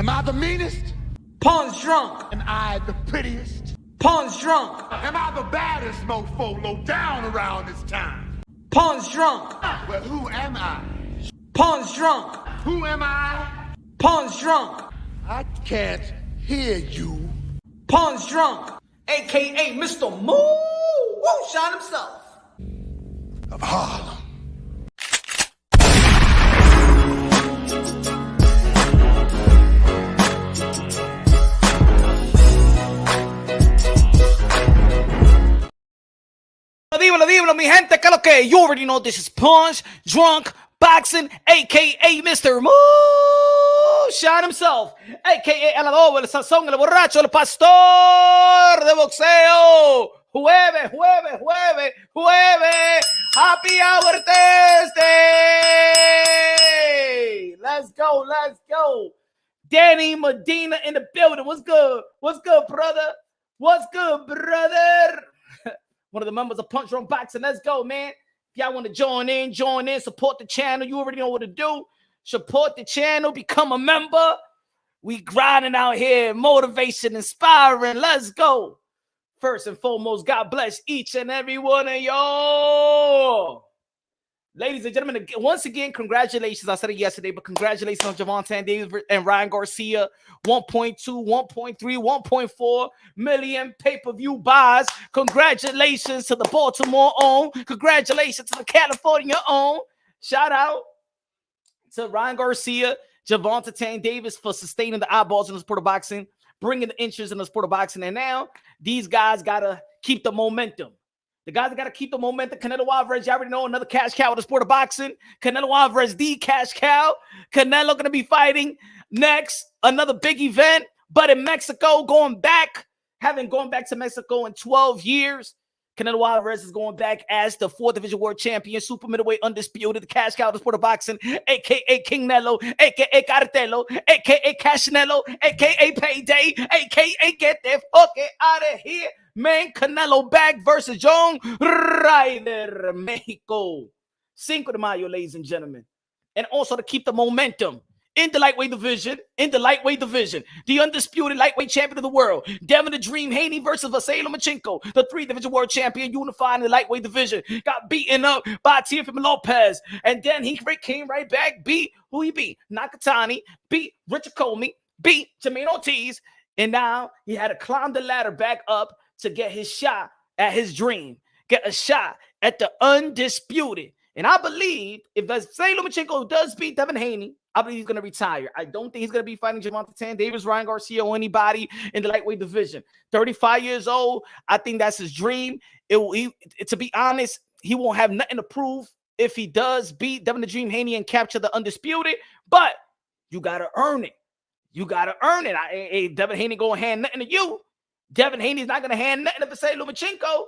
Am I the meanest? Pawn's drunk. Am I the prettiest? Pawn's drunk. Am I the baddest mofo low down around this town? Pawn's drunk. Well, who am I? Pawn's drunk. Who am I? Pawn's drunk. I can't hear you. Pawn's drunk. AKA Mr. Moo Woo Shot himself. Of Harlem. Dímelo, mi gente, que lo que? You already know this is Punch Drunk Boxing, a.k.a. Mr. Moo Shot himself, a.k.a. el adobo, el sazón, el borracho, el pastor de boxeo. Jueves. Happy Hour Thursday. Let's go. Danny Medina in the building. What's good, brother? One of the members of Punch Drunk Boxing. Let's go, man. If y'all want to join in, support the channel. You already know what to do. Support the channel, become a member. We grinding out here, motivation, inspiring. Let's go. First and foremost, God bless each and every one of y'all. Ladies and gentlemen, once again, congratulations. I said it yesterday, but congratulations on Gervonta Davis and Ryan Garcia. 1.2, 1.3, 1.4 million pay-per-view buys. Congratulations to the Baltimore own. Congratulations to the California own. Shout out to Ryan Garcia, Gervonta Davis for sustaining the eyeballs in the sport of boxing, bringing the interest in the sport of boxing. And now these guys got to keep the momentum. The guys that got to keep the momentum. Canelo Alvarez, you already know, another cash cow in the sport of boxing. Canelo Alvarez, the cash cow. Canelo going to be fighting next. Another big event, but in Mexico, having gone back to Mexico in 12 years. Canelo Alvarez is going back as the 4th Division World Champion, super middleweight undisputed, the cash cow of the sport of boxing, a.k.a. King Nello, a.k.a. Cartelo, a.k.a. Cashnello, a.k.a. Payday, a.k.a. Get the fuck out of here. Man, Canelo back versus John Ryder, Mexico. Cinco de Mayo, ladies and gentlemen. And also to keep the momentum in the lightweight division, the undisputed lightweight champion of the world, Devin the Dream Haney versus Vasily Lomachenko, the 3 Division World Champion, unified in the lightweight division, got beaten up by Teofimo Lopez, and then he came right back, beat who he beat, Nakatani, beat Richard Comey, beat Jermaine Ortiz, and now he had to climb the ladder back up to get his shot at his dream, get a shot at the undisputed. And I believe if Vasily Lomachenko does beat Devin Haney, I believe he's going to retire. I don't think he's going to be fighting Gervonta Davis, Ryan Garcia, or anybody in the lightweight division. 35 years old. I think that's his dream. To be honest, he won't have nothing to prove if he does beat Devin the Dream Haney and capture the undisputed. But you got to earn it. Devin Haney going to hand nothing to you. Devin Haney's not going to hand nothing to Vasily Lomachenko.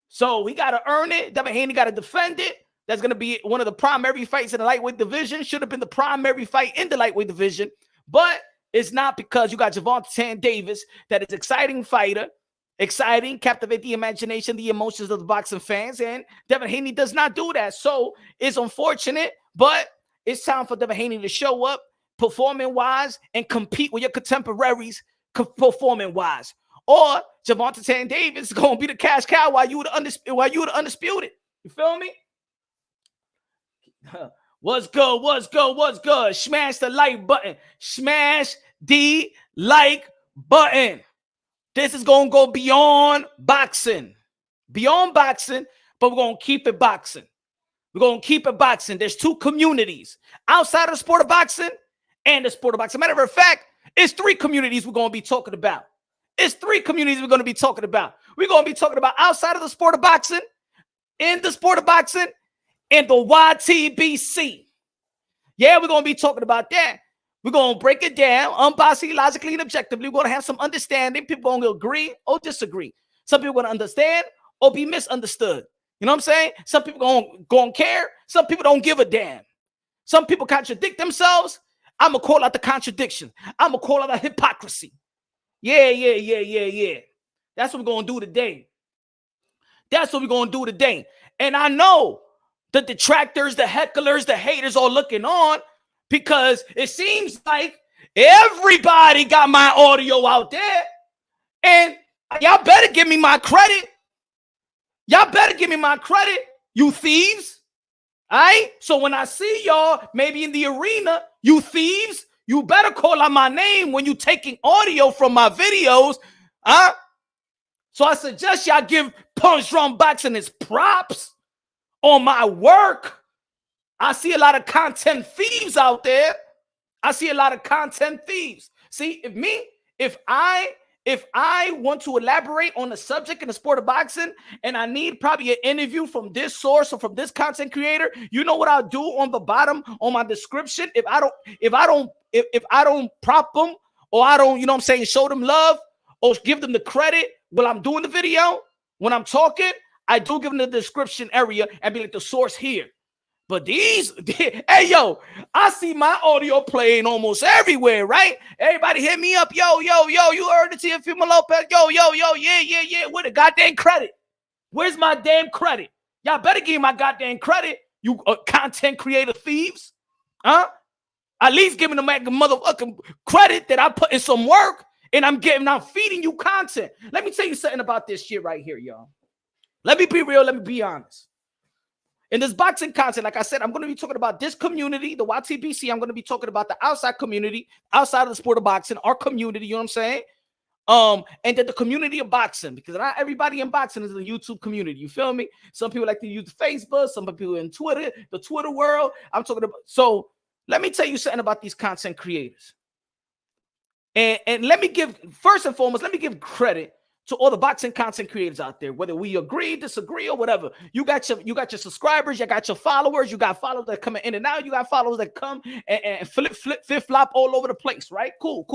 So he got to earn it. Devin Haney got to defend it. That's going to be one of the primary fights in the lightweight division. Should have been the primary fight in the lightweight division. But it's not, because you got Gervonta Davis, that is exciting fighter, exciting, captivate the imagination, the emotions of the boxing fans. And Devin Haney does not do that. So it's unfortunate, but it's time for Devin Haney to show up performing-wise and compete with your contemporaries performing-wise. Or Gervonta Davis is going to be the cash cow while you the undisputed. You feel me? What's good? Smash the like button. Smash the like button. This is going to go beyond boxing. But we're going to keep it boxing. There's 2 communities outside of the sport of boxing and the sport of boxing. Matter of fact, it's 3 communities we're going to be talking about. We're going to be talking about outside of the sport of boxing, in the sport of boxing, and the YTBC. Yeah, we're going to be talking about that. We're going to break it down unbiasedly, logically, and objectively. We're going to have some understanding. People are going to agree or disagree. Some people are going to understand or be misunderstood. You know what I'm saying? Some people are going to care. Some people don't give a damn. Some people contradict themselves. I'm going to call out the contradiction. I'm going to call out the hypocrisy. Yeah. That's what we're going to do today. And I know the detractors, the hecklers, the haters are looking on, because it seems like Everybody got my audio out there. And y'all better give me my credit. Y'all better give me my credit, you thieves. All right? So when I see y'all maybe in the arena, you thieves, you better call out my name when you taking audio from my videos. So I suggest y'all give Punch Drum Boxing his props on my work. I see a lot of content thieves out there. I see a lot of content thieves. See, if I want to elaborate on the subject in the sport of boxing and I need probably an interview from this source or from this content creator, you know what I'll do on the bottom on my description? If I don't prop them or I don't, you know what I'm saying, show them love or give them the credit while I'm doing the video, when I'm talking, I do give them the description area and be like the source here. But these, hey, yo, I see my audio playing almost everywhere, right? Everybody hit me up. Yo, you heard the Teofimo Lopez. Yo, yeah. Where the goddamn credit? Where's my damn credit? Y'all better give me my goddamn credit, you content creator thieves. At least give me the motherfucking credit that I put in some work and I'm feeding you content. Let me tell you something about this shit right here, y'all. Let me be real. Let me be honest. In this boxing content, like I said, I'm going to be talking about this community, the YTBC. I'm going to be talking about the outside community, outside of the sport of boxing, our community, you know what I'm saying? And then the community of boxing, because not everybody in boxing is in the YouTube community. You feel me? Some people like to use Facebook, some people in Twitter, the Twitter world. I'm talking about. So let me tell you something about these content creators. And let me give, first and foremost, let me give credit to all the boxing content creators out there, whether we agree, disagree, or whatever. You got your subscribers, you got your followers, you got followers that come in and out, you got followers that come and flip-flop all over the place, right? Cool.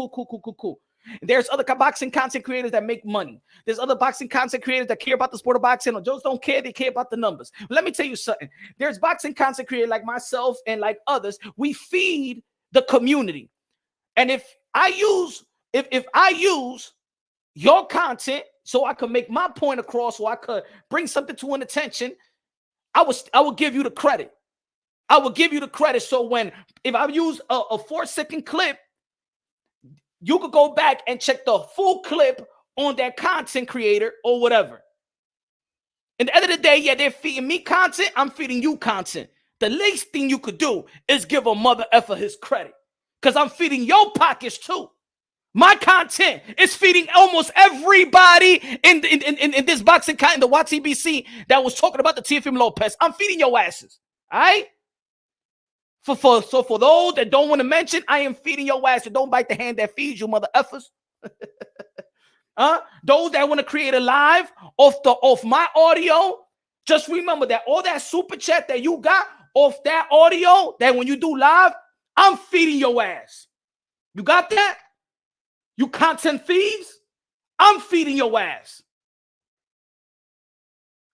There's other boxing content creators that make money. There's other boxing content creators that care about the sport of boxing, or just don't care, they care about the numbers. But let me tell you something. There's boxing content creators like myself and like others. We feed the community. And if I use your content so I could make my point across, or I could bring something to an attention, I will give you the credit. I will give you the credit. So if I use a 4-second clip, you could go back and check the full clip on that content creator or whatever. At the end of the day, yeah, they're feeding me content. I'm feeding you content. The least thing you could do is give a mother effer his credit, because I'm feeding your pockets too. My content is feeding almost everybody in this boxing content, the YTBC that was talking about the Teofimo Lopez. I'm feeding your asses. All right? So for those that don't want to mention, I am feeding your asses. Don't bite the hand that feeds you, mother effers. Those that want to create a live off my audio, just remember that all that super chat that you got off that audio, that when you do live, I'm feeding your ass. You got that? You content thieves, I'm feeding your ass.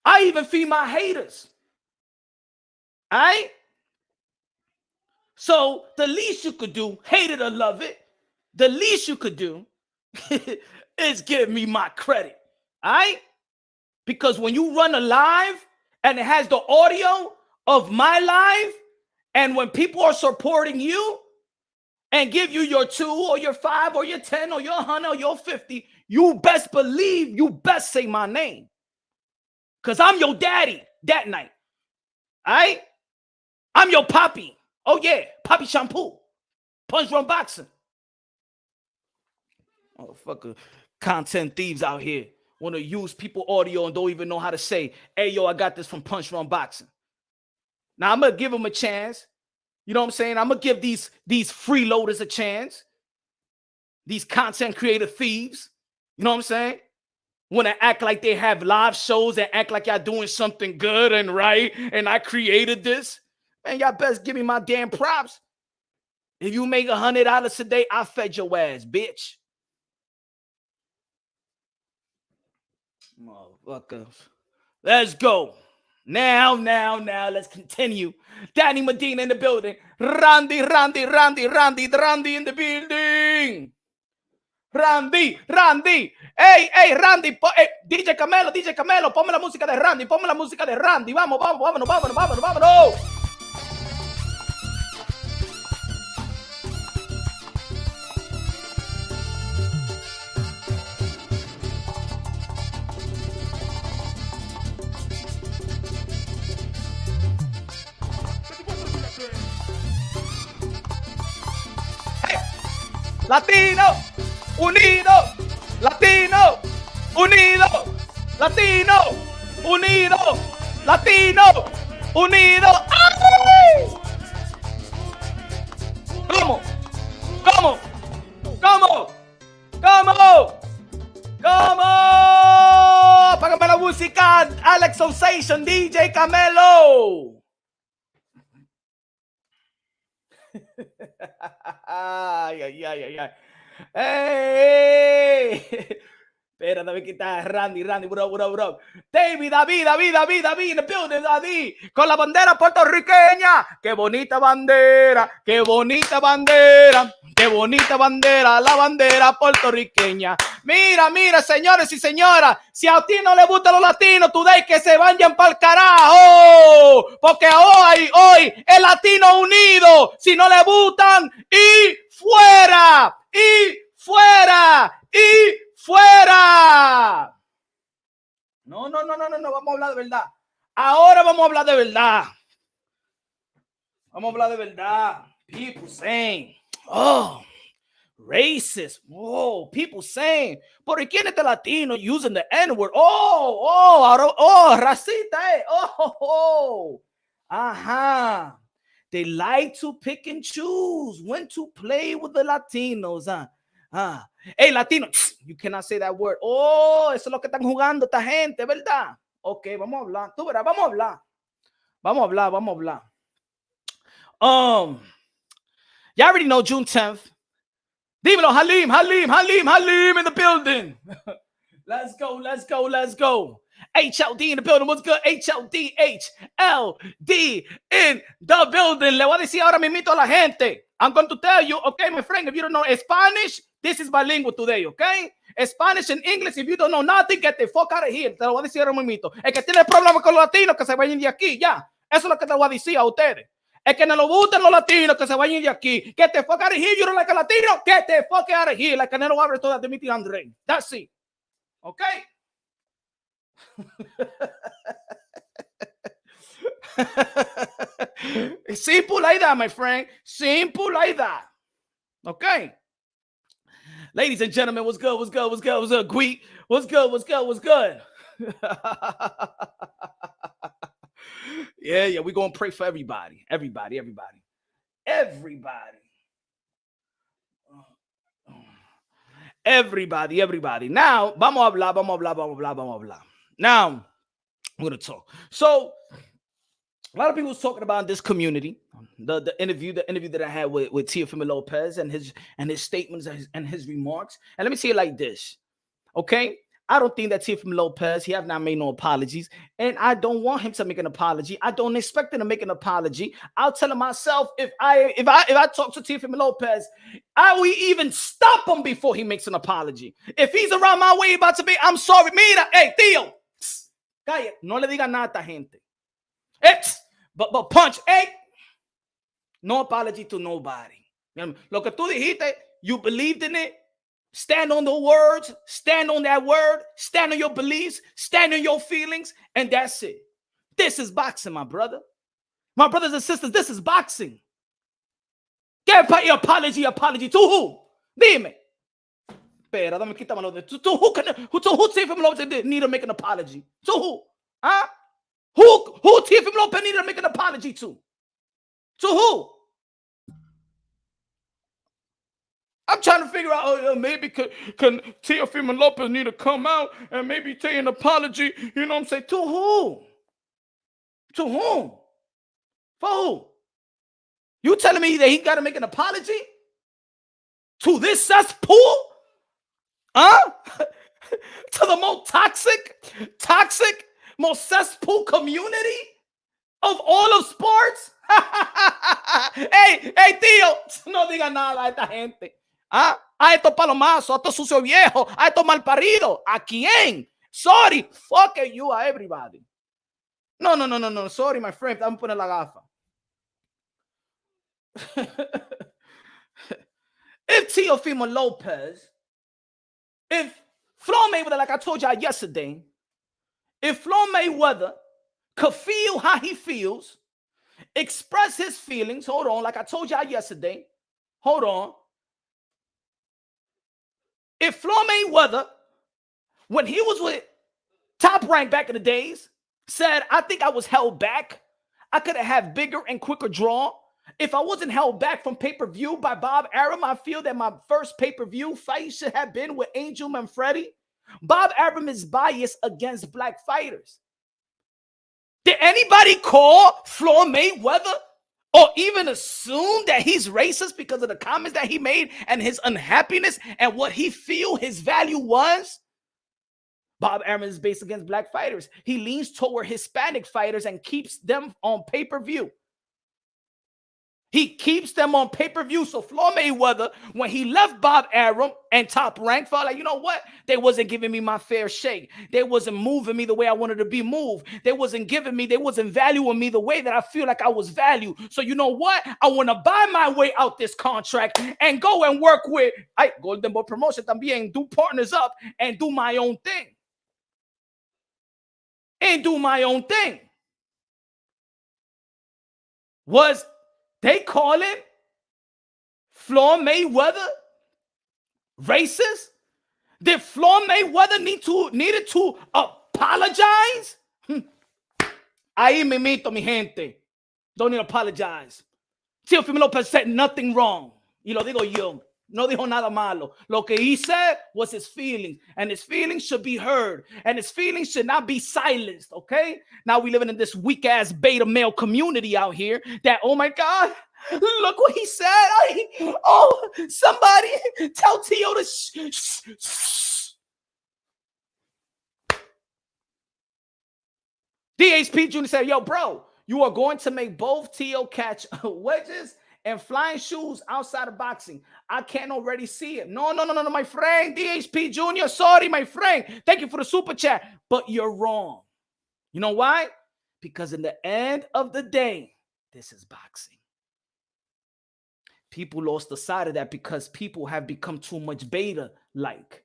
I even feed my haters. All right? So the least you could do, hate it or love it, the least you could do is give me my credit. All right? Because when you run a live and it has the audio of my live, and when people are supporting you, and give you your 2 or your 5 or your 10 or your 100 or your 50, you best believe, you best say my name. Because I'm your daddy that night. All right? I'm your poppy. Oh, yeah. Poppy shampoo. Punch Drum Boxing. Motherfucker. Content thieves out here want to use people audio and don't even know how to say, hey, yo, I got this from Punch Drum Boxing. Now, I'm going to give them a chance. You know what I'm saying? I'm going to give these freeloaders a chance. These content creator thieves. You know what I'm saying? Want to act like they have live shows and act like y'all doing something good and right, and I created this. Man, y'all best give me my damn props. If you make $100 a day, I fed your ass, bitch. Motherfuckers. Let's go. Now, let's continue. Danny Medina in the building. Randy in the building. Randy. Hey, Randy. Hey, DJ Camelo, ponme la música de Randy. Vámonos. Latino, unido, Latino, unido, Latino, unido, Latino, unido. ¡Ay! ¿Cómo? ¿Cómo? ¿Cómo? ¿Cómo? ¿Cómo? Págame la música, Alex Sensation, DJ Camelo. Ay, ay, ay, ay, ay. ¡Hey! Espera, David, quita Randy, bro. David, in the building, David, con la bandera puertorriqueña. Qué bonita bandera, qué bonita bandera, qué bonita bandera, la bandera puertorriqueña. Mira, señores y señoras, si a ti no le gustan los latinos, today que se vayan para el carajo, porque hoy el latino unido, si no le gustan, y fuera, y fuera, y fuera. No, vamos a hablar de verdad. Ahora vamos a hablar de verdad. Vamos a hablar de verdad. People saying, oh, racist. Oh, people saying, ¿por quién es latino using the N-word? Racista, eh. Ajá. They like to pick and choose when to play with the Latinos, Hey, Latino, you cannot say that word. Oh, eso es lo que están jugando esta gente, ¿verdad? Ok, vamos a hablar. Tú verás, vamos a hablar. You already know June 10th. Dímelo, Halim in the building. Let's go. HLD in the building. What's good? HLD in the building. Le voy a decir ahora mismo a la gente. I'm going to tell you, okay, my friend, if you don't know Spanish, this is bilingual today, okay? Spanish and English, if you don't know nothing, get the fuck out of here. Te lo voy a decir ahora mismo. El que tiene problemas con los latinos, que se vayan de aquí, ya. Eso es lo que te voy a decir a ustedes. El que no lo gustan los latinos, que se vayan de aquí. Get the fuck out of here. You don't like a Latino? Get the fuck out of here. Like Canelo Álvarez toda Dimitri André. That's it. Okay? Simple like that, my friend. Simple like that. Okay. Ladies and gentlemen, what's good? Gweet. What's good? Yeah, we're going to pray for everybody. Everybody. Now, vamos a hablar. Now, I'm going to talk. So, a lot of people was talking about this community, the interview that I had with Teofimo Lopez and his statements and his remarks. And let me say it like this, okay? I don't think that Teofimo Lopez, he have not made no apologies, and I don't want him to make an apology. I don't expect him to make an apology. I'll tell him myself if I talk to Teofimo Lopez, I will even stop him before he makes an apology. If he's around my way about to be, I'm sorry. Mira, hey, Tío, calle, no le diga nada a esta gente. But punch, hey, no apology to nobody. Lo que tú dijiste, you believed in it. Stand on the words, stand on that word, stand on your beliefs, stand on your feelings, and that's it. This is boxing, my brother. My brothers and sisters, this is boxing. Get your apology to who? Dime. Espera, dame quítamelo de to who Teofimo Lopez need to make an apology? To who? Huh? Who Teofimo Lopez need to make an apology to? To who? I'm trying to figure out, maybe can Teofimo Lopez need to come out and maybe say an apology, you know what I'm saying? To who? To whom? For who? You telling me that he got to make an apology? To this cesspool? Huh? To the most toxic, most cesspool community of all of sports? Hey, tío, no diga nada a esta gente. A estos palomazos, a estos sucios viejos, a estos malparidos. ¿A quién? Sorry, fuck you, a everybody. No. Sorry, my friend, I'm putting la gafa. If Teofimo Lopez, if Floyd Mayweather, like I told y'all yesterday, if Floyd Mayweather could feel how he feels, express his feelings, hold on, like I told y'all yesterday, hold on, If Floyd Mayweather, when he was with Top Rank back in the days, said, I think I was held back, I could have had bigger and quicker draw. If I wasn't held back from pay-per-view by Bob Arum, I feel that my first pay-per-view fight should have been with Angel Manfredi. Bob Arum is biased against black fighters. Did anybody call Floyd Mayweather or even assume that he's racist because of the comments that he made and his unhappiness and what he feel his value was? Bob Arum is based against black fighters. He leans toward Hispanic fighters and keeps them on pay-per-view. He keeps them on pay-per-view. So Floyd Mayweather, when he left Bob Arum and Top Rank, felt like, you know what? They wasn't giving me my fair shake. They wasn't moving me the way I wanted to be moved. They wasn't valuing me the way that I feel like I was valued. So you know what? I want to buy my way out this contract and go and work with Golden Boy Promotion también, do partners up and do my own thing. Was they calling Floyd Mayweather racist? Did Floyd Mayweather needed to apologize? Ahí me mito, mi gente. Don't need to apologize. Teofimo Lopez said nothing wrong. Y lo digo yo. No dijo nada malo. Lo que he said was his feelings, and his feelings should be heard, and his feelings should not be silenced, okay? Now we living in this weak-ass beta male community out here that, oh my God, look what he said. Somebody tell Tio to DHP Jr. said, yo, bro, you are going to make both Tio catch wedges and flying shoes outside of boxing. I can already see it. No, my friend. DHP Jr., sorry, my friend. Thank you for the super chat. But you're wrong. You know why? Because in the end of the day, this is boxing. People lost the side of that because people have become too much beta-like.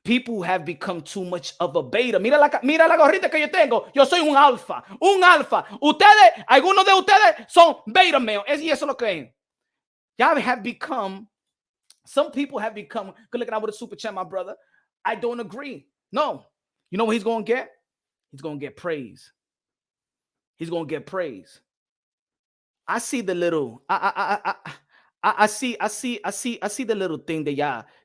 People have become too much of a beta. Mira la gorrita que yo tengo. Yo soy un alfa. Ustedes, algunos de ustedes son beta male. Y eso es lo que es. Y'all have become, some people have become, good looking out with a super chat, my brother. I don't agree. No. You know what he's going to get? He's going to get praise. He's going to get praise. I see the little, I see the little thing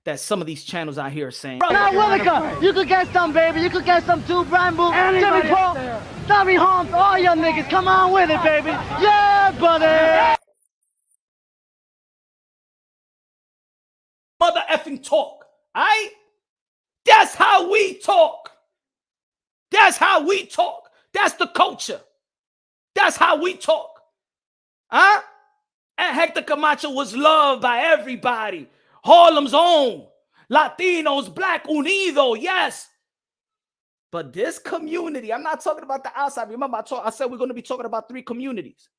that some of these channels out here are saying. Now, Willica, you could get some, baby. You could get some too, Brian Boo, Jimmy Paul, Tommy Holmes, all your niggas. Come on with it, baby. Yeah, buddy. Mother effing talk. Alright? That's how we talk. That's how we talk. That's the culture. That's how we talk. Huh? And Hector Camacho was loved by everybody. Harlem's own. Latinos, Black Unido, yes. But this community, I'm not talking about the outside. Remember, I said we're going to be talking about three communities.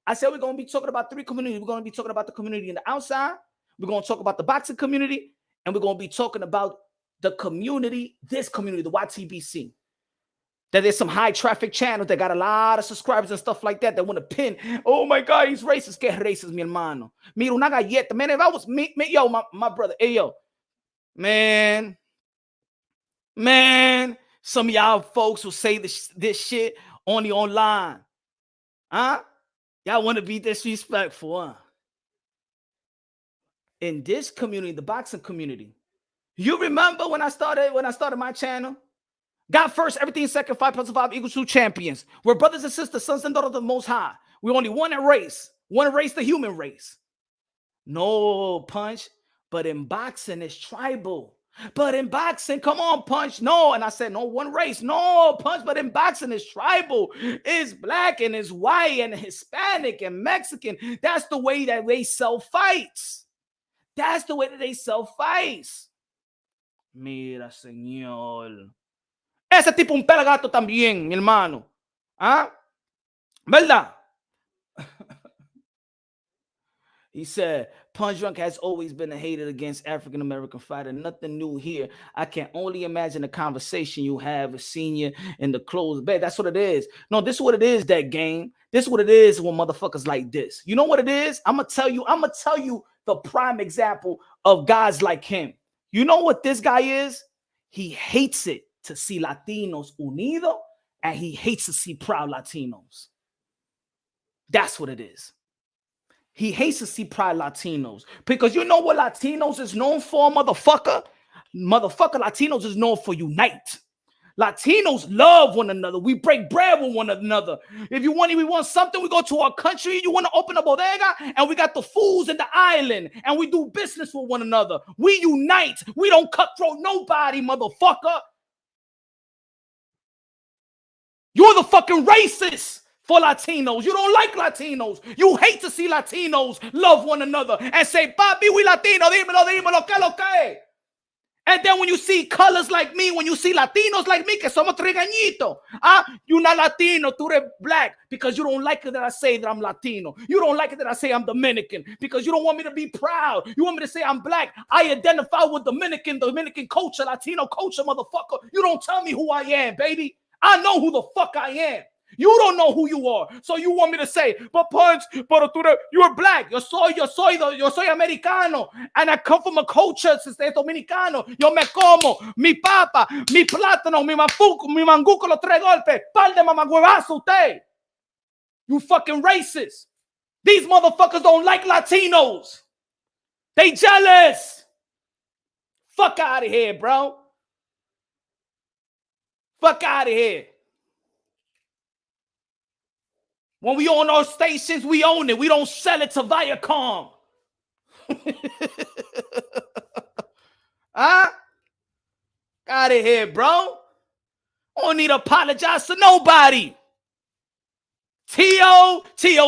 I said we're going to be talking about three communities. We're going to be talking about the community in the outside. We're going to talk about the boxing community. And we're going to be talking about the community, this community, the YTBC. That there's some high traffic channels that got a lot of subscribers and stuff like that want to pin. Oh my God, he's racist. Que racist, mi hermano. Mira una galleta. Man, if I was me, yo, my brother. Hey, yo. Man. Some of y'all folks will say this shit only online. Huh? Y'all want to be disrespectful, huh? In this community, the boxing community. You remember when I started my channel? God first, everything second, 5 + 5 = 2 champions. We're brothers and sisters, sons and daughters of the Most High. We only one race, the human race. No, Punch, but in boxing, it's tribal. But in boxing, come on, Punch. No, and I said, no, one race. No, Punch, but in boxing, it's tribal. It's black and it's white and Hispanic and Mexican. That's the way that they sell fights. That's the way that they sell fights. Mira, señor. Ese tipo un pelagato también, mi hermano. ¿Ah? ¿Verdad? He said, Punch Drunk has always been a hater against African-American fighter. Nothing new here. I can only imagine the conversation you have with Senior in the closed bed. That's what it is. No, this is what it is, that game. This is what it is when motherfuckers like this. You know what it is? I'm going to tell you the prime example of guys like him. You know what this guy is? He hates it to see Latinos unido, and he hates to see proud Latinos. That's what it is. He hates to see proud Latinos. Because you know what Latinos is known for, motherfucker? Motherfucker, Latinos is known for unite. Latinos love one another. We break bread with one another. If we want something, we go to our country. You want to open a bodega, and we got the fools in the island, and we do business with one another. We unite. We don't cutthroat nobody, motherfucker. You're the fucking racist for Latinos. You don't like Latinos. You hate to see Latinos love one another and say, papi, we Latino, dímelo, que lo que. And then when you see colors like me, when you see Latinos like me, que somos tregañito, you're not Latino, tú eres black, because you don't like it that I say that I'm Latino. You don't like it that I say I'm Dominican, because you don't want me to be proud. You want me to say I'm black. I identify with Dominican culture, Latino culture, motherfucker. You don't tell me who I am, baby. I know who the fuck I am. You don't know who you are. So you want me to say, but Punch, but you're black. Yo soy americano. And I come from a culture, dominicano. Yo me como, mi papa, mi plátano, mi manguco, los tres golpes. Par de mamagüevazo usted. You fucking racist. These motherfuckers don't like Latinos. They jealous. Fuck out of here, bro. Fuck out of here. When we own our stations, we own it. We don't sell it to Viacom. Huh? Out of here, bro. I don't need to apologize to nobody. Tio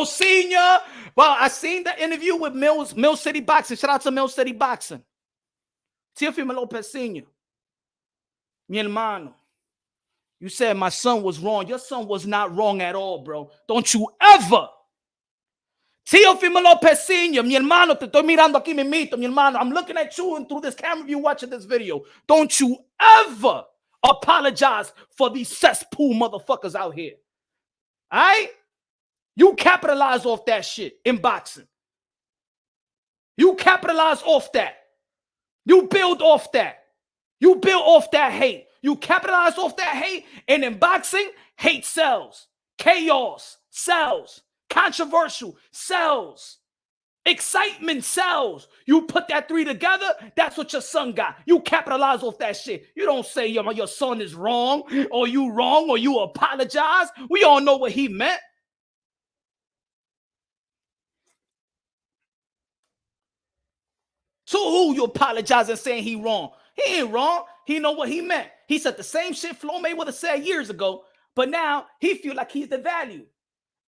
Senior. Well, I seen the interview with Mill City Boxing. Shout out to Mill City Boxing. Teofimo Lopez Senior. Mi hermano. You said my son was wrong. Your son was not wrong at all, bro. Don't you ever. Teofimo Lopez Senior, mi hermano, te estoy mirando aquí, mimito, mi hermano. I'm looking at you and through this camera view watching this video. Don't you ever apologize for these cesspool motherfuckers out here. All right? You capitalize off that shit in boxing. You capitalize off that. You build off that. You build off that hate. You capitalize off that hate, and in boxing, hate sells. Chaos sells. Controversial sells. Excitement sells. You put that three together, that's what your son got. You capitalize off that shit. You don't say your son is wrong, or you apologize. We all know what he meant. To who you apologizing saying he wrong? He ain't wrong. He know what he meant. He said the same shit Floyd Mayweather said years ago, but now he feel like he's the value.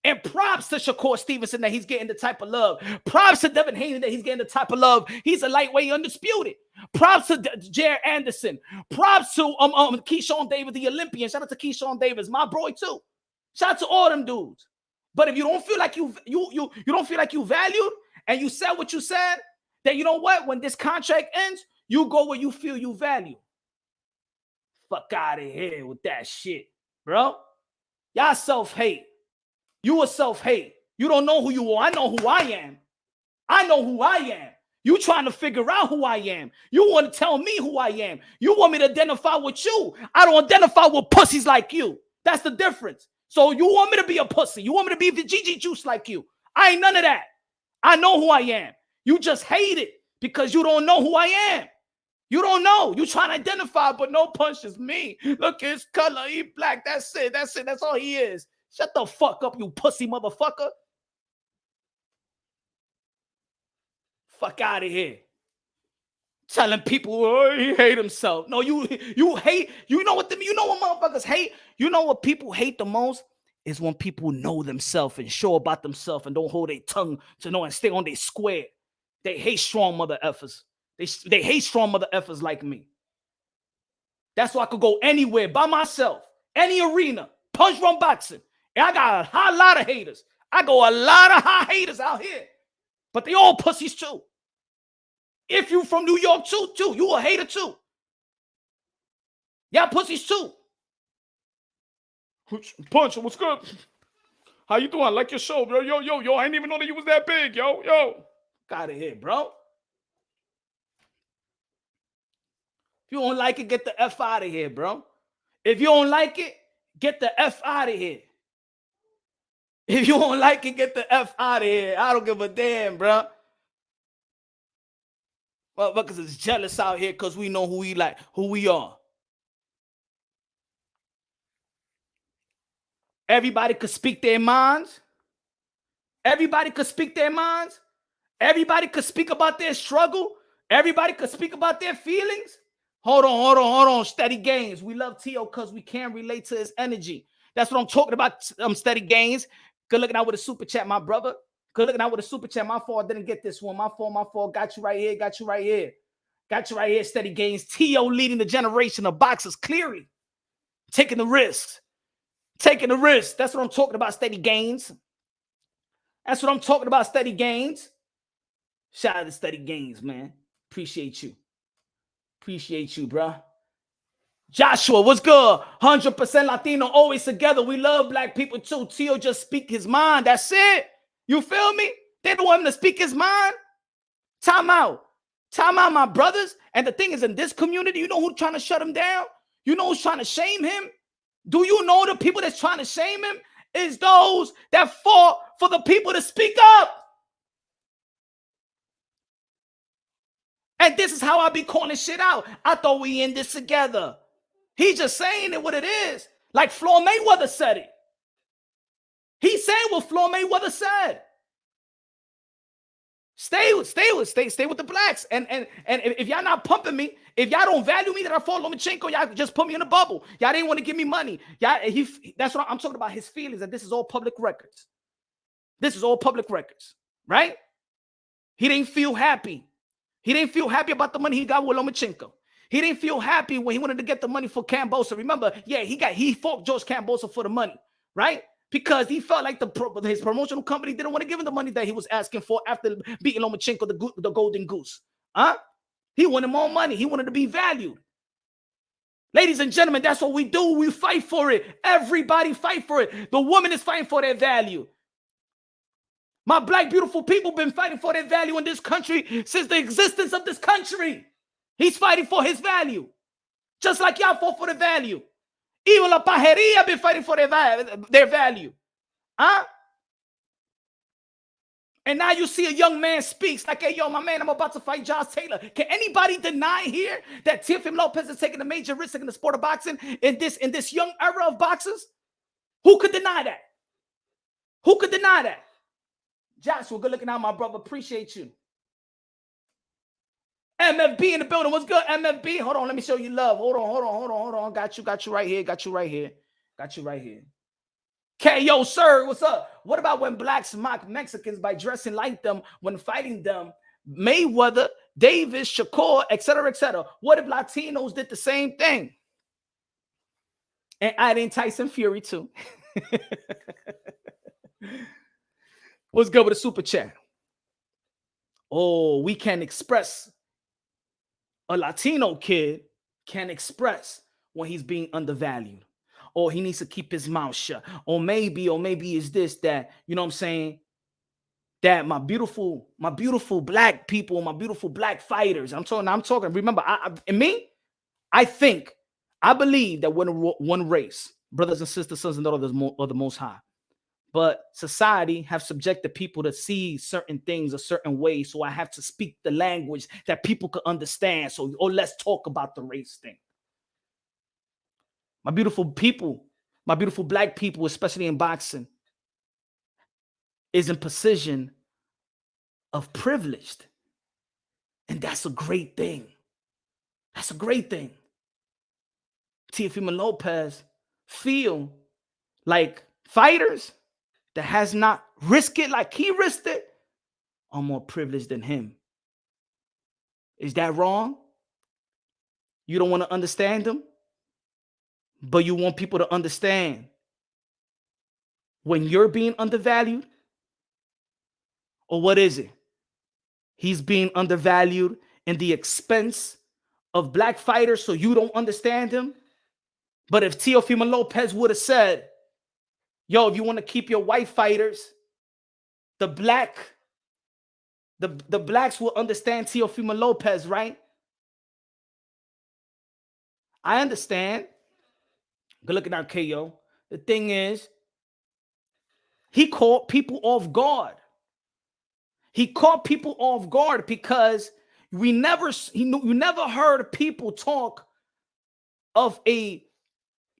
And props to Shakur Stevenson that he's getting the type of love. Props to Devin Haney that he's getting the type of love. He's a lightweight undisputed. Props to Jared Anderson. Props to Keyshawn Davis, the Olympian. Shout out to Keyshawn Davis, my boy too. Shout out to all them dudes. But if you don't feel like you don't feel like you valued and you said what you said, then you know what? When this contract ends, you go where you feel you value. Fuck out of here with that shit, bro. Y'all self-hate. You a self-hate. You don't know who you are. I know who I am. I know who I am. You trying to figure out who I am. You want to tell me who I am. You want me to identify with you. I don't identify with pussies like you. That's the difference. So you want me to be a pussy. You want me to be the GG juice like you. I ain't none of that. I know who I am. You just hate it because you don't know who I am. You don't know. You trying to identify, but no Punch is me. Look, his color, he black. That's it. That's it. That's all he is. Shut the fuck up, you pussy motherfucker. Fuck out of here. Telling people, oh, he hate himself. No, you hate. You know what motherfuckers hate? You know what people hate the most? Is when people know themselves and sure about themselves and don't hold their tongue to know and stay on their square. They hate strong mother effers. They hate strong mother effers like me. That's why I could go anywhere by myself, any arena, punch run boxing. And I got a lot of haters. I go a lot of high haters out here. But they all pussies too. If you from New York too, you a hater too. Y'all pussies too. Punch, what's good? How you doing? I like your show, bro. Yo. I didn't even know that you was that big, yo. Got out of here, bro. If you don't like it, get the F out of here, bro. If you don't like it, get the F out of here. If you don't like it, get the F out of here. I don't give a damn, bro. Motherfuckers is jealous out here because we know who we are. Everybody could speak their minds. Everybody could speak their minds. Everybody could speak about their struggle. Everybody could speak about their feelings. Hold on. Steady Gains. We love Tio because we can relate to his energy. That's what I'm talking about. Steady Gains. Good looking out with a super chat, my brother. Good looking out with a super chat. My fault. Didn't get this one. My fault. Got you right here. Steady Gains. Tio leading the generation of boxers clearly. Taking the risks. That's what I'm talking about, Steady Gains. Shout out to Steady Gains, man. Appreciate you, bro. Joshua, what's good? 100% Latino, always together. We love black people too. Tio just speak his mind. That's it. You feel me? They don't want him to speak his mind. Time out, my brothers. And the thing is, in this community, you know who's trying to shut him down? You know who's trying to shame him? Do you know the people that's trying to shame him is those that fought for the people to speak up? And this is how I be calling shit out. I thought we in this together. He's just saying it what it is. Like Floyd Mayweather said it. He's saying what Floyd Mayweather said. Stay with the blacks. And if y'all not pumping me, if y'all don't value me that I fought Lomachenko, y'all just put me in a bubble. Y'all didn't want to give me money. That's what I'm talking about, his feelings, and this is all public records. Right? He didn't feel happy. He didn't feel happy about the money he got with Lomachenko. He didn't feel happy when he wanted to get the money for Kambosos. Remember, he fought George Kambosos for the money, right? Because he felt like his promotional company didn't want to give him the money that he was asking for after beating Lomachenko, the Golden Goose. He wanted more money. He wanted to be valued. Ladies and gentlemen, that's what we do. We fight for it. Everybody fight for it. The woman is fighting for their value. My black, beautiful people been fighting for their value in this country since the existence of this country. He's fighting for his value. Just like y'all fought for the value. Even La Pajeria been fighting for their value. And now you see a young man speaks like, hey, yo, my man, I'm about to fight Josh Taylor. Can anybody deny here that Teofimo Lopez is taking a major risk in the sport of boxing in this young era of boxers? Who could deny that? Joshua, good looking out, my brother. Appreciate you. MFB in the building. What's good, MFB? Hold on, let me show you love. Hold on. Got you right here. Yo, sir, what's up? What about when blacks mock Mexicans by dressing like them when fighting them? Mayweather, Davis, Shakur, etc., etc. What if Latinos did the same thing? And I didn't Tyson Fury too. What's good with the super chat? Oh, we can express. A Latino kid can express when he's being undervalued, or he needs to keep his mouth shut, or maybe is this that, you know what I'm saying, that my beautiful black people, my beautiful black fighters. I'm talking. Remember, I believe that when one race, brothers and sisters, sons and daughters of the Most High. But society have subjected people to see certain things a certain way. So I have to speak the language that people could understand. So, let's talk about the race thing. My beautiful people, my beautiful black people, especially in boxing, is in position of privileged. And that's a great thing. Teofimo Lopez feel like fighters that has not risked it like he risked it are more privileged than him. Is that wrong? You don't want to understand them, but you want people to understand when you're being undervalued? Or what is it? He's being undervalued in the expense of black fighters, so you don't understand him? But if Teofimo Lopez would have said, yo, if you want to keep your white fighters, the blacks will understand Teofimo Lopez, right? I understand. Good looking out, KO. The thing is, he caught people off guard. He caught people off guard because you never heard people talk of a,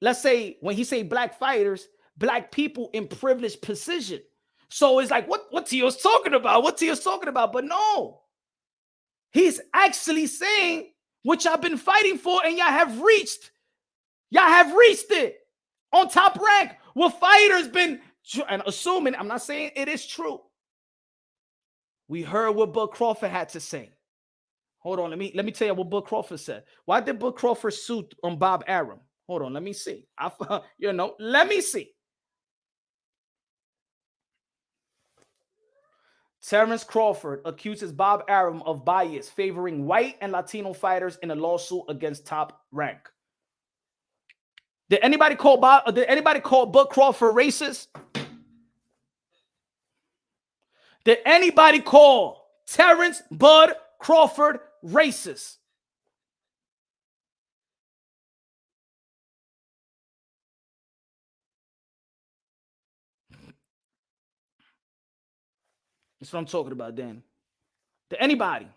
let's say, when he say black fighters, black people in privileged position. So it's like, what's he talking about? What's he talking about? But no, he's actually saying what y'all been fighting for, and y'all have reached. Y'all have reached it on top rank. What fighters been, and assuming, I'm not saying it is true. We heard what Bud Crawford had to say. Hold on, let me tell you what Bud Crawford said. Why did Bud Crawford sue on Bob Arum? Hold on, let me see. Let me see. Terrence Crawford accuses Bob Arum of bias favoring white and Latino fighters in a lawsuit against Top Rank. Did anybody call Bud Crawford racist? Did anybody call Terrence Bud Crawford racist? That's what I'm talking about, Dan. Did anybody?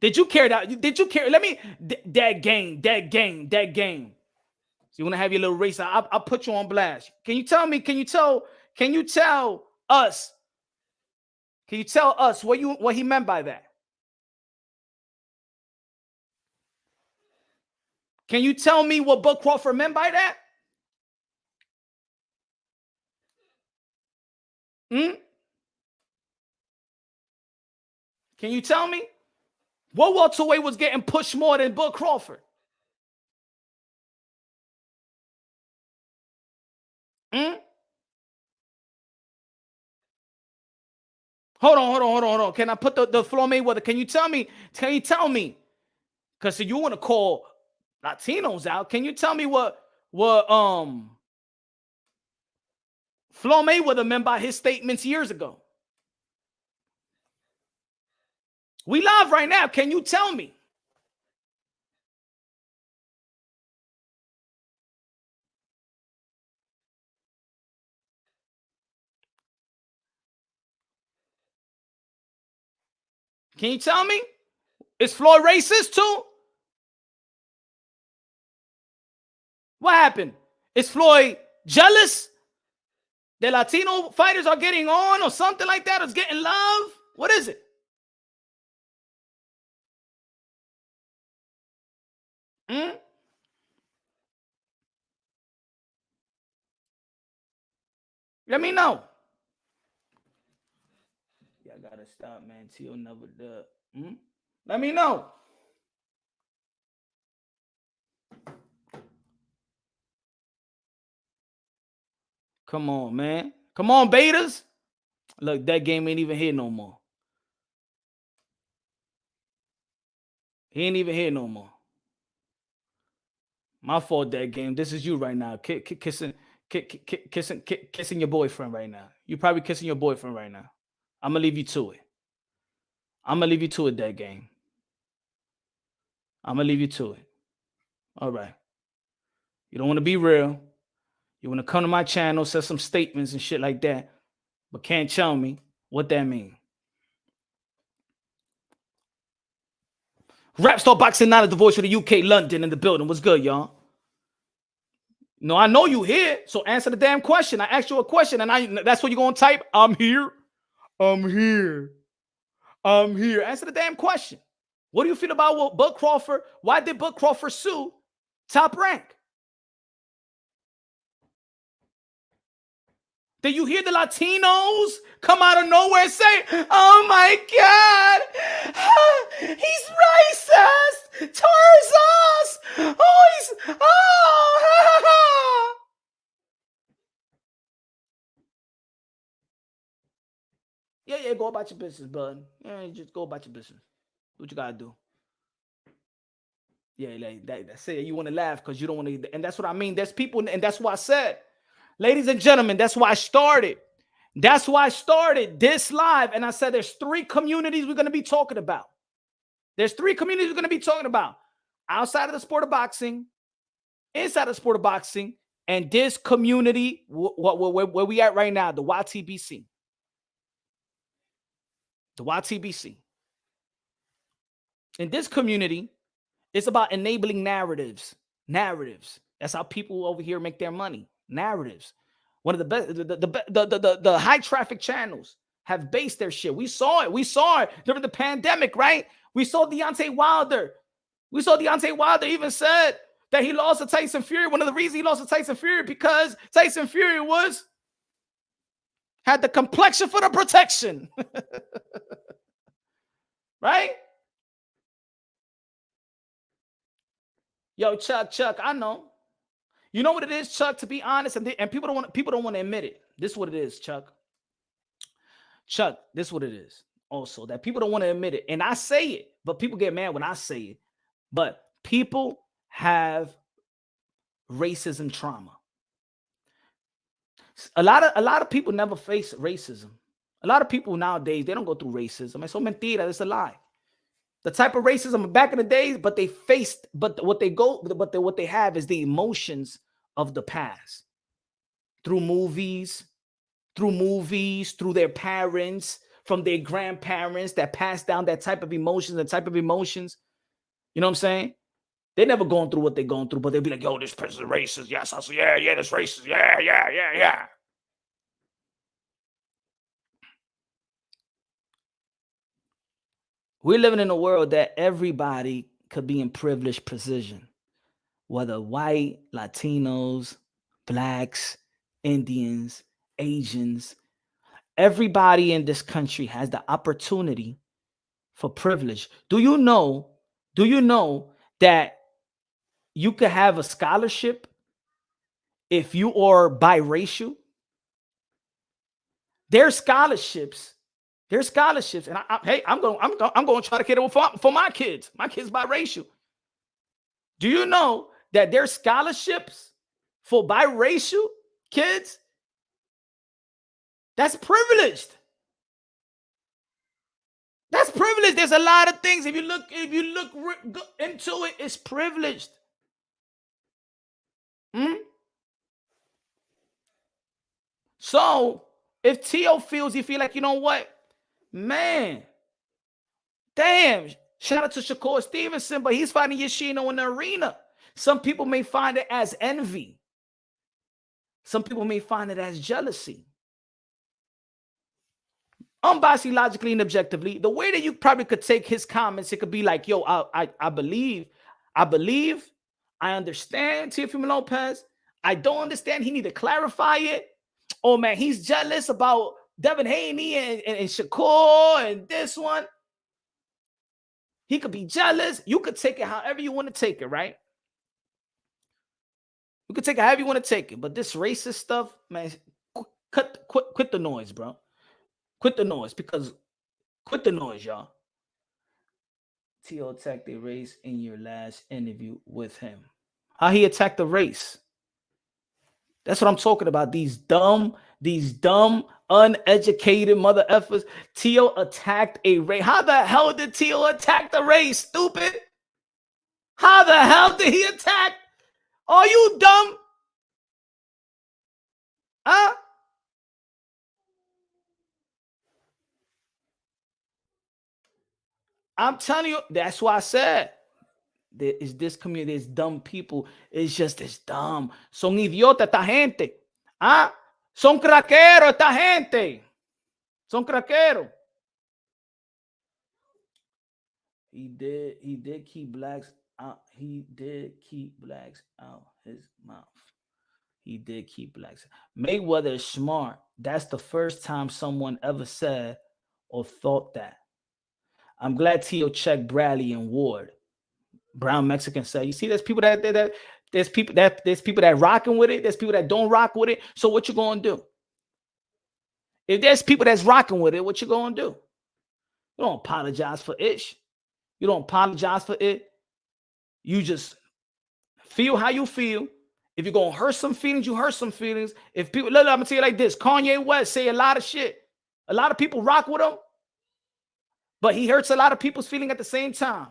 Did you care that? Did you care? Let me, that game. So you want to have your little race? I'll put you on blast. Can you tell us what he meant by that? Can you tell me what Bud Crawford meant by that? Can you tell me? What welterweight was getting pushed more than Bud Crawford? Hold on. Can I put the Floyd Mayweather? Can you tell me? Because you want to call Latinos out. Can you tell me what Floyd Mayweather meant by his statements years ago? We live right now. Can you tell me? Can you tell me? Is Floyd racist too? What happened? Is Floyd jealous that Latino fighters are getting on or something like that? Or is getting love? What is it? Let me know. Yeah, I gotta stop, man. Tio never did. Let me know. Come on, man. Come on, betas. Look, that game ain't even here no more. He ain't even here no more. My fault, that game. This is you right now. Kissing your boyfriend right now. You probably kissing your boyfriend right now. I'm gonna leave you to it. That game. I'm gonna leave you to it. All right. You don't want to be real. You want to come to my channel, say some statements and shit like that, but can't tell me what that means. Rapstar Boxing Night is the voice of the UK, London in the building. What's good, y'all? No, I know you here, so answer the damn question. I asked you a question, and that's what you're going to type. I'm here. Answer the damn question. What do you feel about what Bud Crawford? Why did Bud Crawford sue Top Rank? Did you hear the Latinos come out of nowhere and say, oh my God, he's racist towards us. Yeah, go about your business, bud. Yeah, just go about your business. What you gotta do? Yeah, like that's it. You want to laugh because you don't want to, and that's what I mean. There's people, and that's why I said, ladies and gentlemen, that's why I started. That's why I started this live. And I said, there's 3 communities we're going to be talking about. outside of the sport of boxing, inside of the sport of boxing, and this community, where we at right now, the YTBC. The YTBC. In this community, it's about enabling narratives. Narratives. That's how people over here make their money. Narratives. One of the best, the high traffic channels have based their shit. We saw it. We saw it during the pandemic, right? We saw Deontay Wilder. We saw Deontay Wilder even said that he lost to Tyson Fury. One of the reasons he lost to Tyson Fury because Tyson Fury had the complexion for the protection. Right? Yo, Chuck, I know. You know what it is, Chuck, to be honest, and people don't want to admit it. This is what it is, Chuck. Chuck, this is what it is. Also, that people don't want to admit it. And I say it, but people get mad when I say it. But people have racism trauma. A lot of people never face racism. A lot of people nowadays, they don't go through racism. It's so mentira, it's a lie. The type of racism back in the days, but they faced, what they have is the emotions of the past through movies, through their parents, from their grandparents that passed down that type of emotions, You know what I'm saying? They never gone through what they're going through, but they'll be like, yo, this person's racist. Yes, I say, yeah, this racist. Yeah. We're living in a world that everybody could be in privileged position, whether white, Latinos, blacks, Indians, Asians. Everybody in this country has the opportunity for privilege. Do you know that you could have a scholarship if you are biracial? There's scholarships. And I'm going to try to cater for my kids. My kids biracial. Do you know that there's scholarships for biracial kids? That's privileged. That's privileged. There's a lot of things. If you look into it, it's privileged. So if Teo feels, you feel like, you know what, man, damn, shout out to Shakur Stevenson, but he's fighting Yoshino in the arena. Some people may find it as envy. Some people may find it as jealousy. Unbiasedly, logically, and objectively, the way that you probably could take his comments, it could be like, yo, I believe, I understand Teofimo Lopez. I don't understand. He need to clarify it. Oh, man, he's jealous about Devin Haney and Shakur and this one. He could be jealous. You could take it however you want to take it, right? You could take it however you want to take it. But this racist stuff, man, quit the noise, bro. Quit the noise, y'all. T.O. attacked the race in your last interview with him. How he attacked the race? That's what I'm talking about. These dumb, uneducated mother effers. T.O. attacked a race. How the hell did T.O. attack the race, stupid? How the hell did he attack? Are you dumb? Huh? I'm telling you, that's why I said there is this community, there's dumb people. It's just this dumb. Son idiota esta gente. Ah, son craquero esta gente. Son craquero. He did keep blacks out. He did keep blacks out his mouth. He did keep blacks. Mayweather is smart. That's the first time someone ever said or thought that. I'm glad Tio checked Bradley and Ward. Brown Mexican said, you see, there's people there's people that rocking with it. There's people that don't rock with it. So what you gonna do? If there's people that's rocking with it, what you gonna do? You don't apologize for it. You don't apologize for it. You just feel how you feel. If you're gonna hurt some feelings, you hurt some feelings. If people, look, I'm gonna tell you like this: Kanye West say a lot of shit. A lot of people rock with him, but he hurts a lot of people's feeling at the same time.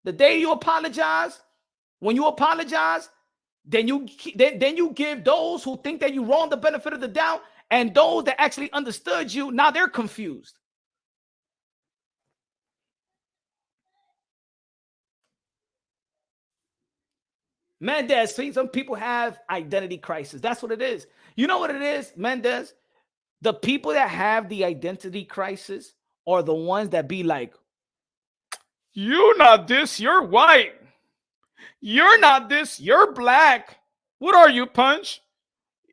The day you apologize, when you apologize, then you give those who think that you wrong the benefit of the doubt, and those that actually understood you, now they're confused. Mendez, see, some people have identity crisis. That's what it is. You know what it is, Mendez? The people that have the identity crisis are the ones that be like, you're not this, you're white. You're not this, you're black. What are you, Punch?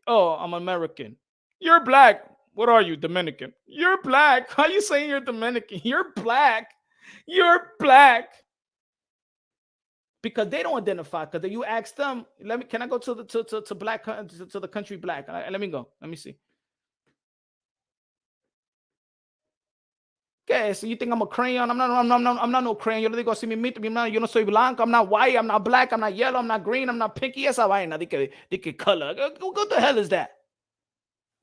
Oh, I'm American. You're black. What are you, Dominican? You're black. How are you saying you're Dominican? You're black. You're black. Because they don't identify. Because you ask them, can I go to the black to the country black? Let me go. Let me see. Okay, so you think I'm a crayon? I'm not no crayon. Yo le digo así mismito, yo no soy blanco. I'm not white. I'm not black. I'm not yellow. I'm not green. I'm not pinky. Esa vaina de que color. What the hell is that?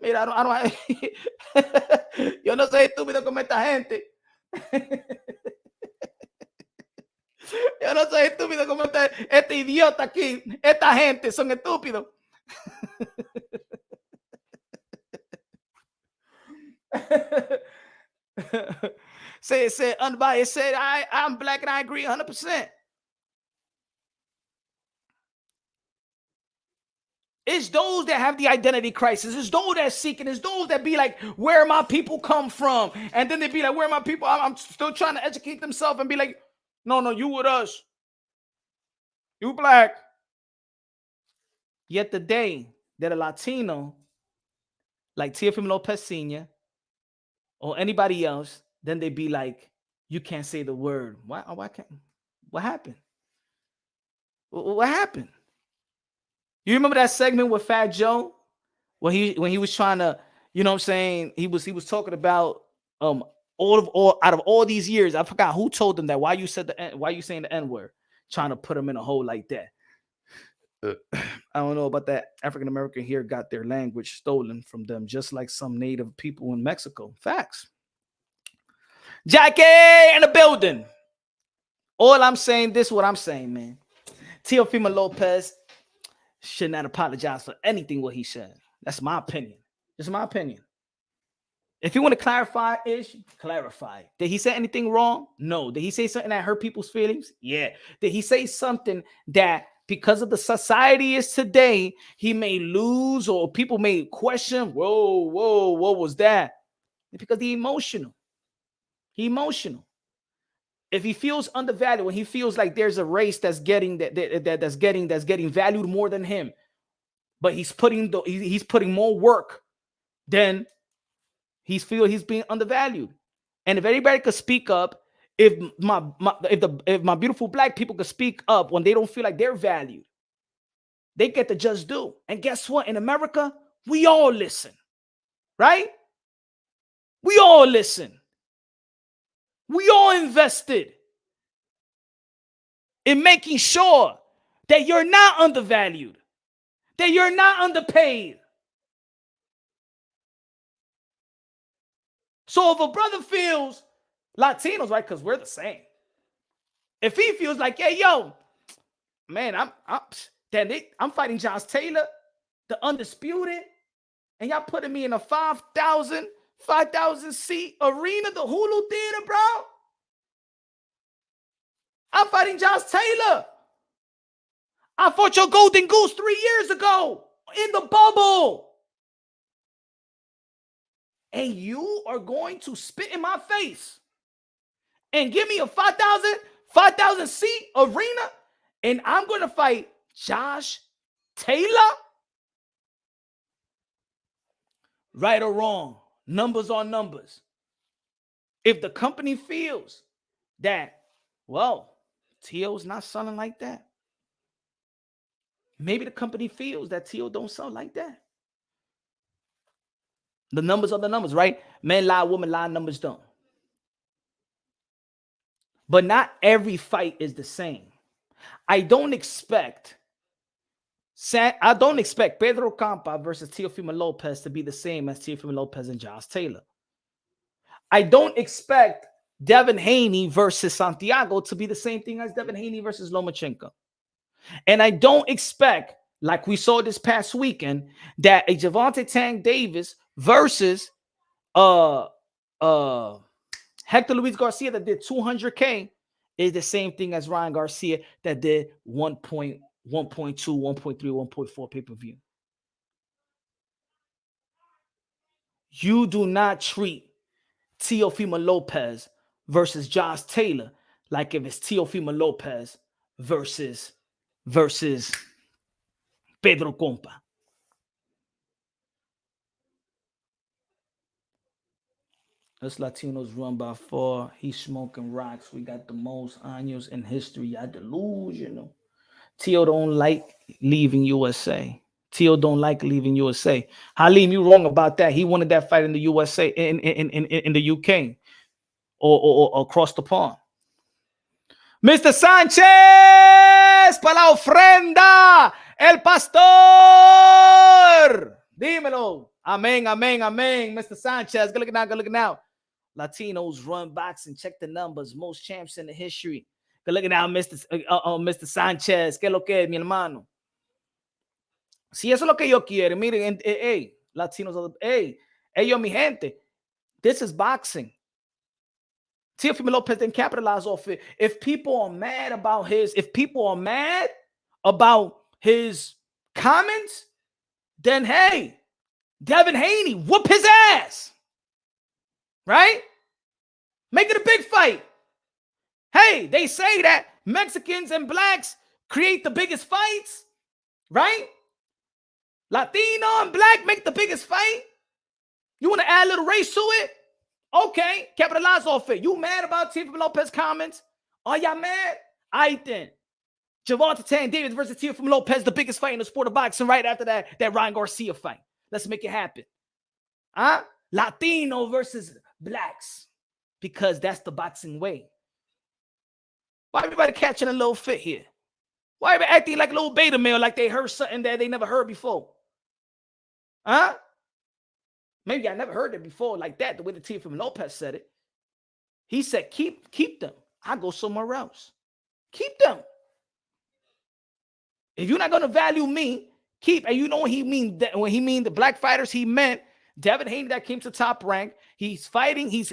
Mira, I don't. Yo no soy estúpido como esta gente. Yo no soy estúpido como este idiota aquí. Esta gente son estúpidos. Say unbiased. Said I'm black and I agree 100%. It's those that have the identity crisis. It's those that seek it. It's those that be like, where my people come from. And then they be like, where my people? I'm still trying to educate themselves and be like, no, you with us. You black. Yet the day that a Latino, like Teofimo Lopez Sr., or anybody else, then they be like, you can't say the word. Why can't? What happened? What happened? You remember that segment with Fat Joe when he was trying to, you know what I'm saying? He was talking about out of all these years, I forgot who told him that. Why you saying the N-word? Trying to put him in a hole like that. I don't know about that. African American here got their language stolen from them, just like some native people in Mexico. Facts. Jackie in the building. All I'm saying, this is what I'm saying, man. Teofimo Lopez should not apologize for anything what he said. That's my opinion. It's my opinion. If you want to clarify, clarify. Did he say anything wrong? No. Did he say something that hurt people's feelings? Yeah. Did he say something that because of the society is today, he may lose or people may question, whoa, what was that? Because he's emotional. He's emotional. If he feels undervalued, when he feels like there's a race that's getting that's getting valued more than him, but he's putting more work, then he's being undervalued. And if anybody could speak up, if my beautiful black people could speak up when they don't feel like they're valued, they get to just do. And guess what? In America, we all listen, right? We all listen. We all invested in making sure that you're not undervalued, that you're not underpaid. So if a brother feels, Latinos, right, because we're the same. If he feels like, hey, yo, man, I'm fighting Josh Taylor, the undisputed, and y'all putting me in a 5,000 seat arena, the Hulu Theater, bro. I'm fighting Josh Taylor. I fought your Golden Goose 3 years ago in the bubble. And you are going to spit in my face and give me a 5,000 seat arena, and I'm going to fight Josh Taylor? Right or wrong, numbers are numbers. If the company feels that, well, T.O.'s not selling like that, maybe the company feels that T.O. don't sell like that. The numbers are the numbers, right? Men lie, women lie, numbers don't. But not every fight is the same. I don't expect Pedro Campa versus Teofimo Lopez to be the same as Teofimo Lopez and Josh Taylor. I don't expect Devin Haney versus Santiago to be the same thing as Devin Haney versus Lomachenko. And I don't expect, like we saw this past weekend, that a Gervonta Tank Davis versus Hector Luis Garcia that did 200K is the same thing as Ryan Garcia that did 1.2, 1.3, 1.4 pay-per-view. You do not treat Teofimo Lopez versus Josh Taylor like if it's Teofimo Lopez versus Pedro Compa. Us Latinos run by far. He's smoking rocks. We got the most años in history. Y'all delusional. Teo don't like leaving USA. Teo don't like leaving USA. Halim, you wrong about that. He wanted that fight in the USA, in the UK, or across the pond. Mr. Sanchez, para la ofrenda, el pastor. Dímelo. Amén, amén, amén. Mr. Sanchez, good looking out, good looking out. Latinos run boxing. Check the numbers. Most champs in the history. Good looking out, Mr. Sanchez. ¿Qué es lo que es, mi hermano? Si eso es lo que yo quiero, miren, hey, Latinos, hey, yo, mi gente, this is boxing. Teofimo Lopez didn't capitalize off it. If people are mad about his comments, then hey, Devin Haney, whoop his ass. Right? Make it a big fight. Hey, they say that Mexicans and blacks create the biggest fights, right? Latino and black make the biggest fight. You want to add a little race to it? Okay, capitalize off it. You mad about Teofimo Lopez comments? Are y'all mad? I then. Gervonta Tank Davis versus Teofimo Lopez, the biggest fight in the sport of boxing right after that Ryan Garcia fight. Let's make it happen. Huh? Latino versus blacks. Because that's the boxing way. Why everybody catching a little fit here? Why everybody acting like a little beta male, like they heard something that they never heard before? Huh? Maybe I never heard it before like that, the way the Teofimo Lopez said it. He said, keep them. I go somewhere else. Keep them. If you're not going to value me, keep. And you know when he mean the black fighters, he meant Devin Haney that came to top rank. He's fighting. He's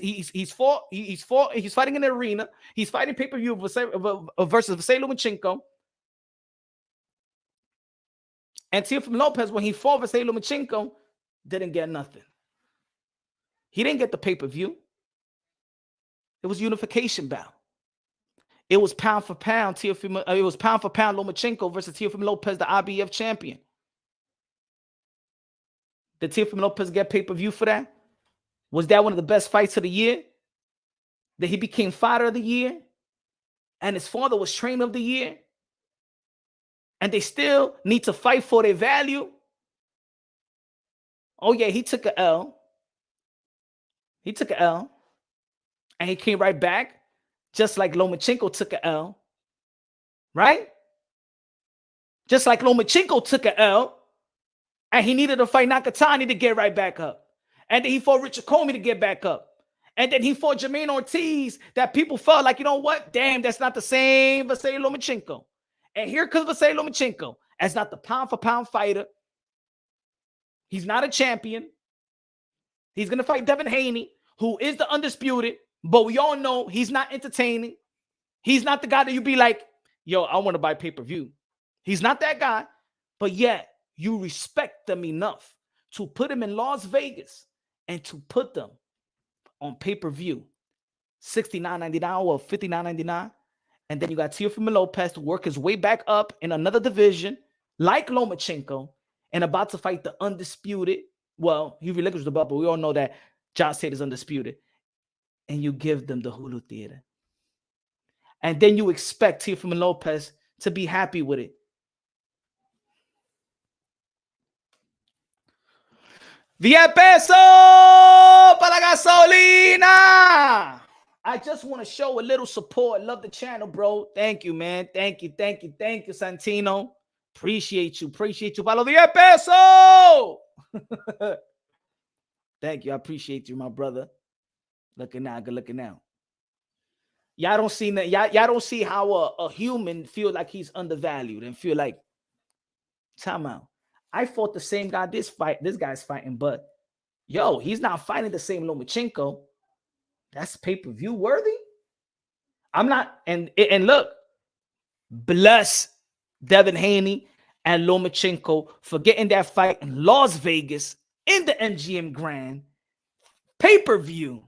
fighting in the arena. He's fighting pay-per-view versus Vasily Lomachenko. And Teofimo Lopez, when he fought Vasily Lomachenko, didn't get nothing. He didn't get the pay-per-view. It was unification bout. It was pound for pound. It was pound for pound Lomachenko versus Teofimo Lopez, the IBF champion. Did Teofimo Lopez get pay-per-view for that? Was that one of the best fights of the year? That he became fighter of the year? And his father was trainer of the year? And they still need to fight for their value? Oh, yeah, he took an L. He took an L. And he came right back, just like Lomachenko took an L. Right? Just like Lomachenko took an L. And he needed to fight Nakatani to get right back up. And then he fought Richard Comey to get back up. And then he fought Jermaine Ortiz that people felt like, you know what? Damn, that's not the same Vasily Lomachenko. And here comes Vasily Lomachenko as not the pound-for-pound fighter. He's not a champion. He's going to fight Devin Haney, who is the undisputed, but we all know he's not entertaining. He's not the guy that you be like, yo, I want to buy pay-per-view. He's not that guy, but yet you respect them enough to put him in Las Vegas and to put them on pay-per-view, $69.99 or $59.99. And then you got Teofimo Lopez to work his way back up in another division, like Lomachenko, and about to fight the undisputed. Well, he relinquished the belt, but we all know that Josh Tate is undisputed. And you give them the Hulu Theater. And then you expect Teofimo Lopez to be happy with it. 10 pesos para la gasolina. I just want to show a little support. Love the channel, bro. Thank you, man. Thank you, Santino. Appreciate you. Para los 10 pesos. Thank you. I appreciate you, my brother. Looking out, good looking out. Y'all don't see that. Y'all don't see how a human feel like he's undervalued and feel like, time out. I fought the same guy this guy's fighting, but yo, he's not fighting the same Lomachenko. That's pay-per-view worthy. I'm not, and look, bless Devin Haney and Lomachenko for getting that fight in Las Vegas in the MGM Grand pay-per-view.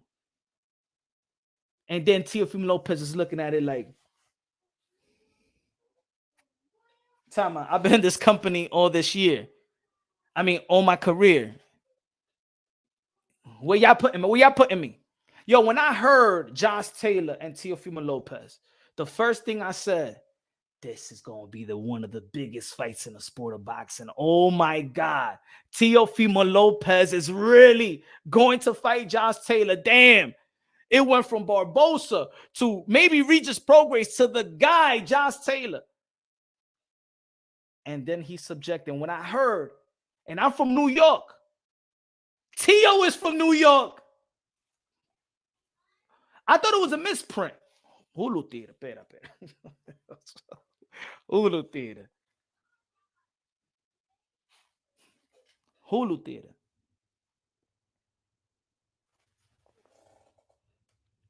And then Teofimo Lopez is looking at it like, time out. I've been in this company all this year. I mean, all my career. Where y'all putting me? Where y'all putting me? Yo, when I heard Josh Taylor and Teofimo Lopez, the first thing I said, this is going to be one of the biggest fights in the sport of boxing. Oh my God. Teofimo Lopez is really going to fight Josh Taylor. Damn. It went from Barbosa to maybe Regis Prograis to the guy, Josh Taylor. And then he's subjected. When I heard, and I'm from New York, Tio is from New York. I thought it was a misprint. Hulu Theater, pera. Hulu Theater. Hulu Theater.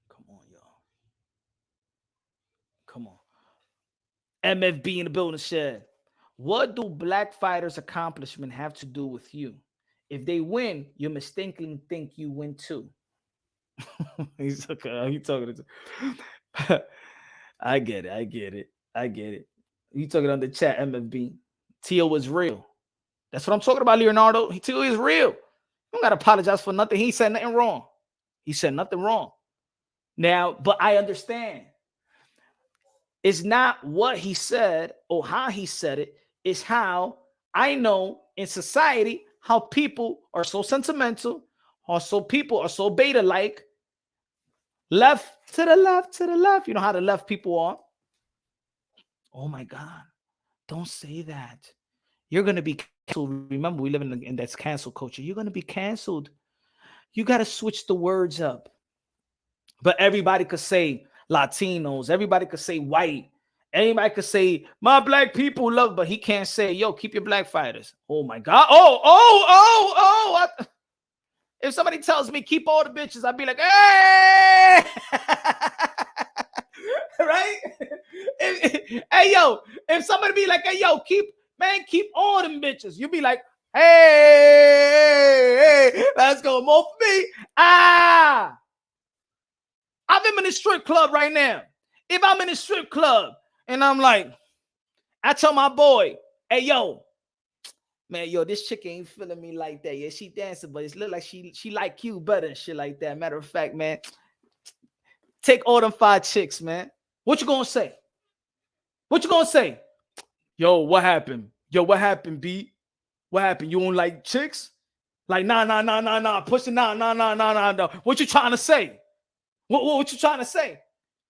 Come on, y'all. Come on. MFB in the building said, what do black fighters' accomplishment have to do with you? If they win, you mistakenly think you win too. He's okay. You talking to? I get it. You talking on the chat, MFB. Tio was real. That's what I'm talking about, Leonardo. Tio is real. You don't gotta apologize for nothing. He said nothing wrong. Now, but I understand. It's not what he said or how he said it. It's how I know in society how people are so sentimental, or so people are so beta-like. Left to the left. You know how the left people are. Oh my God. Don't say that. You're going to be canceled. Remember, we live in that cancel culture. You're going to be canceled. You got to switch the words up. But everybody could say Latinos. Everybody could say white. Anybody could say my black people love, but he can't say, yo, keep your black fighters. Oh my God. If somebody tells me keep all the bitches, I'd be like, hey, right? Hey, yo, if somebody be like, hey, yo, keep all them bitches, you'd be like, hey, let's go. More for me. I'm in a strip club right now. If I'm in a strip club and I'm like, I tell my boy, hey, yo, man, yo, this chick ain't feeling me like that. Yeah, she dancing, but it look like she like you better and shit like that. Matter of fact, man, take all them 5 chicks, man. What you gonna say? Yo, what happened? B? What happened? You don't like chicks? Like, nah. Pushing, nah. What you trying to say? What you trying to say?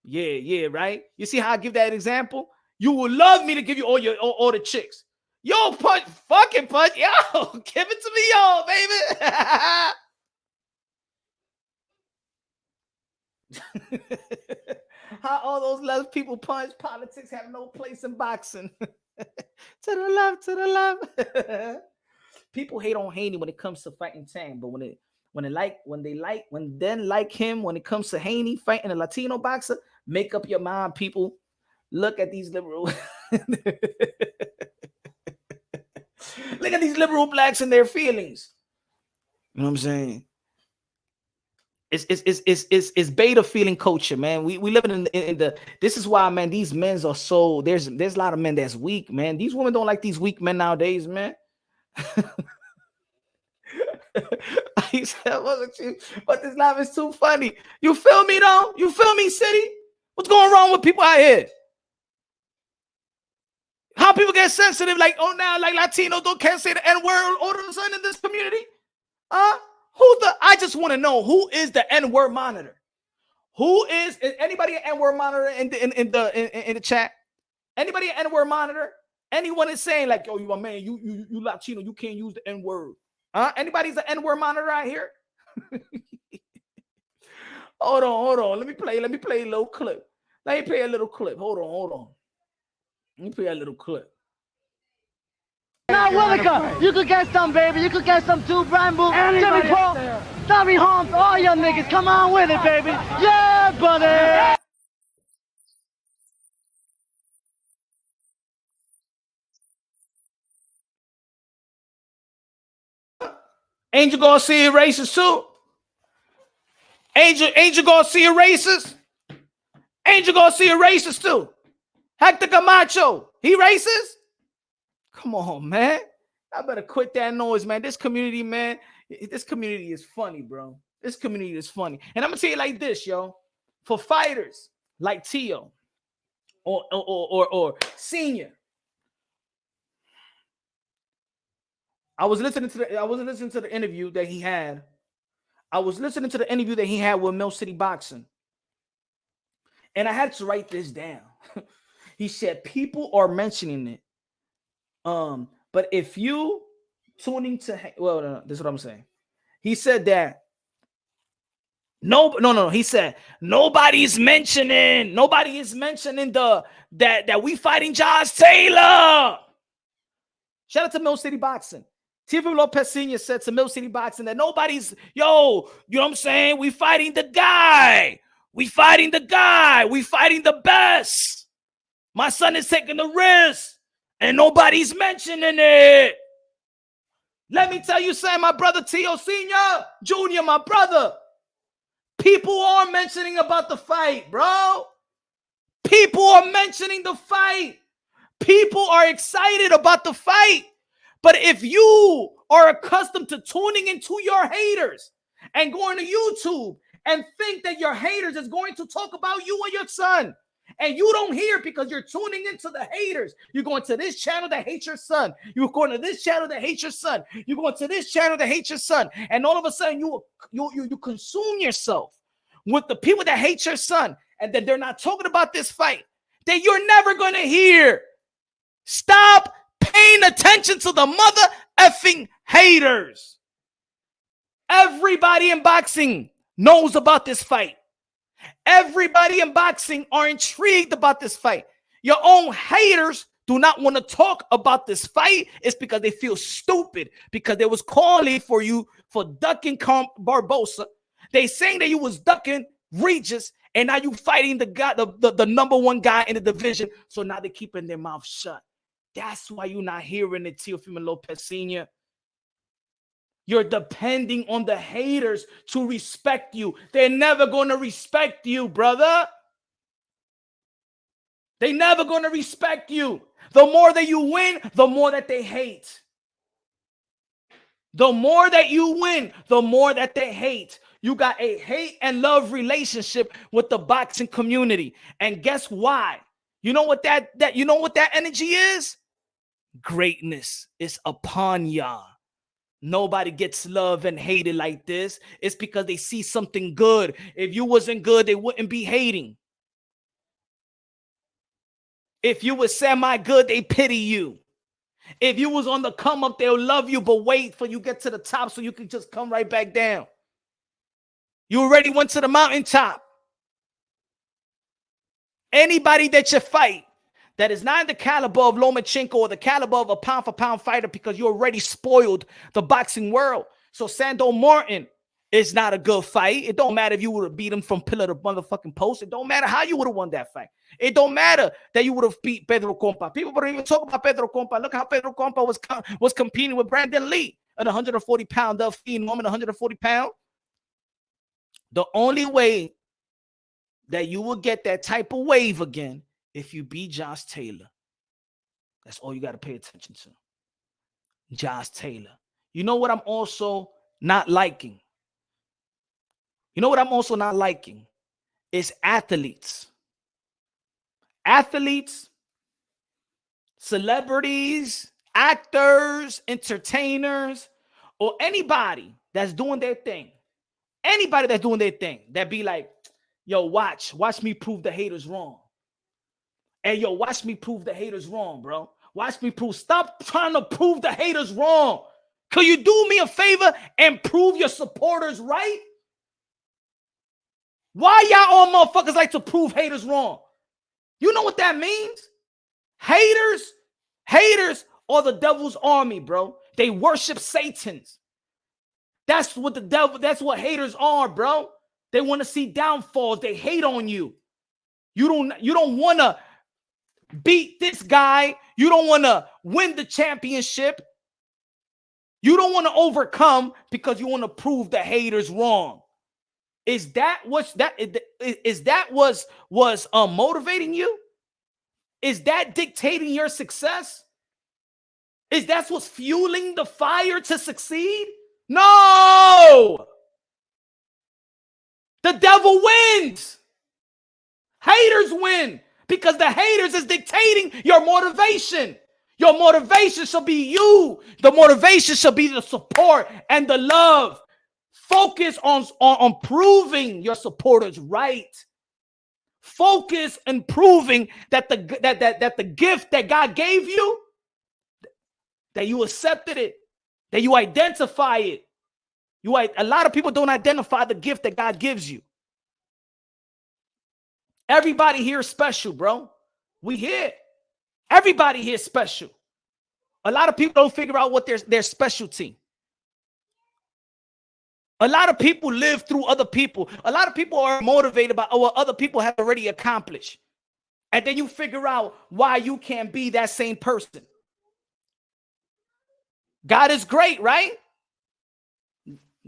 Yeah, right? You see how I give that example? You would love me to give you all the chicks. Yo, fucking punch. Yo, give it to me, yo, baby. How all those left people punch. Politics have no place in boxing. To the left. People hate on Haney when it comes to fighting Tang, but when they like him when it comes to Haney fighting a Latino boxer, make up your mind, people. Look at these liberal. Look at these liberal blacks and their feelings. You know what I'm saying? It's beta feeling culture, man. We living in the. This is why, man. These men are so. There's a lot of men that's weak, man. These women don't like these weak men nowadays, man. He said, but this life is too funny. You feel me, though? You feel me, city? What's going wrong with people out here? How people get sensitive, like, oh, now, like, Latinos can't say the N-word all of a sudden in this community? I just want to know, who is the N-word monitor? Is anybody an N-word monitor in the chat? Anybody an N-word monitor? Anyone is saying, like, oh, you a man, you Latino, you can't use the N-word. Anybody's an N-word monitor out here? Hold on. Let me play a little clip. Let me play a little clip. Hold on. Let me play a little clip. Now, Willica, you could get some, baby. You could get some too, Bramble. Jimmy Paul, Tommy Holmes, all your niggas. Come on with it, baby. Yeah, buddy. Angel Garcia racist too. Angel Garcia racist. Angel Garcia racist too. Hector Camacho, he racist? Come on, man. I better quit that noise, man. This community, man, this community is funny, bro. This community is funny. And I'm gonna tell you like this, yo. For fighters like Teo or Senior, I was listening to the interview that he had. I was listening to the interview that he had with Mill City Boxing. And I had to write this down. He said people are mentioning it. But if you tuning to this is what I'm saying. He said that no. He said nobody is mentioning that we fighting Josh Taylor. Shout out to Mill City Boxing. Teofimo Lopez Sr. said to Mill City Boxing that nobody's, you know what I'm saying? We fighting the guy. We fighting the best. My son is taking the risk, and nobody's mentioning it. Let me tell you something, my brother Teo Sr., Jr., my brother. People are mentioning about the fight, bro. People are mentioning the fight. People are excited about the fight. But if you are accustomed to tuning into your haters and going to YouTube and think that your haters is going to talk about you and your son, and you don't hear because you're tuning into the haters. You're going to this channel that hates your son. You're going to this channel that hates your son. You're going to this channel that hates your son. And all of a sudden you consume yourself with the people that hate your son, and that they're not talking about this fight that you're never going to hear. Stop paying attention to the mother effing haters. Everybody in boxing knows about this fight. Everybody in boxing are intrigued about this fight. Your own haters do not want to talk about this fight. It's because they feel stupid, because they was calling for you for ducking Barbosa. They saying that you was ducking Regis, and now you fighting the guy, the number one guy in the division. So now they're keeping their mouth shut. That's why you're not hearing it, Teofimo Lopez Sr. You're depending on the haters to respect you. They're never going to respect you, brother. They're never going to respect you. The more that you win, the more that they hate. The more that you win, the more that they hate. You got a hate and love relationship with the boxing community. And guess why? You know what that energy is? Greatness is upon y'all. Nobody gets love and hated like this. It's because they see something good. If you wasn't good, they wouldn't be hating. If you was semi-good, they pity you. If you was on the come up, they'll love you, but wait for you get to the top so you can just come right back down. You already went to the mountaintop. Anybody that you fight that is not in the caliber of Lomachenko or the caliber of a pound-for-pound fighter, because you already spoiled the boxing world. So Sando Martin is not a good fight. It don't matter if you would have beat him from pillar to motherfucking post. It don't matter how you would have won that fight. It don't matter that you would have beat Pedro Compa. People don't even talk about Pedro Compa. Look how Pedro Compa was competing with Brandon Lee, an 140-pound phenom, 140 pound. The only way that you will get that type of wave again if you beat Josh Taylor. That's all you got to pay attention to. Josh Taylor. You know what I'm also not liking? You know what I'm also not liking? Is athletes. Athletes, celebrities, actors, entertainers, or anybody that's doing their thing. Anybody that's doing their thing that be like, yo, watch me prove the haters wrong. Hey, yo, watch me prove the haters wrong, bro. Watch me prove. Stop trying to prove the haters wrong. Could you do me a favor and prove your supporters right? Why y'all all motherfuckers like to prove haters wrong? You know what that means? Haters are the devil's army, bro. They worship Satan's. That's what that's what haters are, bro. They want to see downfalls. They hate on you. You don't want to beat this guy. You don't want to win the championship. You don't want to overcome because you want to prove the haters wrong. Is that what's motivating you? Is that dictating your success? Is that what's fueling the fire to succeed? No! The devil wins. Haters win because the haters is dictating your motivation. Your motivation shall be you. The motivation shall be the support and the love. Focus on proving your supporters right. Focus on proving that the gift that God gave you, that you accepted it, that you identify it. A lot of people don't identify the gift that God gives you. Everybody here is special, bro. We here. Everybody here is special. A lot of people don't figure out what their specialty. A lot of people live through other people. A lot of people are motivated by what other people have already accomplished. And then you figure out why you can't be that same person. God is great, right?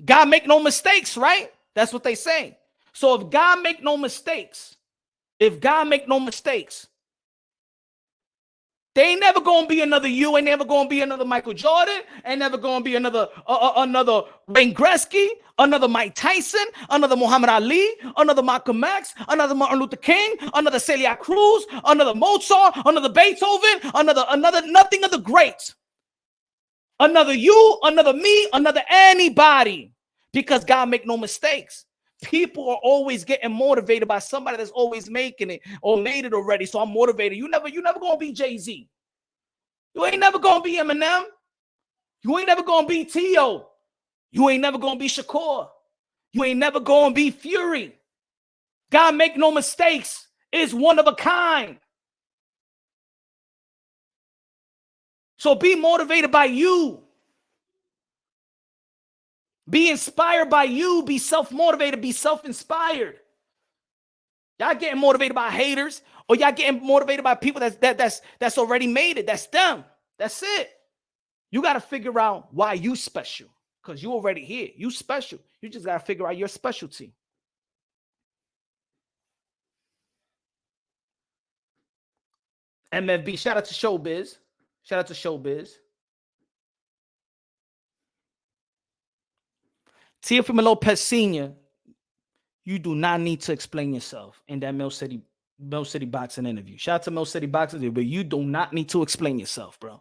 God make no mistakes, right? That's what they say. So if God make no mistakes, there ain't never gonna be another you. Ain't never gonna be another Michael Jordan. Ain't never gonna be another Wayne Gretzky, another Mike Tyson, another Muhammad Ali, another Malcolm X, another Martin Luther King, another Celia Cruz, another Mozart, another Beethoven, another nothing of the greats. Another you, another me, another anybody. Because God make no mistakes. People are always getting motivated by somebody that's always making it or made it already. So I'm motivated. You never gonna be Jay-Z. You ain't never gonna be Eminem. You ain't never gonna be T.O. You ain't never gonna be Shakur. You ain't never gonna be Fury. God make no mistakes. Is one of a kind. So be motivated by you. Be inspired by you. Be self-motivated. Be self-inspired. Y'all getting motivated by haters, or y'all getting motivated by people that's already made it. That's them. That's it. You got to figure out why you special, because you already here. You special. You just got to figure out your specialty. MFB, shout out to Showbiz. Shout out to Showbiz. Teofimo Lopez Sr., you do not need to explain yourself in that Mill City Boxing interview. Shout out to Mill City Boxing, but you do not need to explain yourself, bro.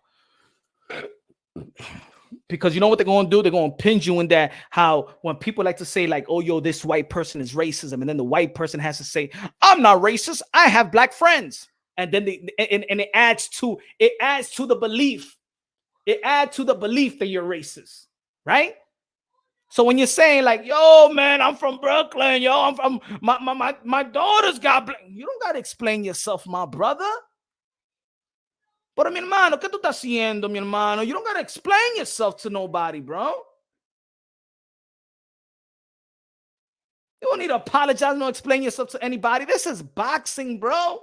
Because you know what they're going to do? They're going to pin you in that, how when people like to say like, oh, yo, this white person is racism. And then the white person has to say, I'm not racist. I have black friends. And then it adds to the belief. It adds to the belief that you're racist, right? So when you're saying like, yo, man, I'm from Brooklyn, yo, I'm from my daughter's got black. You don't got to explain yourself, my brother. Pero mi hermano, ¿qué tú estás haciendo, mi hermano? You don't got to explain yourself to nobody, bro. You don't need to apologize, no explain yourself to anybody. This is boxing, bro.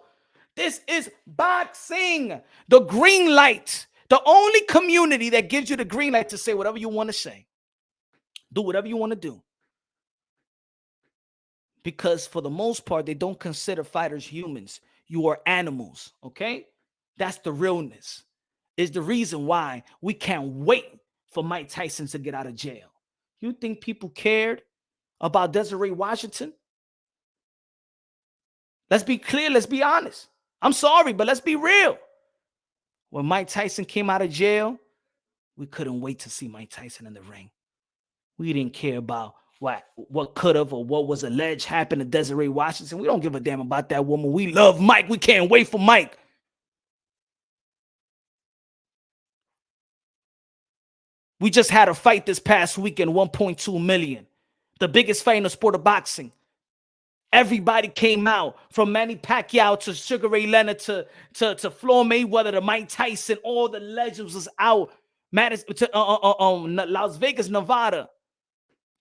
This is boxing. The green light. The only community that gives you the green light to say whatever you want to say. Do whatever you want to do. Because for the most part, they don't consider fighters humans. You are animals, okay? That's the realness. Is the reason why we can't wait for Mike Tyson to get out of jail. You think people cared about Desiree Washington? Let's be clear. Let's be honest. I'm sorry, but let's be real. When Mike Tyson came out of jail, we couldn't wait to see Mike Tyson in the ring. We didn't care about what could have or what was alleged happened to Desiree Washington. We don't give a damn about that woman. We love Mike. We can't wait for Mike. We just had a fight this past weekend, 1.2 million. The biggest fight in the sport of boxing. Everybody came out, from Manny Pacquiao to Sugar Ray Leonard to Floyd Mayweather to Mike Tyson. All the legends was out. Madison to Las Vegas, Nevada,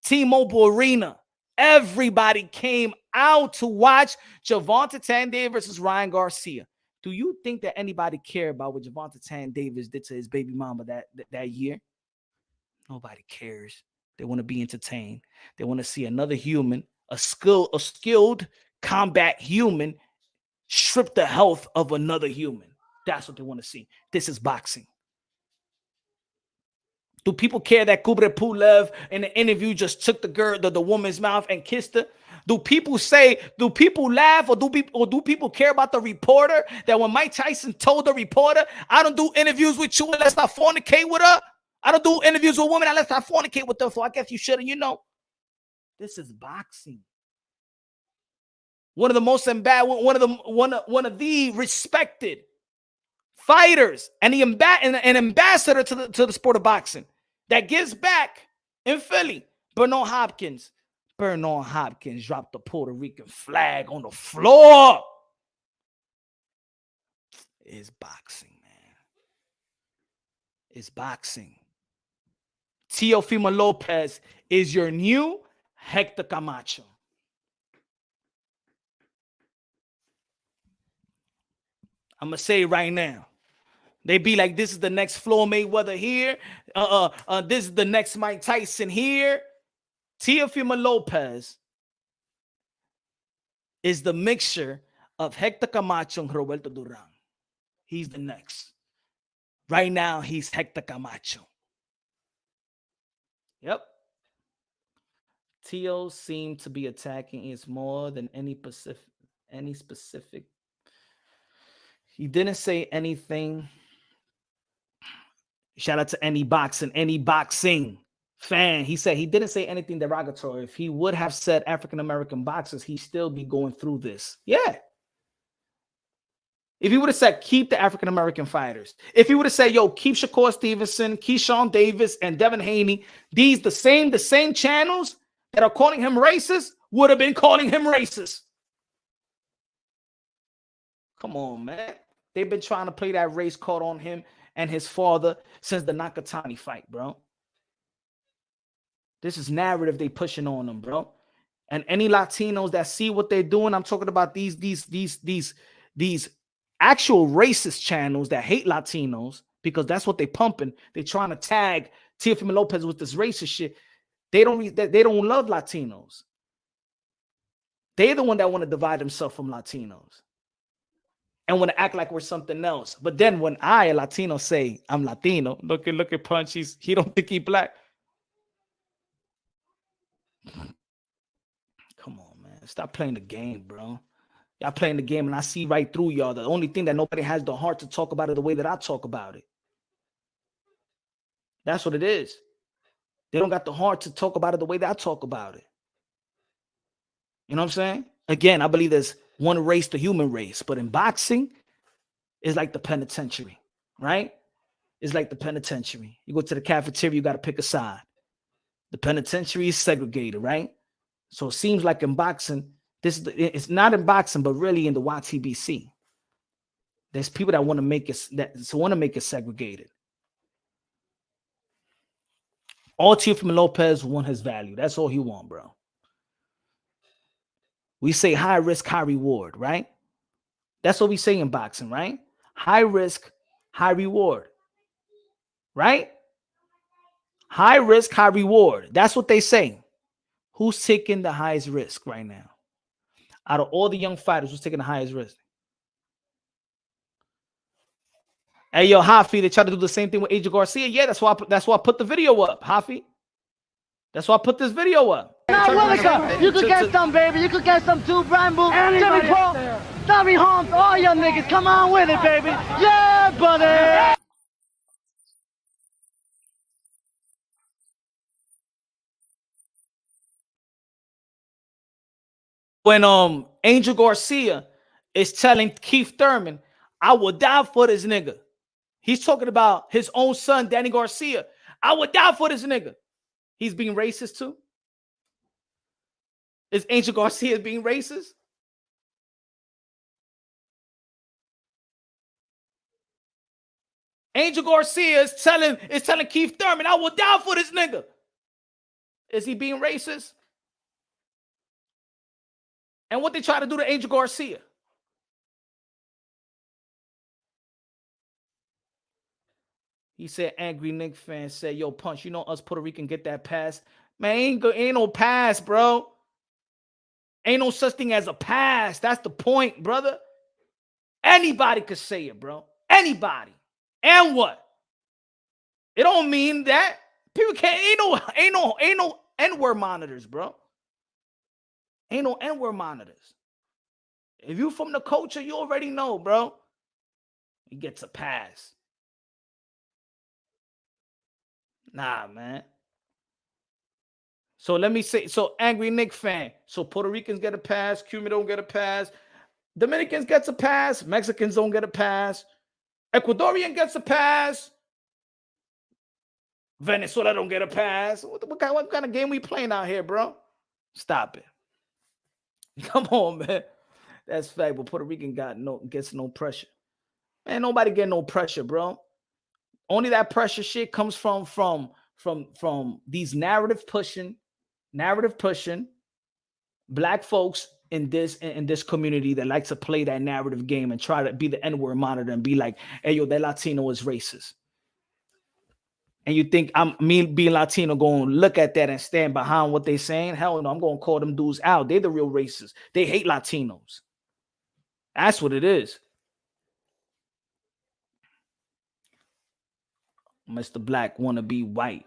T-Mobile Arena. Everybody came out to watch Gervonta Tanday versus Ryan Garcia. Do you think that anybody cared about what Gervonta Tanday did to his baby mama that year? Nobody cares. They want to be entertained. They want to see another human, a skilled combat human, strip the health of another human. That's what they want to see. This is boxing. Do people care that Kubrat Pulev in the interview just took the woman's mouth and kissed her? Do people laugh, or do people care about the reporter that when Mike Tyson told the reporter, I don't do interviews with you unless I fornicate with her? I don't do interviews with women unless I fornicate with them, so I guess you shouldn't, This is boxing. One of the most one of the respected fighters and an ambassador to the sport of boxing that gives back in Philly. Bernard Hopkins dropped the Puerto Rican flag on the floor. It's boxing, man. It's boxing. Teofimo Lopez is your new Hector Camacho. I'm going to say it right now. They be like, this is the next Floyd Mayweather here. This is the next Mike Tyson here. Teofimo Lopez is the mixture of Hector Camacho and Roberto Duran. He's the next. Right now, he's Hector Camacho. Yep. Teo seemed to be attacking is more than any specific. He didn't say anything. Shout out to any boxing fan. He said he didn't say anything derogatory. If he would have said African-American boxers, he'd still be going through this. Yeah. If he would have said, keep the African-American fighters. If he would have said, yo, keep Shakur Stevenson, Keyshawn Davis, and Devin Haney, the same channels that are calling him racist would have been calling him racist. Come on, man. They've been trying to play that race card on him and his father since the Nakatani fight, bro. This is narrative they pushing on them, bro. And any Latinos that see what they're doing, I'm talking about these actual racist channels that hate Latinos, because that's what they pumping. They're trying to tag Teofimo Lopez with this racist shit. They don't love Latinos. They're the one that want to divide themselves from Latinos and want to act like we're something else. But then when a Latino, say I'm Latino, look at Punch, he don't think he black. Come on, man. Stop playing the game, bro. Y'all playing the game, and I see right through y'all. The only thing that nobody has the heart to talk about it the way that I talk about it. That's what it is. They don't got the heart to talk about it the way that I talk about it. You know what I'm saying? Again, I believe there's one race, the human race. But in boxing, it's like the penitentiary, right? It's like the penitentiary. You go to the cafeteria, you got to pick a side. The penitentiary is segregated, right? So it seems like in boxing, it's not in boxing, but really in the YTBC. There's people that want to make it segregated. All Teofimo Lopez want his value. That's all he want, bro. We say high risk, high reward, right? That's what we say in boxing, right? High risk, high reward, right? High risk, high reward. That's what they say. Who's taking the highest risk right now? Out of all the young fighters, who's taking the highest risk? Hey, yo, Hafi, they try to do the same thing with AJ Garcia. Yeah, that's why I put the video up, Hafi. That's why I put this video up. Now, Willica, you could get some, baby. You could get some too, Bramble, Jimmy Paul, Tommy Holmes, all your niggas. Come on with it, baby. Yeah, buddy. When Angel Garcia is telling Keith Thurman, I will die for this nigga. He's talking about his own son, Danny Garcia. I would die for this nigga. He's being racist too. Is Angel Garcia being racist? Angel Garcia is telling Keith Thurman, I will die for this nigga. Is he being racist? And what they try to do to Angel Garcia? He said, angry Knick fan said, yo, Punch, you know us Puerto Rican get that pass? Man, ain't no pass, bro. Ain't no such thing as a pass. That's the point, brother. Anybody could say it, bro. Anybody. And what? It don't mean that. People can't, ain't no N-word monitors, bro. Ain't no N-word monitors. If you from the culture, you already know, bro. He gets a pass. Nah, man. So let me say, so angry Knick fan. So Puerto Ricans get a pass, Cuban don't get a pass, Dominicans gets a pass, Mexicans don't get a pass, Ecuadorian gets a pass, Venezuela don't get a pass. What kind of game we playing out here, bro? Stop it. Come on, man. That's fact, but Puerto Rican gets no pressure. Man, nobody get no pressure, bro. Only that pressure shit comes from these narrative pushing black folks in this community that like to play that narrative game and try to be the N-word monitor and be like, hey, yo, that Latino is racist. And you think me being Latino going to look at that and stand behind what they saying? Hell no, I'm going to call them dudes out. They're the real racists. They hate Latinos. That's what it is. Mr. Black want to be white.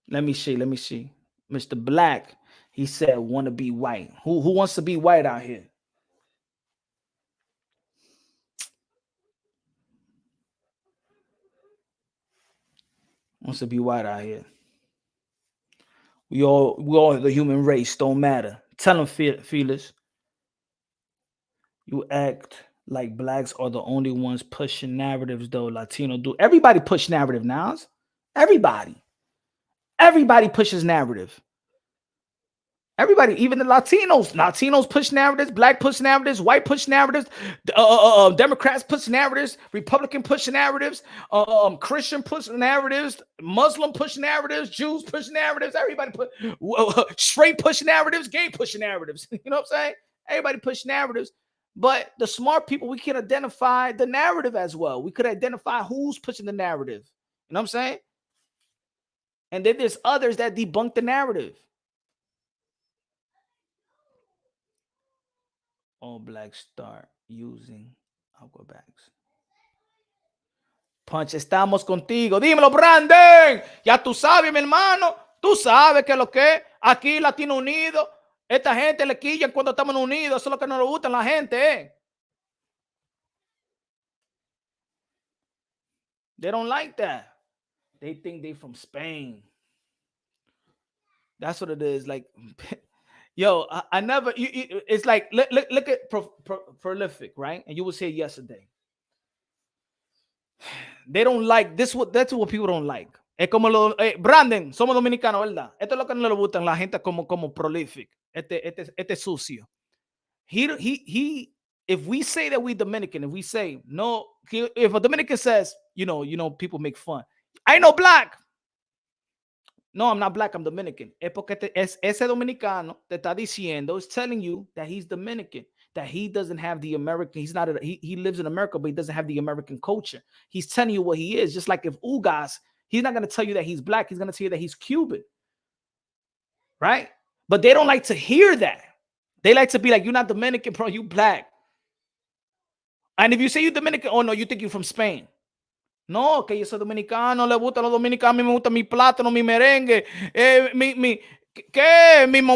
Let me see. Mr. Black, he said, want to be white. Who wants to be white out here? Wants to be white out here. We all the human race. Don't matter. Tell them, Felix. You act like blacks are the only ones pushing narratives, though. Latino do. Everybody push narrative now. Everybody pushes narrative. Everybody, even the Latinos push narratives, black push narratives, white push narratives, Democrats push narratives, Republican push narratives, Christian push narratives, Muslim push narratives, Jews push narratives, everybody put straight push narratives, gay push narratives. You know what I'm saying? Everybody push narratives, but the smart people, we can identify the narrative as well. We could identify who's pushing the narrative. You know what I'm saying? And then there's others that debunk the narrative. All blacks start using aquabacks. Punch, estamos contigo. Dímelo, Brandon. Ya tú sabes, mi hermano. Tú sabes que lo que aquí Latino Unido, esta gente le quillan cuando estamos unidos. Eso es lo que no le gusta a la gente, They don't like that. They think they from Spain. That's what it is. Like, yo, I never. It's like look at prolific, right? And you was here yesterday. They don't like this. That's what people don't like. Es como Brandon, somos dominicanos, ¿verdad? Esto es lo que no le gustan la gente como prolific. Este sucio. He. If we say that we Dominican, if we say no, if a Dominican says, you know, people make fun. I ain't no black. No, I'm not black. I'm Dominican. Es porque ese dominicano te está diciendo, is telling you that he's Dominican, that he doesn't have the American. He's not. He lives in America, but he doesn't have the American culture. He's telling you what he is. Just like if Ugas, he's not going to tell you that he's black. He's going to tell you that he's Cuban, right? But they don't like to hear that. They like to be like, you're not Dominican, bro. You black. And if you say you're Dominican, oh no, you think you're from Spain. No, que yo soy dominicano, le gusta a los dominicanos, a mí me gusta mi plátano, mi merengue,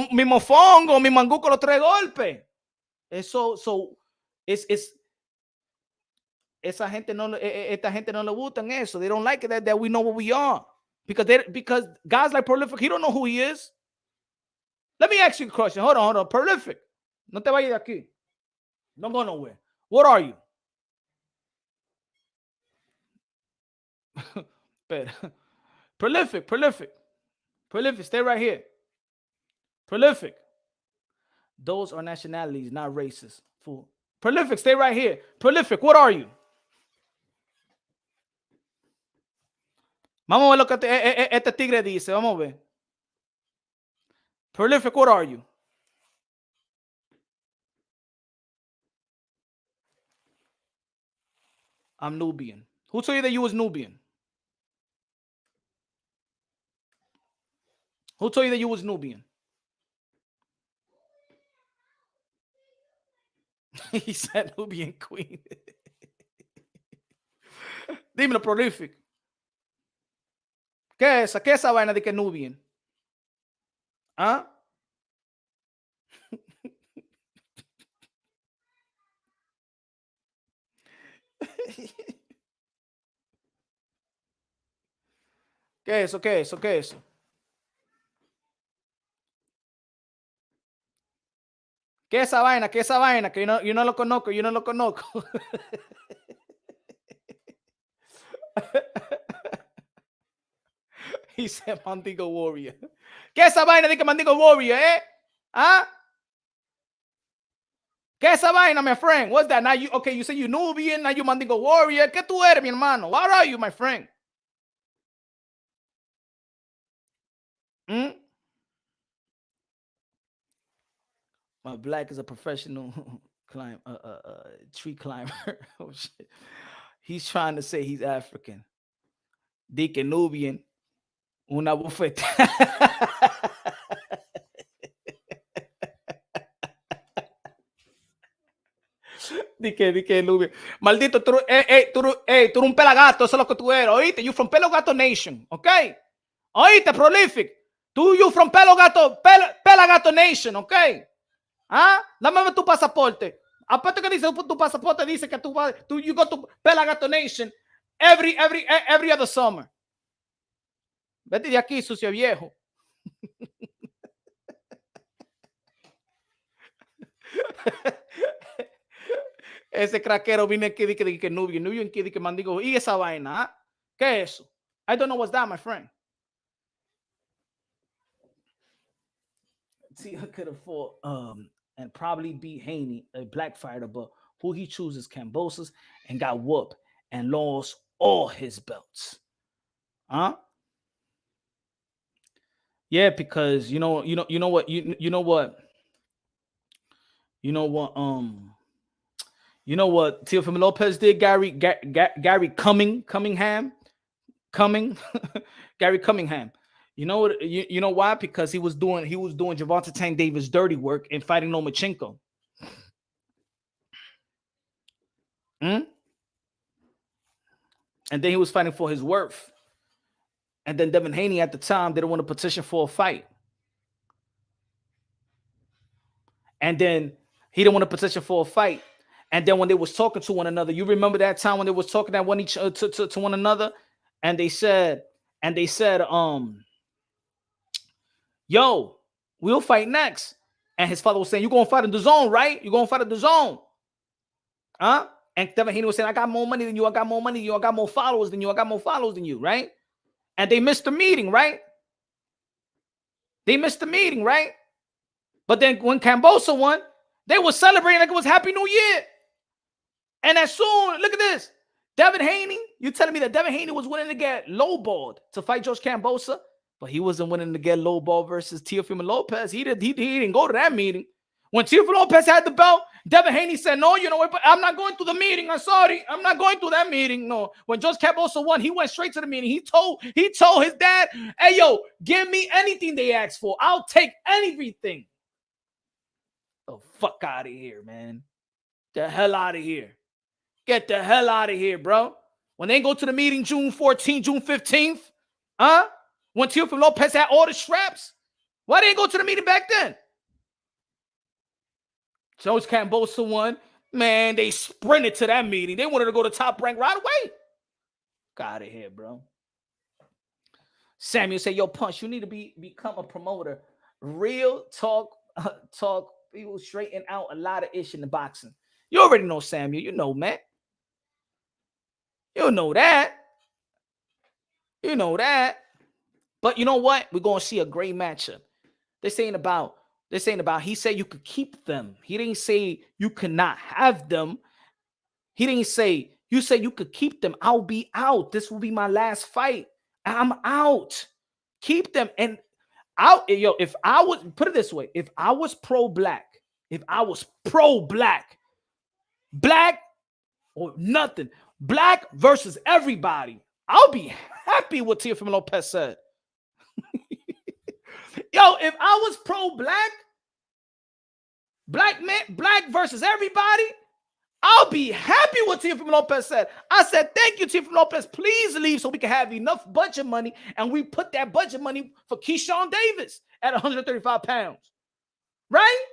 mi mofongo, mi mangú con los 3 golpes. Eso, esta gente no le gustan eso. They don't like it that we know what we are. Because guys like Prolific, he don't know who he is. Let me ask you a question. Hold on. Prolific. No te vayas de aquí. Don't go nowhere. What are you? Prolific. Prolific, stay right here. Prolific. Those are nationalities, not races. Fool. Prolific, stay right here. Prolific, what are you? Vamos a ver lo que este tigre dice. Vamos a ver. Prolific, what are you? I'm Nubian. Who told you that you was Nubian? Who told you that you was Nubian? He said Nubian queen. Dímelo, Prolific. ¿Qué es esa? ¿Qué es esa vaina de que Nubian? ¿Ah? ¿Qué es eso? ¿Qué es eso? ¿Qué es eso? ¿Qué es esa vaina? ¿Qué es esa vaina? Que yo no lo conozco, yo no lo conozco. He said Mandigo Warrior. ¿Qué es esa vaina de que Mandigo Warrior, eh? ¿Ah? ¿Qué es esa vaina, my friend? What's that? Now you, okay, you say you Nubian, now you Mandigo Warrior. ¿Qué tú eres, mi hermano? What are you, my friend? Hmm? My black is a professional tree climber. Oh, shit. He's trying to say he's African. Dique Nubian. Una bufeta. Dique Nubian. Maldito, tú eres un pelagato, eso es lo que tú eres. Oíste, you from Pelagato Nation, ¿ok? Oíste, Prolific. You from Pelagato Nation, ¿ok? ¿Ah? Dame ver tu pasaporte. Aparte que dice tu pasaporte, dice que you go to Pelagato Nation every other summer. Vete de aquí, sucio viejo. Ese craquero viene aquí que Nubian que Mandigo. ¿Y esa vaina? ¿Ah? ¿Qué es eso? I don't know what's that, my friend. See, I could afford and probably beat Haney, a black fighter, but who he chooses Cambosos and got whooped and lost all his belts. Huh? Yeah, because you know what Teofimo Lopez did, Gary Cunningham. Gary Cunningham. You know what? You know why? Because he was doing Gervonta Tank Davis dirty work and fighting Lomachenko. And then he was fighting for his worth. And then Devin Haney at the time didn't want to petition for a fight. And then he didn't want to petition for a fight. And then when they was talking to one another, you remember that time when they was talking to one another, and they said, yo, we'll fight next. And his father was saying, you're going to fight in the zone, right? You're going to fight in the zone. Huh? And Devin Haney was saying, I got more money than you. I got more money than you. I got more followers than you. I got more followers than you, right? And they missed the meeting, right? They missed the meeting, right? But then when Cambosa won, they were celebrating like it was Happy New Year. And as soon, look at this. Devin Haney, you telling me that Devin Haney was winning to get lowballed to fight George Cambosa, but he wasn't winning to get lowball versus Teofimo Lopez. He didn't go to that meeting. When Teofimo Lopez had the belt, Devin Haney said, no, you know what, but I'm not going to the meeting. I'm sorry. I'm not going to that meeting. No. When George Cambosa won, he went straight to the meeting. He told his dad, hey, yo, give me anything they ask for. I'll take everything. The fuck out of here, man. The hell out of here. Get the hell out of here, bro. When they go to the meeting June 14th, June 15th, huh? When Teofimo Lopez had all the straps, why didn't they go to the meeting back then? George Cambosa won. Man, they sprinted to that meeting. They wanted to go to Top Rank right away. Get out of here, bro. Samuel said, yo, Punch, you need to become a promoter. Real talk. People straighten out a lot of issues in the boxing. You already know, Samuel. You know, man. You know that. You know that. But you know what? We're going to see a great matchup. This ain't about, he said you could keep them. He didn't say you cannot have them. He didn't say, you said you could keep them. I'll be out. This will be my last fight. I'm out. Keep them. And out, yo, if I was, put it this way, if I was pro-black, black or nothing, black versus everybody, I'll be happy what Teofimo Lopez said. Yo, if I was pro-black, black versus everybody, I'll be happy what Teofimo Lopez said. I said, thank you, Teofimo Lopez. Please leave so we can have enough budget money, and we put that budget money for Keyshawn Davis at 135 pounds. Right?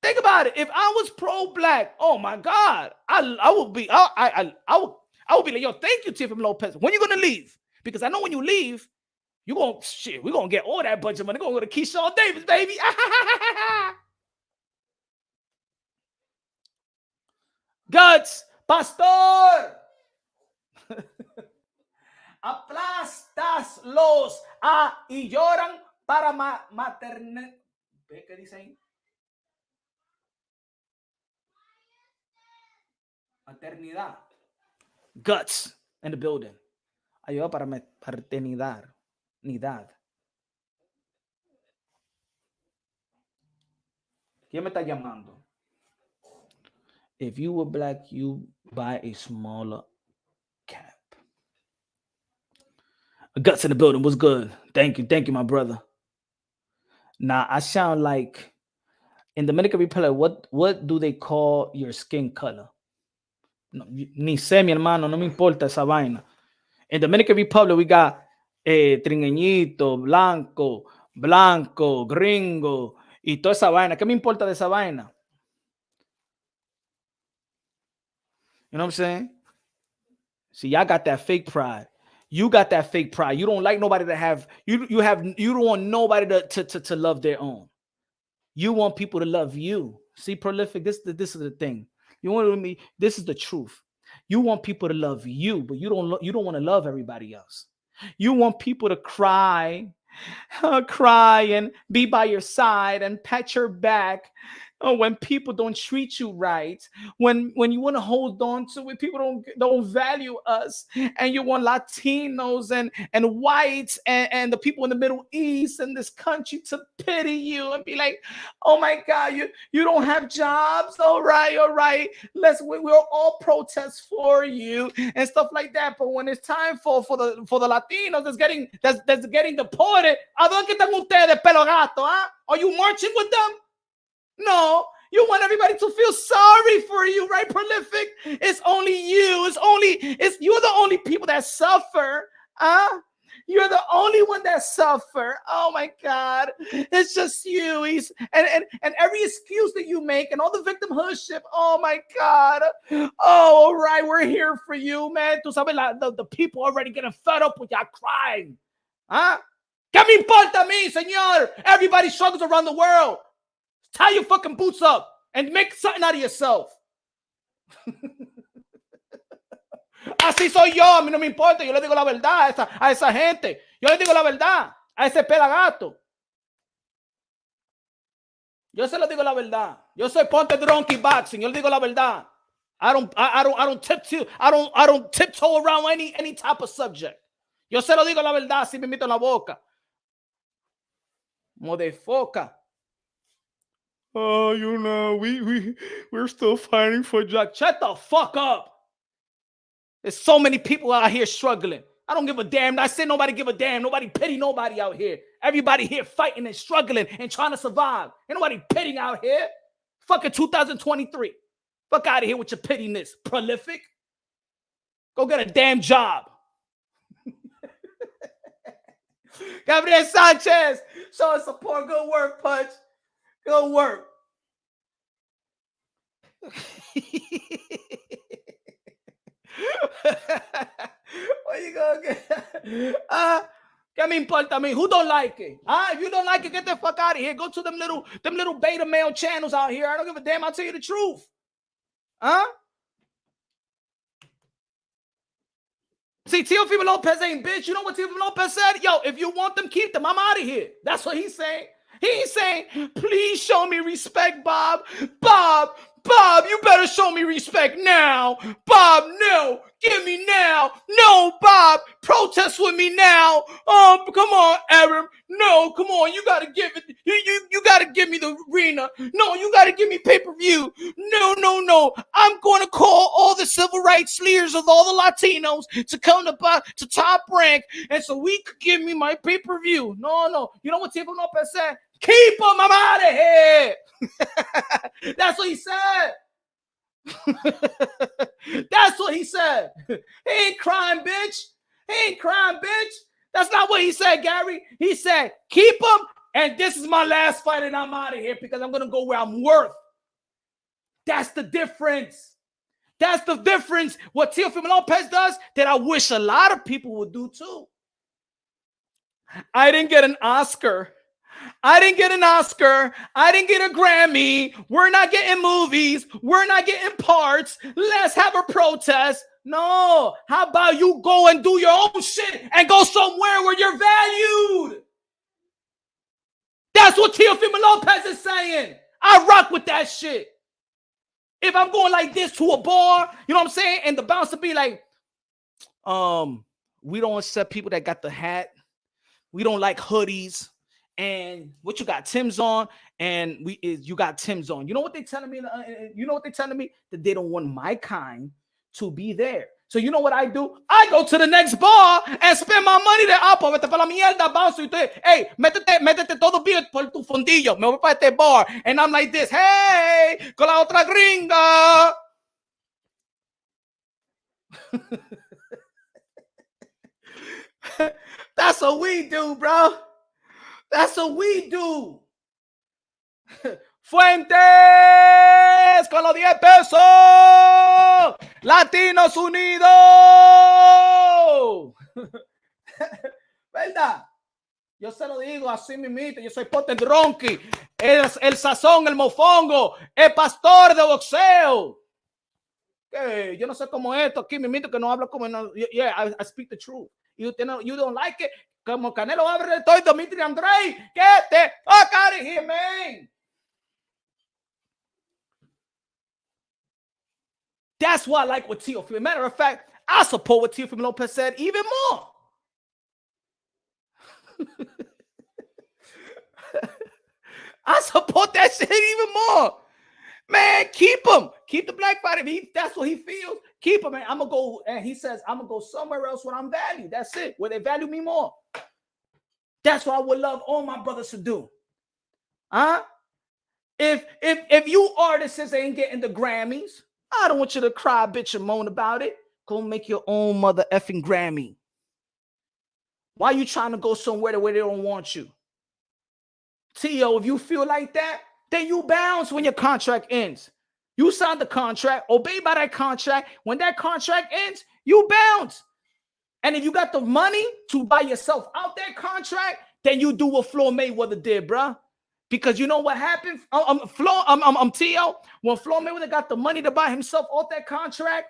Think about it. If I was pro-black, oh my God, I would be like, yo, thank you, Teofimo Lopez. When you gonna leave? Because I know when you leave, we're gonna get all that budget money. We're gonna go to Keyshawn Davis, baby. Guts, Pastor. Aplastas los y lloran para maternidad. ¿Qué dice ahí? Maternidad. Guts in the building. Ayuda para maternidad. ¿Quién me está llamando? If you were black, you buy a smaller cap. Guts in the building. What's good? Thank you, my brother. Now I sound like in Dominican Republic. What do they call your skin color? No, ni sé, mi hermano. No me importa esa vaina. In Dominican Republic, we got trigueñito, blanco, gringo y toda esa vaina. ¿Qué me importa de esa vaina? You know what I'm saying? See, y'all got that fake pride. You got that fake pride. You don't like nobody to have, you don't want nobody to love their own. You want people to love you. See, Prolific, this is the thing. You want me, this is the truth. You want people to love you, but you don't want to love everybody else. You want people to cry and be by your side and pat your back. Oh, when people don't treat you right, when you want to hold on to it, people don't value us, and you want Latinos and whites and the people in the Middle East and this country to pity you and be like, oh my God, you don't have jobs. All right. We'll all protest for you and stuff like that. But when it's time for the Latinos that's getting deported, ¿a dónde están ustedes, pelo gato? Huh? Are you marching with them? No, you want everybody to feel sorry for you, right, Prolific? It's only you. You're the only people that suffer. You're the only one that suffer. Oh my God. It's just you. And every excuse that you make and all the victimhood shit. Oh my God. Oh, all right. We're here for you, man. Tú sabes, the people already getting fed up with y'all crying. ¿Qué me importa a mí, señor? Everybody struggles around the world. Tie your fucking boots up and make something out of yourself. Así soy yo, a mí no me importa. Yo le digo la verdad a esa gente. Yo le digo la verdad a ese pelagato. Yo se lo digo la verdad. Yo soy Ponte Drunky Boxing. Yo le digo la verdad. I don't tiptoe around any type of subject. Yo se lo digo la verdad si me meto en la boca. Motherfucker. Oh, you know, we're still fighting for Jack. Shut the fuck up. There's so many people out here struggling. I don't give a damn. I say nobody give a damn. Nobody pity nobody out here. Everybody here fighting and struggling and trying to survive. Ain't nobody pitying out here. Fucking 2023. Fuck out of here with your pityness, Prolific. Go get a damn job. Gabriel Sanchez, show us support. Good work, Punch. Good work. What you gonna get? ¿Qué me importa a mí? Who don't like it? If you don't like it, get the fuck out of here. Go to them little beta male channels out here. I don't give a damn. I'll tell you the truth. See, Teofimo Lopez ain't bitch. You know what Teofimo Lopez said? Yo, if you want them, keep them. I'm out of here. That's what he's saying. He's saying, please show me respect, Bob. Bob, you better show me respect now. Bob, no, give me now. No, Bob, protest with me now. Come on, Aram. No, come on, you gotta give it. You gotta give me the arena. No, you gotta give me pay-per-view. No. I'm gonna call all the civil rights leaders of all the Latinos to come to Top Rank, and so we could give me my pay-per-view. No. You know what Teofimo Lopez said? Keep him, I'm out of here. That's what he said. That's what he said. He ain't crying, bitch. That's not what he said, Gary. He said, keep him, and this is my last fight, and I'm out of here because I'm going to go where I'm worth. That's the difference. What Teofimo Lopez does that I wish a lot of people would do too. I didn't get an Oscar. I didn't get a Grammy. We're not getting movies. We're not getting parts. Let's have a protest. No. How about you go and do your own shit and go somewhere where you're valued? That's what Teofimo Lopez is saying. I rock with that shit. If I'm going like this to a bar, you know what I'm saying? And the bouncer be like, we don't accept people that got the hat. We don't like hoodies. And what you got Tim's on, and you got Tim's on. You know what they're telling me? That they don't want my kind to be there. So you know what I do? I go to the next bar and spend my money there. Vete para la mierda, bouncer. Hey, métete todo bien por tu fondillo. Me voy para este bar. And I'm like this. Hey, con la otra gringa. That's what we do, bro. That's what we do. Fuentes con los 10 pesos. Latinos Unidos. ¿Verdad? Yo se lo digo así mismito. Yo soy Potter Ronqui. El sazón, el mofongo. El pastor de boxeo. Okay, yo no sé cómo esto aquí mismito que no hablo como... Yeah, I speak the truth. You don't like it? Como Canelo abre el toy, Dimitri Andrei, get the fuck out of here, man. That's why I like what Teofimo. Matter of fact, I support what Teofimo Lopez said even more. I support that shit even more. Man, keep him. Keep the black fighter. That's what he feels. Keep him, man. I'm going to go, and he says, I'm going to go somewhere else where I'm valued. That's it, where they value me more. That's what I would love all my brothers to do. Huh? If you artists ain't getting the Grammys, I don't want you to cry, bitch, and moan about it. Go make your own mother effing Grammy. Why are you trying to go somewhere where they don't want you? T.O., if you feel like that, then you bounce when your contract ends. You signed the contract, obey by that contract. When that contract ends, you bounce. And if you got the money to buy yourself out that contract, then you do what Floyd Mayweather did, bruh. Because you know what happened? T.O., when Floyd Mayweather got the money to buy himself off that contract,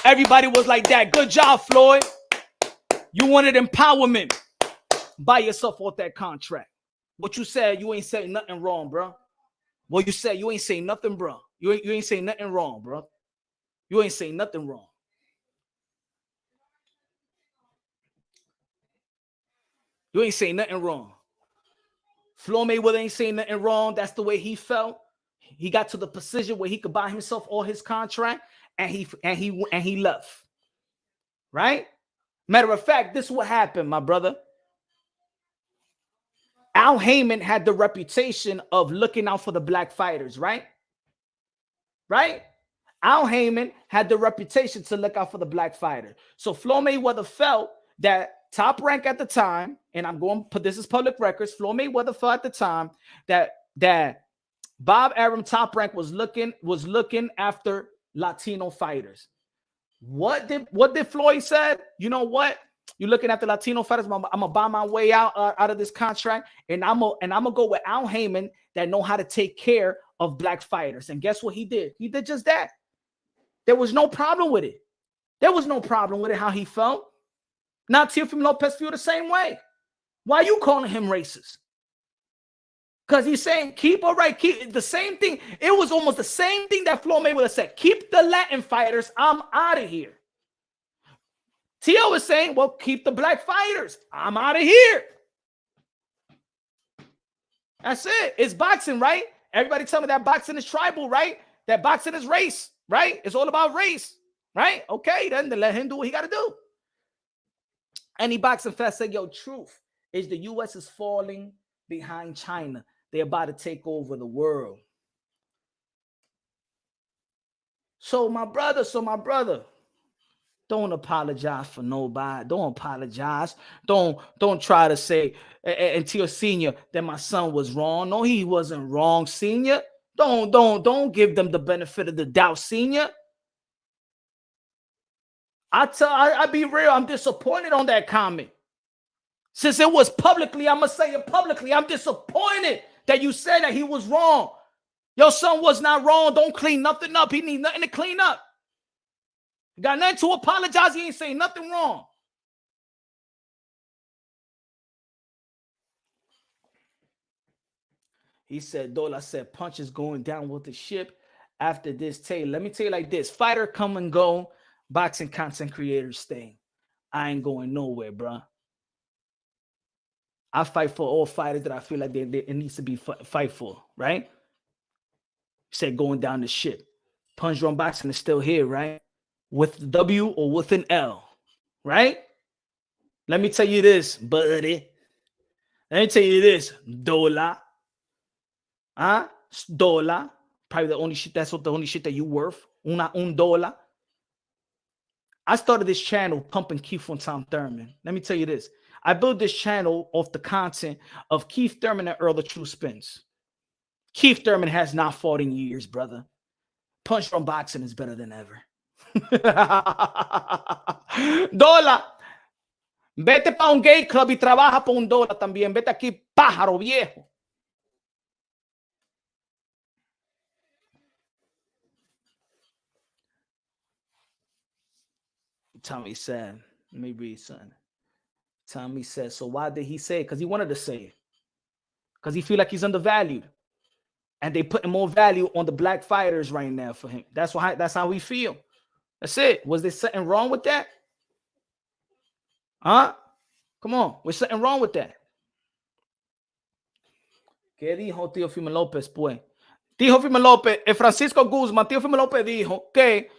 everybody was like that. Good job, Floyd. You wanted empowerment. Buy yourself off that contract. What you said, you ain't saying nothing wrong, bro. What you said, you ain't saying nothing, bro. You ain't saying nothing wrong, bro. You ain't saying nothing wrong. You ain't saying nothing wrong. Floyd Mayweather ain't saying nothing wrong. That's the way he felt. He got to the position where he could buy himself all his contract, and he left. Right? Matter of fact, this is what happened, my brother. Al Heyman had the reputation of looking out for the black fighters, right? Right? Al Heyman had the reputation to look out for the black fighter. So Floyd Mayweather felt that Top Rank at the time, and I'm going to put this as public records, Floyd Mayweather felt at the time that Bob Arum Top Rank was looking after Latino fighters. What did Floyd said? You know what? You're looking at the Latino fighters. I'm gonna buy my way out of this contract, and I'm gonna go with Al Heyman that know how to take care of black fighters. And guess what he did? He did just that. There was no problem with it. There was no problem with it, how he felt. Now Teofimo Lopez feel the same way. Why are you calling him racist? Because he's saying, keep the same thing. It was almost the same thing that Floyd Mayweather said. Keep the Latin fighters. I'm out of here. Tio was saying, well, keep the black fighters. I'm out of here. That's it. It's boxing, right? Everybody tell me that boxing is tribal, right? That boxing is race, right? It's all about race, right? Okay, then let him do what he got to do. Any boxing fest said, yo, truth is the U.S. is falling behind China. They're about to take over the world. So my brother, don't apologize for nobody. Don't apologize. Don't try to say until Senior that my son was wrong. No, he wasn't wrong, Senior. Don't give them the benefit of the doubt, Senior. I be real. I'm disappointed on that comment. Since it was publicly, I'm gonna say it publicly. I'm disappointed that you said that he was wrong. Your son was not wrong. Don't clean nothing up. He needs nothing to clean up. He got nothing to apologize. He ain't saying nothing wrong. He said, Dola said, punch is going down with the ship after this tail. Let me tell you like this. Fighter come and go. Boxing content creators stay. I ain't going nowhere, bro. I fight for all fighters that I feel like it needs to be fight for, right? He said going down the ship. Punch Drunk Boxing is still here, right? With the W or with an L, right? Let me tell you this, buddy. Let me tell you this, Dola. Huh? Dola. Probably the only shit, that's what the only shit that you worth. Un dollar. I started this channel pumping Keith from Tom Thurman. Let me tell you this. I built this channel off the content of Keith Thurman and Earl the True Spins. Keith Thurman has not fought in years, brother. Punch Drunk Boxing is better than ever. Dola, vete para un gay club y trabaja para un dólar también. Vete aquí, pájaro viejo. Tommy said, let me read something. Tommy said, so why did he say it? Because he wanted to say it. Because he feel like he's undervalued. And they putting more value on the black fighters right now for him. That's how we feel. That's it. Was there something wrong with that? Huh? Come on. Was something wrong with that? ¿Qué dijo Teofimo Lopez, pues? Teofimo Lopez, Francisco Guzman, Teofimo Lopez dijo que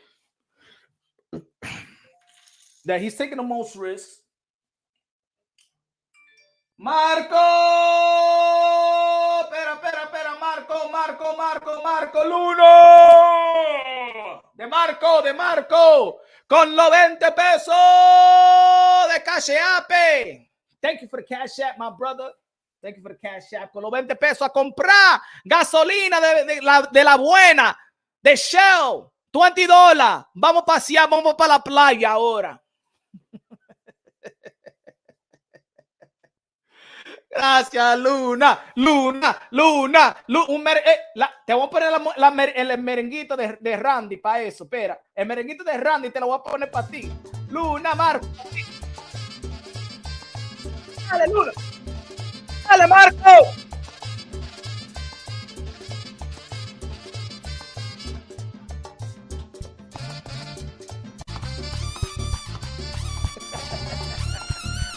that he's taking the most risks. Marco! Espera, Marco, Luno! De Marco, con los 20 pesos de Cash App. Thank you for the Cash App, my brother. Thank you for the Cash App. Con los 20 pesos a comprar gasolina de la buena, de Shell, $20. Vamos a pasear, vamos para la playa ahora. Gracias, Luna. Te voy a poner el merenguito de Randy para eso. Espera, el merenguito de Randy te lo voy a poner para ti. Luna, Marco. Dale, Luna. Dale, Marco.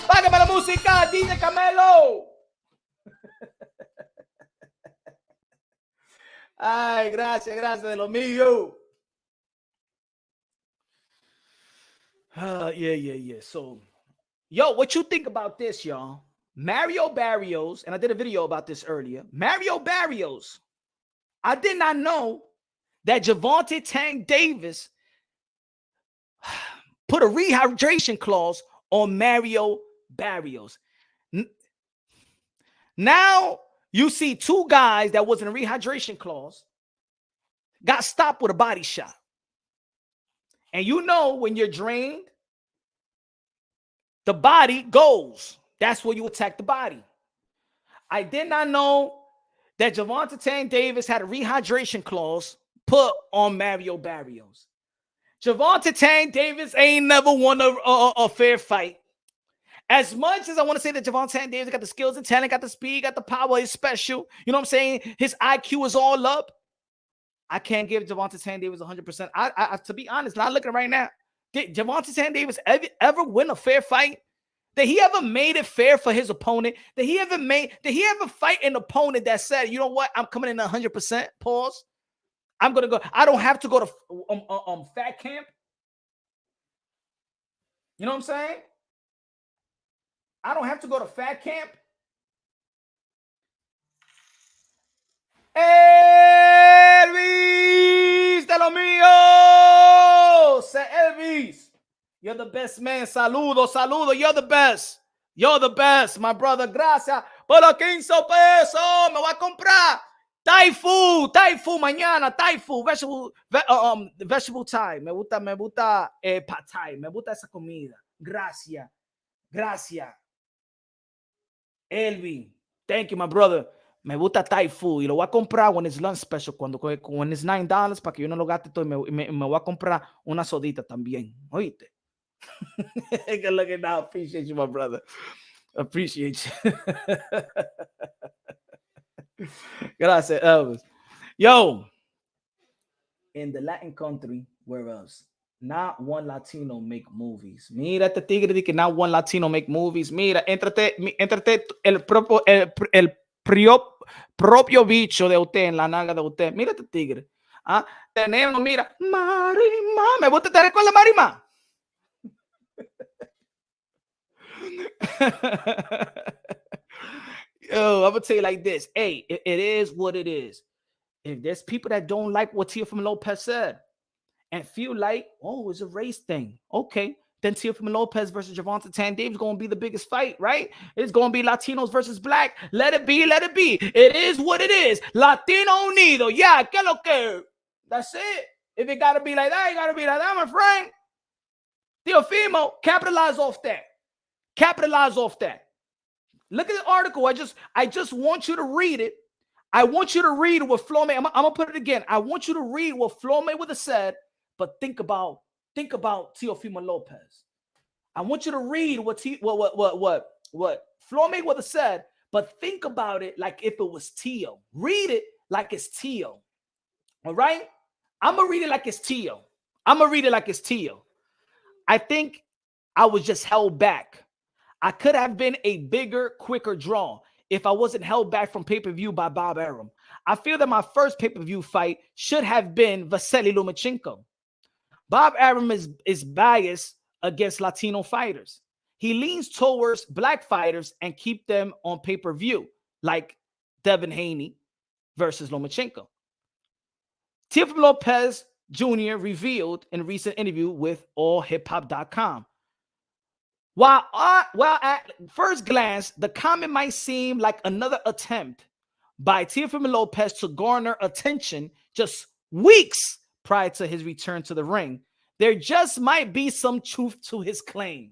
Págame la música, DJ Camelo. Ay, gracias de lo mío. Yeah. So, yo, what you think about this, y'all? Mario Barrios, and I did a video about this earlier. Mario Barrios, I did not know that Gervonta Tank Davis put a rehydration clause on Mario Barrios. Now you see two guys that was in a rehydration clause got stopped with a body shot. And you know when you're drained, the body goes. That's where you attack the body. I did not know that Gervonta Tank Davis had a rehydration clause put on Mario Barrios. Gervonta Tank Davis ain't never won a fair fight. As much as I want to say that Gervonta Tank Davis got the skills and talent, got the speed, got the power, he's special. You know what I'm saying? His IQ is all up. I can't give Gervonta Tank Davis 100%. I to be honest, not looking right now. Did Gervonta Tank Davis ever win a fair fight? Did he ever made it fair for his opponent? Did he ever fight an opponent that said, you know what, I'm coming in 100%? Pause. I'm gonna go. I don't have to go to fat camp. You know what I'm saying? I don't have to go to fat camp. Elvis de lo mío. Say Elvis. You're the best, man. Saludo, saludo. You're the best. You're the best, my brother. Gracias por los 15 pesos. Me voy a comprar Thai food mañana. Thai food, vegetable Thai. Me gusta pad Thai. Me gusta esa comida. Gracias. Elvi, thank you, my brother. Me gusta Thai food y lo voy a comprar when it's lunch special, when it's $9 para que yo no lo gaste todo y me voy a comprar una sodita también. ¿Oíste? Good looking now. Appreciate you, my brother. Appreciate you. Gracias, Elvis. Yo, in the Latin country, where else? Not one Latino make movies. Mira este tigre de que not one Latino make movies. Mira, éntrate el propio bicho de usted en la nalga de usted. Mira este tigre. ¿Ah? Tenemos, mira, Marima. Me gusta te recuerda Marima. Yo, I'm gonna tell you like this. Hey, it is what it is. If there's people that don't like what Teofimo Lopez said and feel like, oh, it's a race thing, okay, then Teofimo Lopez versus Gervonta Tank Davis is going to be the biggest fight, right? It's going to be Latinos versus Black. Let it be, let it be. It is what it is. Latino unido. Yeah, que lo que. That's it. If it got to be like that, you got to be like that, my friend. Teofimo, capitalize off that. Capitalize off that. Look at the article. I just want you to read it. I want you to read what Floyd Mayweather. I'm gonna put it again. I want you to read what Floyd Mayweather said, but think about Teofimo Lopez. I want you to read what Floyd Mayweather said, but think about it like if it was Teo. Read it like it's Teo. All right? I'm gonna read it like it's Teo. I think I was just held back. I could have been a bigger, quicker draw if I wasn't held back from pay-per-view by Bob Arum. I feel that my first pay-per-view fight should have been Vasily Lomachenko. Bob Arum is biased against Latino fighters. He leans towards Black fighters and keep them on pay-per-view, like Devin Haney versus Lomachenko. Teofimo Lopez Jr. revealed in a recent interview with allhiphop.com. While at first glance, the comment might seem like another attempt by Teofimo Lopez to garner attention just weeks prior to his return to the ring, there just might be some truth to his claim.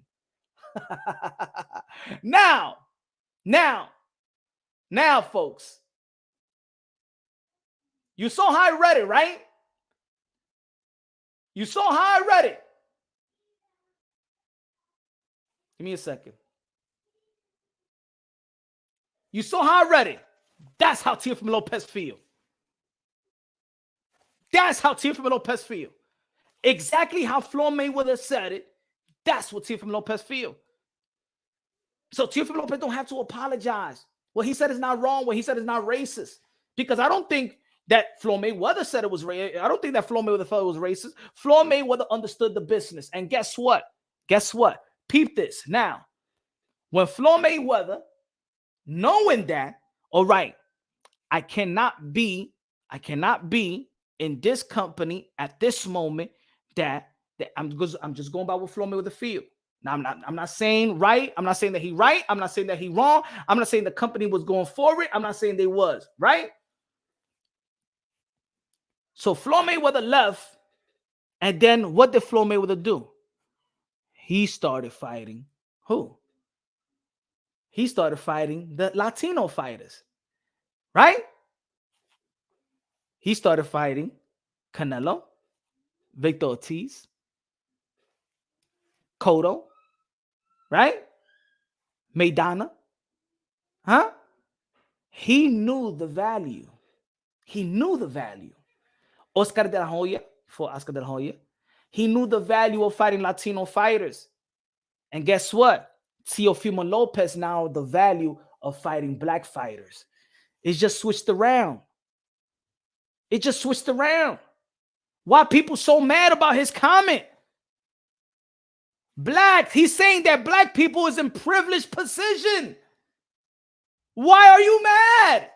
Now, folks, you saw how I read it, right? You saw how I read it. Give me a second. You saw how I read it. That's how Teofimo Lopez feel. That's how Teofimo Lopez feel. Exactly how Floyd Mayweather said it. That's what Teofimo Lopez feel. So Teofimo Lopez don't have to apologize. What he said is not wrong. What he said is not racist. Because I don't think that Floyd Mayweather said it was racist. I don't think that Floyd Mayweather thought it was racist. Floyd Mayweather understood the business. And guess what? Peep this. Now, when Floyd Mayweather, knowing that, all right, I cannot be in this company at this moment that I'm just going by what Floyd Mayweather feel. Now, I'm not saying right. I'm not saying that he right. I'm not saying that he wrong. I'm not saying the company was going for it. I'm not saying they was, right? So Floyd Mayweather left, and then what did Floyd Mayweather do? He started fighting who? He started fighting the Latino fighters, right? He started fighting Canelo, Victor Ortiz, Cotto, right? Maidana, huh? He knew the value. He knew the value. Oscar de la Hoya, for Oscar de la Hoya, he knew the value of fighting Latino fighters. And guess what? Teofimo Lopez now the value of fighting black fighters. It's just switched around. It just switched around. Why people so mad about his comment? Black, he's saying that black people is in privileged position. Why are you mad?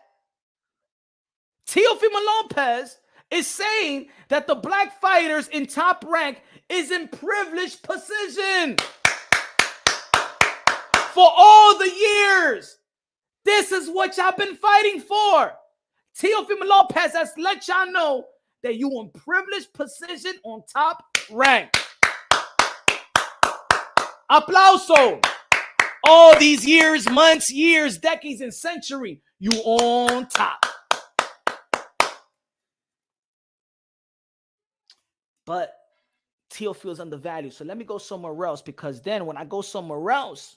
Teofimo Lopez is saying that the black fighters in Top Rank is in privileged position. For all the years, this is what y'all been fighting for. Teofimo Lopez has let y'all know that you in privileged position on Top Rank. Aplauso. All these years, months, years, decades, and century, you on top. But Teofimo is undervalued. So let me go somewhere else, because then when I go somewhere else,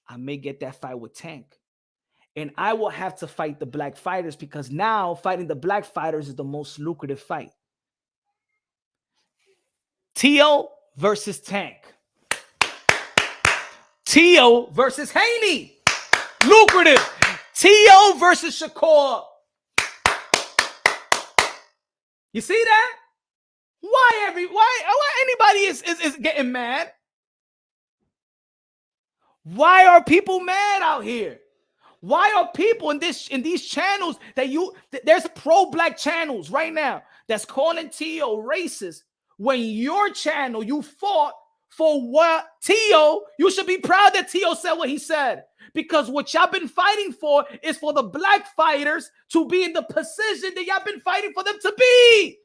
I may get that fight with Tank. And I will have to fight the black fighters, because now fighting the black fighters is the most lucrative fight. Teo versus Tank. Teo versus Haney. Lucrative. Teo versus Shakur. You see that? Why anybody is getting mad? Why are people mad out here? Why are people in these channels there's pro-black channels right now that's calling Teo racist, when your channel, you fought for what Teo, you should be proud that Teo said what he said, because what y'all been fighting for is for the black fighters to be in the position that y'all been fighting for them to be.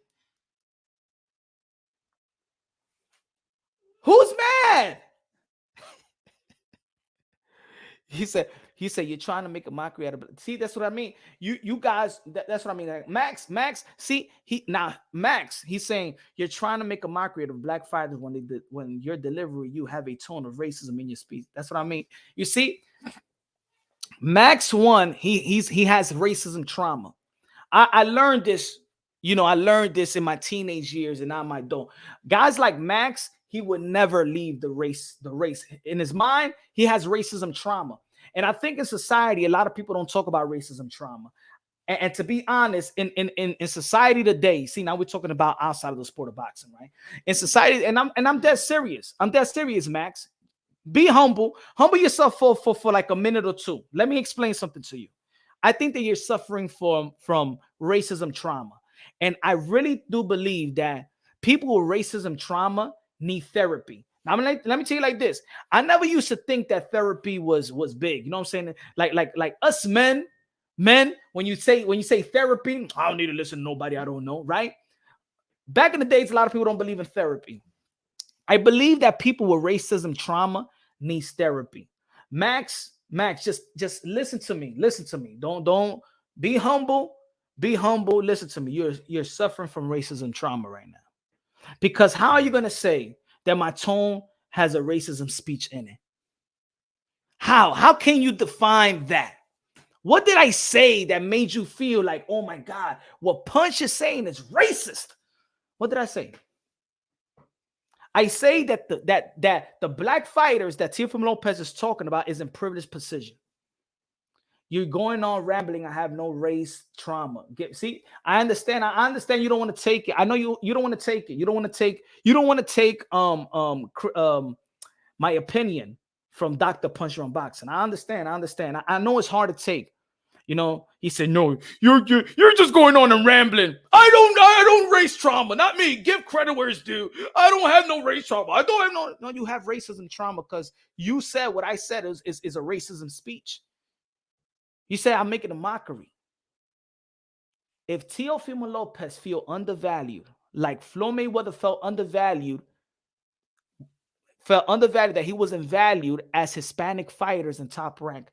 Who's mad? He said, you're trying to make a mockery out of it. See, that's what I mean. You guys, that's what I mean. Like Max, see, Max, he's saying you're trying to make a mockery out of black fighters when your delivery, you have a tone of racism in your speech. That's what I mean. You see, Max one, he has racism trauma. I learned this, I learned this in my teenage years and now my adult. Guys like Max, he would never leave the race. In his mind, he has racism trauma. And I think in society, a lot of people don't talk about racism trauma. And to be honest, in society today, see, now we're talking about outside of the sport of boxing, right? In society, and I'm dead serious. I'm dead serious, Max. Be humble. Humble yourself for like a minute or two. Let me explain something to you. I think that you're suffering from racism trauma. And I really do believe that people with racism trauma need therapy. Now, let me tell you like this. I never used to think that therapy was big. You know what I'm saying? Like us men, when you say therapy, I don't need to listen to nobody I don't know, right? Back in the days, a lot of people don't believe in therapy. I believe that people with racism trauma needs therapy. Max, just listen to me. Listen to me. Don't be humble. Be humble. Listen to me. You're suffering from racism trauma right now. Because how are you going to say that my tone has a racism speech in it? How can you define that? What did I say that made you feel like, oh my God, what Punch is saying is racist? What did I say? I say that the black fighters that Teofimo Lopez is talking about is in privileged position. You're going on rambling. I have no race trauma. See, I understand. I understand you don't want to take it. I know you don't want to take it. You don't want to take my opinion from Dr. Punch on boxing. I understand. I know it's hard to take. He said, no, you're just going on and rambling. I don't race trauma. Not me. Give credit where it's due. I don't have no race trauma. I don't have no, you have racism trauma because you said what I said is a racism speech. You say I'm making a mockery. If Teofimo Lopez feel undervalued, like Floyd Mayweather felt undervalued that he wasn't valued as Hispanic fighters in Top Rank,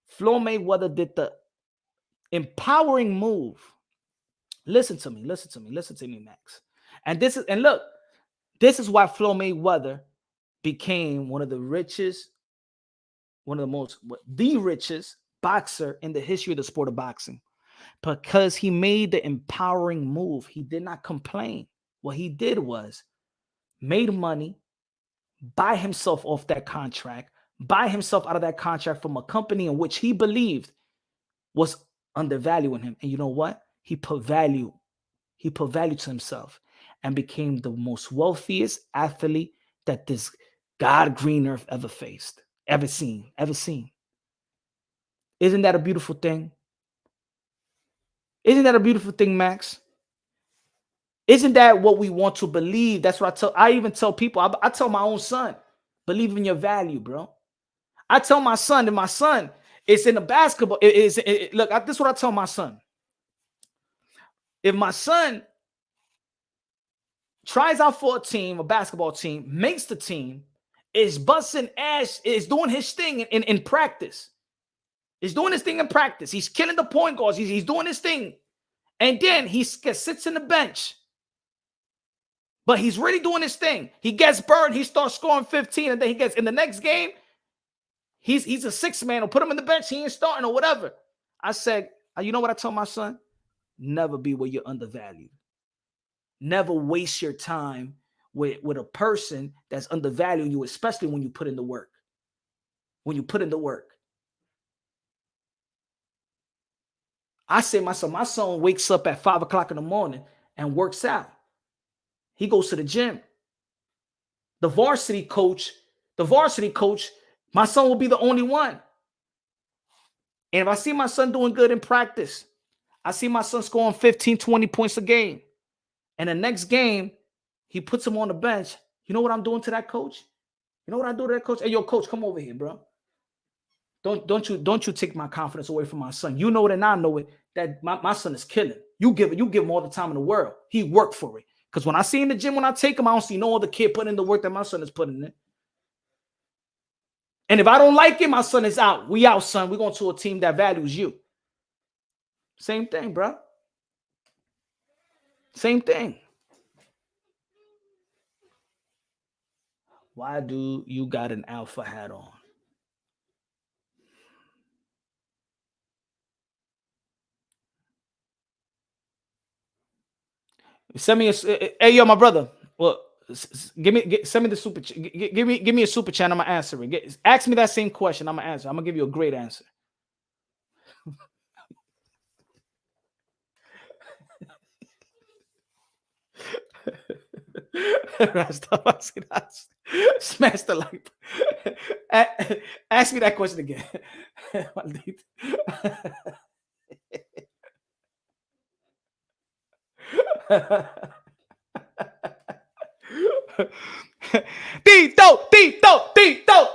Floyd Mayweather did the empowering move. Listen to me, Max. And look, this is why Floyd Mayweather became one of the richest, the richest boxer in the history of the sport of boxing, because he made the empowering move. He did not complain. What he did was made money, buy himself off that contract, buy himself out of that contract from a company in which he believed was undervaluing him. And you know what? He put value to himself and became the most wealthiest athlete that this God green earth ever seen. Isn't that a beautiful thing? Isn't that a beautiful thing, Max? Isn't that what we want to believe? That's what I even tell people. I tell my own son, believe in your value, bro. I tell my son, and my son is in the basketball. Look, this is what I tell my son. If my son tries out for a team, a basketball team, makes the team, is busting ass, is doing his thing in practice. He's doing his thing in practice. He's killing the point guards. He's doing his thing. And then he sits in the bench. But he's really doing his thing. He gets burned. He starts scoring 15. And then he gets in the next game. He's a six man. Or put him in the bench. He ain't starting or whatever. I said, you know what I tell my son? Never be where you're undervalued. Never waste your time with a person that's undervaluing you, especially when you put in the work. When you put in the work. I say my son wakes up at 5 o'clock in the morning and works out. He goes to the gym. The varsity coach, my son will be the only one. And if I see my son doing good in practice, I see my son scoring 15, 20 points a game. And the next game, he puts him on the bench. You know what I'm doing to that coach? You know what I do to that coach? Hey, yo, coach, come over here, bro. Don't you take my confidence away from my son. You know it and I know it, that my son is killing. You give him all the time in the world. He worked for it. Because when I see in the gym, when I take him, I don't see no other kid putting in the work that my son is putting in. And if I don't like it, my son is out. We out, son. We're going to a team that values you. Same thing, bro. Same thing. Why do you got an alpha hat on? Send me hey, yo, my brother. Well, send me the super. Give me a super chat. I'm gonna answer it. Ask me that same question. I'm gonna answer. I'm gonna give you a great answer. Smash the like. Ask me that question again.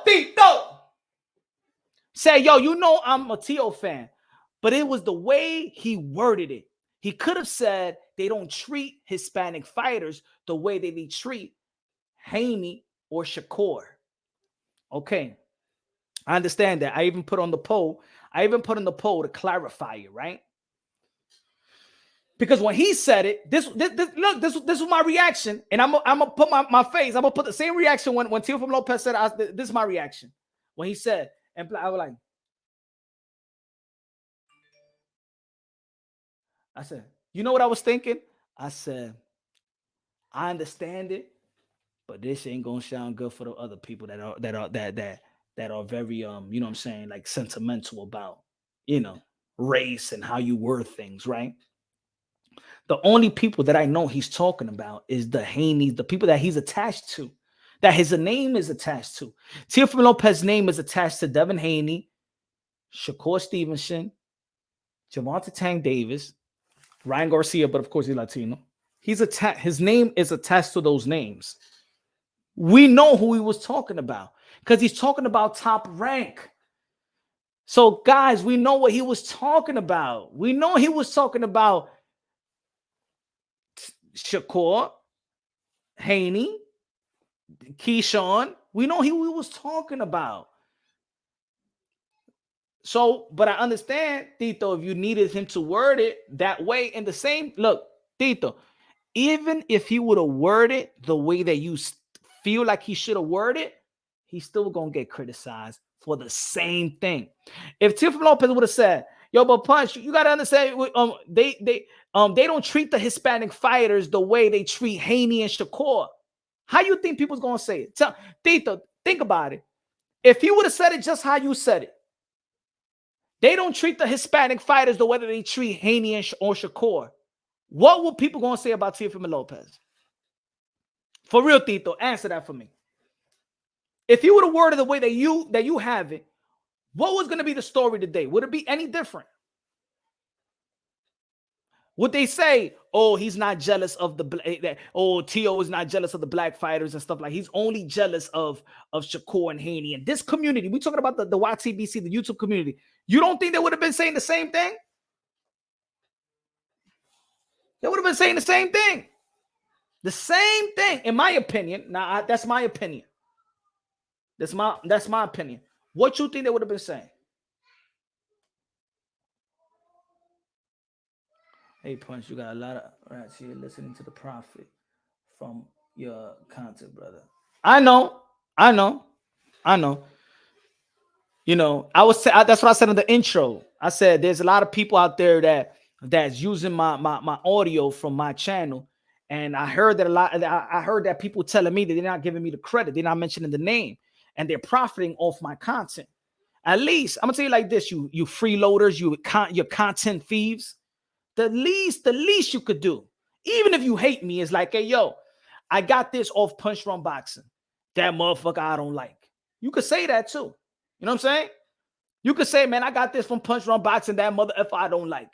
Tito. Say, yo, you know I'm a Tio fan, but it was the way he worded it. He could have said they don't treat Hispanic fighters the way they treat Haney or Shakur. Okay, I understand that. I even put on the poll to clarify it, right? Because when he said it, this was my reaction, and I'm gonna put my face. I'm gonna put the same reaction when Teofimo Lopez said, "This is my reaction." When he said, and I was like, I said, you know what I was thinking? I said, I understand it, but this ain't gonna sound good for the other people that are very you know what I'm saying, like sentimental about, you know, race and how you word things, right? The only people that I know he's talking about is the Haneys, the people that he's attached to, that his name is attached to. Teofimo Lopez's name is attached to Devin Haney, Shakur Stevenson, Gervonta Tank Davis, Ryan Garcia, but of course he's Latino. His name is attached to those names. We know who he was talking about because he's talking about Top Rank. So, guys, we know what he was talking about. We know he was talking about Shakur, Haney, Keyshawn. We know who he was talking about. So, but I understand, Tito, if you needed him to word it that way in the same, look, Tito, even if he would have worded the way that you feel like he should have worded, he's still gonna get criticized for the same thing. If Teofimo Lopez would have said, "Yo, but Punch, you gotta understand, they don't treat the Hispanic fighters the way they treat Haney and Shakur," how you think people's gonna say it? Tito, think about it. If he would have said it just how you said it, they don't treat the Hispanic fighters the way that they treat Haney or Shakur, what will people gonna say about Teofimo Lopez? For real, Tito, answer that for me. If he would have worded the way that you have it, what was going to be the story today? Would it be any different? Would they say, "Oh, he's not jealous of Tio is not jealous of the black fighters and stuff like he's only jealous of Shakur and Haney and this community"? We're talking about the YTBC, the YouTube community. You don't think they would have been saying the same thing? They would have been saying the same thing. The same thing, in my opinion. Now, that's my opinion. That's my opinion. What you think they would have been saying? Hey, Punch, you got a lot of rats here listening to the Prophet from your content, brother. I know. You know, that's what I said in the intro. I said there's a lot of people out there that's using my audio from my channel. And I heard that people telling me that they're not giving me the credit. They're not mentioning the name. And they're profiting off my content. At least, I'm going to tell you like this, you freeloaders, your content thieves. The least you could do, even if you hate me, is like, "Hey, yo, I got this off Punch Run Boxing. That motherfucker I don't like." You could say that too. You know what I'm saying? You could say, "Man, I got this from Punch Run Boxing. That mother F I don't like.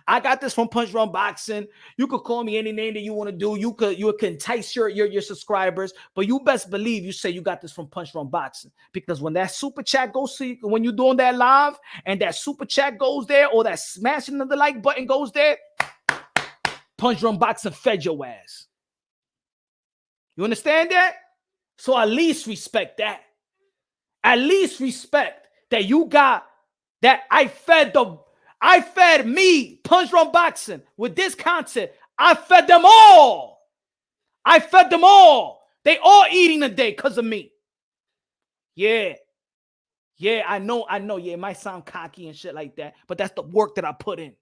I got this from Punch Run Boxing." You could call me any name that you want to do. You could entice your subscribers, but you best believe you say you got this from Punch Run Boxing, because when that super chat goes, when you're doing that live and that super chat goes there, or that smashing of the like button goes there, Punch Run Boxing fed your ass. You understand that? So at least respect that. At least respect that you got that. I fed me, Punch Run Boxing, with this content. I fed them all. They all eating today because of me. Yeah, I know. Yeah, it might sound cocky and shit like that, but that's the work that I put in.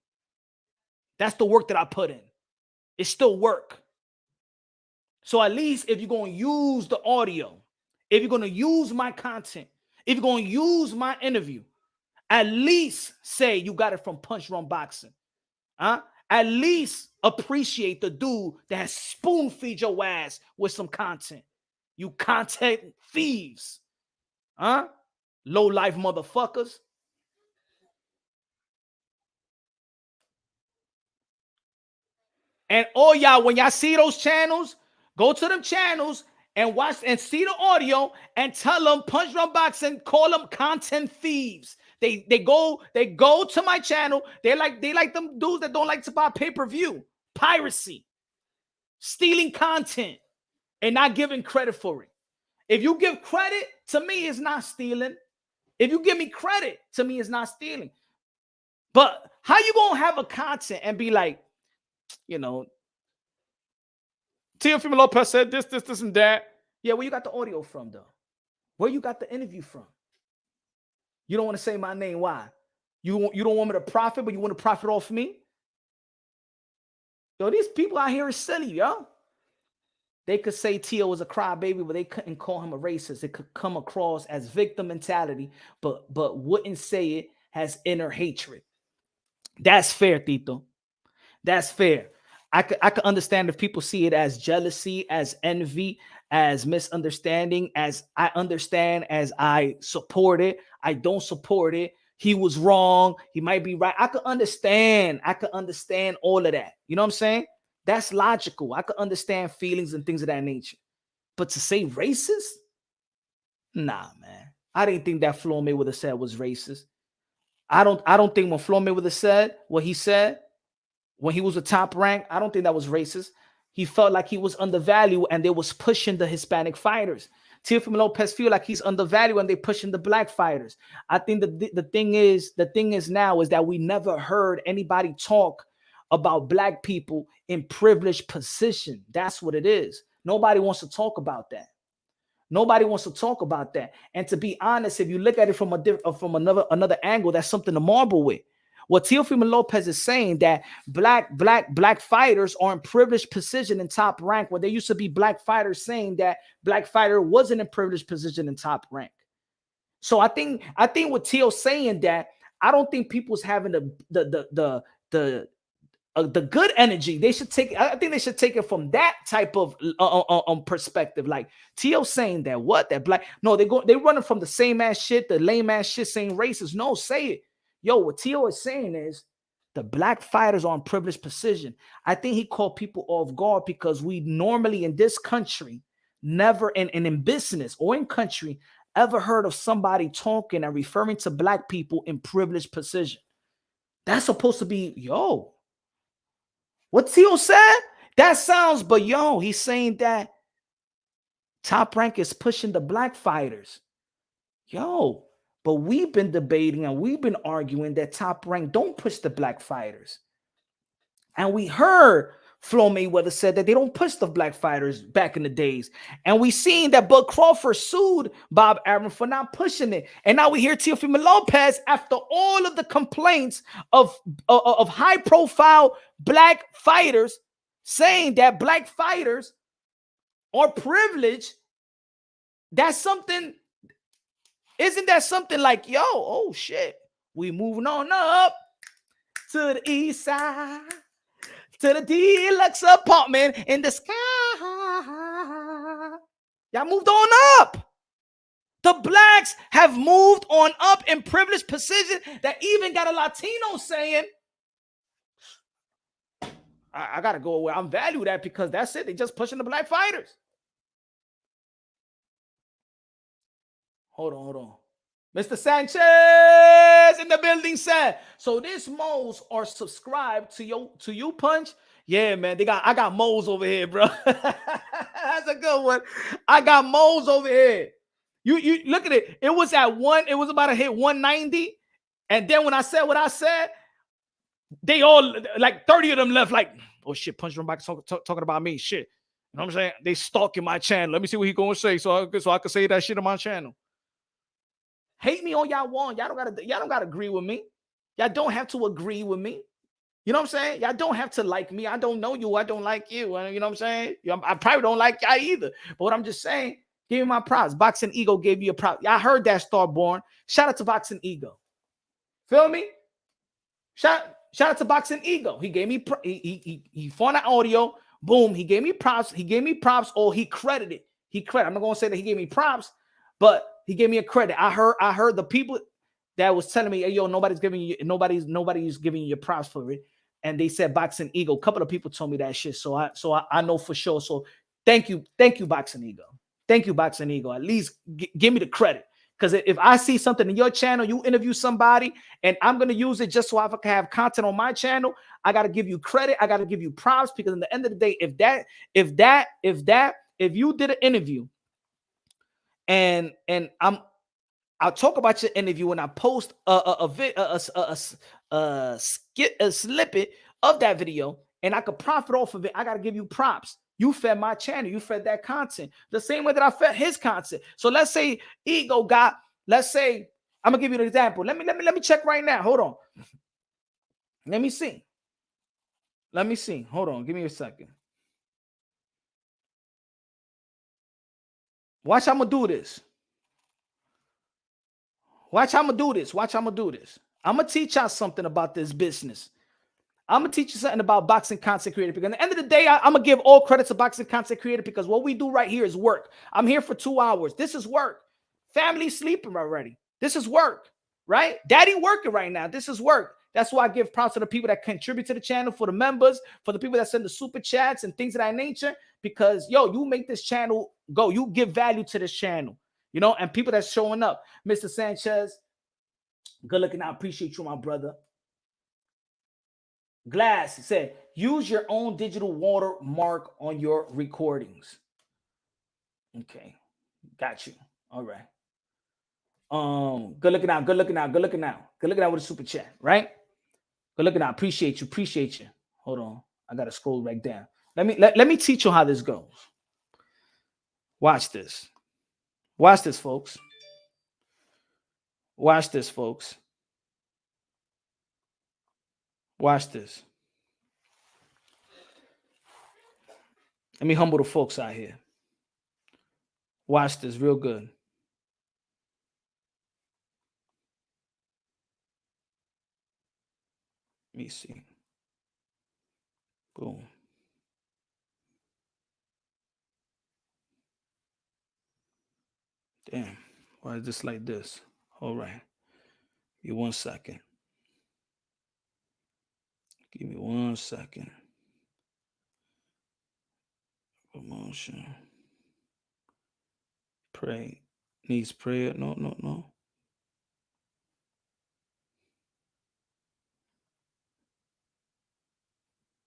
It's still work. So at least if you're going to use the audio, if you're going to use my content, if you're going to use my interview, at least say you got it from Punch Run Boxing. At least appreciate the dude that has spoon-feed your ass with some content. You content thieves. Low-life motherfuckers. And all y'all, when y'all see those channels, go to them channels and watch and see the audio and tell them Punch Run Boxing, call them content thieves. They go to my channel. They like them dudes that don't like to buy pay-per-view, piracy, stealing content, and not giving credit for it. If you give credit to me, it's not stealing. If you give me credit to me, it's not stealing. But how you gonna have a content and be like, you know, Teofimo Lopez said this, and that. Yeah, where you got the audio from, though? Where you got the interview from? You don't want to say my name. Why? You don't want me to profit, but you want to profit off me? Yo, these people out here are silly, yo. They could say Tio was a crybaby, but they couldn't call him a racist. It could come across as victim mentality, but wouldn't say it has inner hatred. That's fair, Tito. That's fair. I could understand if people see it as jealousy, as envy, as misunderstanding, as I understand, as I support it. I don't support it. He was wrong. He might be right. I could understand. All of that. You know what I'm saying? That's logical. I could understand feelings and things of that nature. But to say racist? Nah, man. I didn't think that Floyd Mayweather said was racist. I don't think when Floyd Mayweather said what he said, when he was a top rank, I don't think that was racist. He felt like he was undervalued and they was pushing the Hispanic fighters. Teofimo Lopez feel like he's undervalued and they pushing the black fighters. I think the thing is now is that we never heard anybody talk about black people in privileged position. That's what it is. Nobody wants to talk about that. Nobody wants to talk about that. And to be honest, if you look at it from another angle, that's something to marvel with. What Teofimo Lopez is saying, that black fighters are in privileged position in top rank, where there used to be black fighters saying that black fighter wasn't in privileged position in top rank. So I think with Teo saying that, I don't think people's having the good energy. They should take. I think they should take it from that type of perspective. Like Teo saying that that black. No, they running from the same ass shit, the lame ass shit, saying racist. No, say it. Yo, what Teo is saying is the black fighters are in privileged position. I think he caught people off guard because we normally in this country never in business or in country ever heard of somebody talking and referring to black people in privileged position. That's supposed to be, yo, what Teo said? That sounds, but yo, he's saying that Top Rank is pushing the black fighters. Yo, but we've been debating and we've been arguing that Top Rank don't push the black fighters. And we heard Flo Mayweather said that they don't push the black fighters back in the days. And we seen that Bud Crawford sued Bob Arum for not pushing it. And now we hear Teofimo Lopez, after all of the complaints of high-profile black fighters, saying that black fighters are privileged. That's something. Isn't that something like, yo, oh shit, we moving on up to the east side, to the deluxe apartment in the sky. Y'all moved on up. The blacks have moved on up in privileged position that even got a Latino saying, I got to go where I'm valued at, because that's it. They just pushing the black fighters. Hold on. Mr. Sanchez in the building said, so these moles are subscribed to you Punch? Yeah, man. I got moles over here, bro. That's a good one. I got moles over here. You look at it. It was about to hit 190. And then when I said what I said, they all, like 30 of them left like, oh shit, Punch Room back talking about me. Shit. You know what I'm saying? They stalking my channel. Let me see what he gonna say so I can say that shit on my channel. Hate me all y'all want. Y'all don't gotta agree with me. Y'all don't have to agree with me. You know what I'm saying? Y'all don't have to like me. I don't know you. I don't like you. You know what I'm saying? I probably don't like y'all either. But what I'm just saying, give me my props. Boxing Ego gave you a prop. Y'all heard that, Starborn. Shout out to Boxing Ego. Feel me? Shout out to Boxing Ego. He gave me he found the audio. Boom. He gave me props. Or he credited. I'm not gonna say that he gave me props, but he gave me a credit. I heard the people that was telling me, hey, yo, nobody's giving you your props for it. And they said Boxing Ego. A couple of people told me that shit. So I know for sure. So thank you, Boxing Ego. Thank you, Boxing Ego. At least give me the credit. Because if I see something in your channel, you interview somebody, and I'm gonna use it just so I can have content on my channel, I gotta give you credit. I gotta give you props, because at the end of the day, if you did an interview, and I'll talk about your interview when I post a snippet of that video, and I could profit off of it. I gotta give you props. You fed my channel. You fed that content the same way that I fed his content. So let's say Ego got. Let's say I'm gonna give you an example. Let me check right now. Hold on. Let me see. Hold on. Give me a second. Watch, I'm gonna do this. I'm gonna teach y'all something about this business. I'm gonna teach you something about boxing content creator, because at the end of the day, I'm gonna give all credit to boxing content creator, because what we do right here is work. I'm here for 2 hours. This is work. Family sleeping already. This is work, right? Daddy working right now. This is work. That's why I give props to the people that contribute to the channel, for the members, for the people that send the super chats and things of that nature, because yo, you make this channel go. You give value to this channel, you know, and people that's showing up. Mr. Sanchez, good looking. I appreciate you, my brother. Glass said, use your own digital watermark on your recordings. Okay, got you. All right. Good looking out with a super chat, right? Good looking out. Appreciate you. Hold on, I gotta scroll back down. Let me teach you how this goes. Watch this. Watch this, folks. Watch this, folks. Watch this. Let me humble the folks out here. Watch this real good. Let me see. Boom. Damn. Why is this like this? All right. Give me 1 second. Give me 1 second. Promotion. Pray. Needs prayer. No.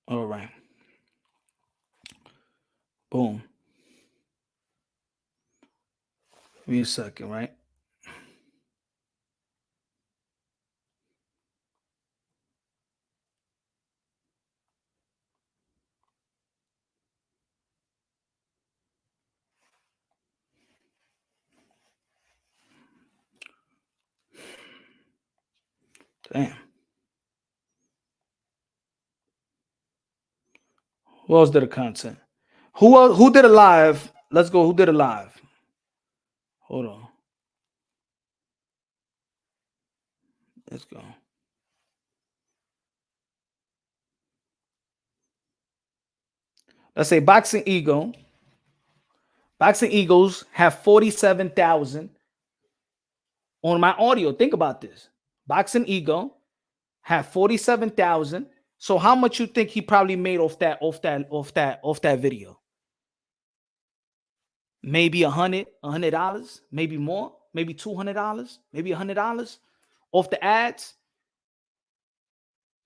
All right. Boom. Give me a second, right? Damn. Who else did a content? Who did a live? Let's go. Who did a live? Hold on. Let's go. Let's say Boxing Ego. Boxing Eagles have 47,000 on my audio. Think about this. Boxing Ego have 47,000. So how much you think he probably made off that video? Maybe $100, maybe more, maybe $200, maybe $100 off the ads.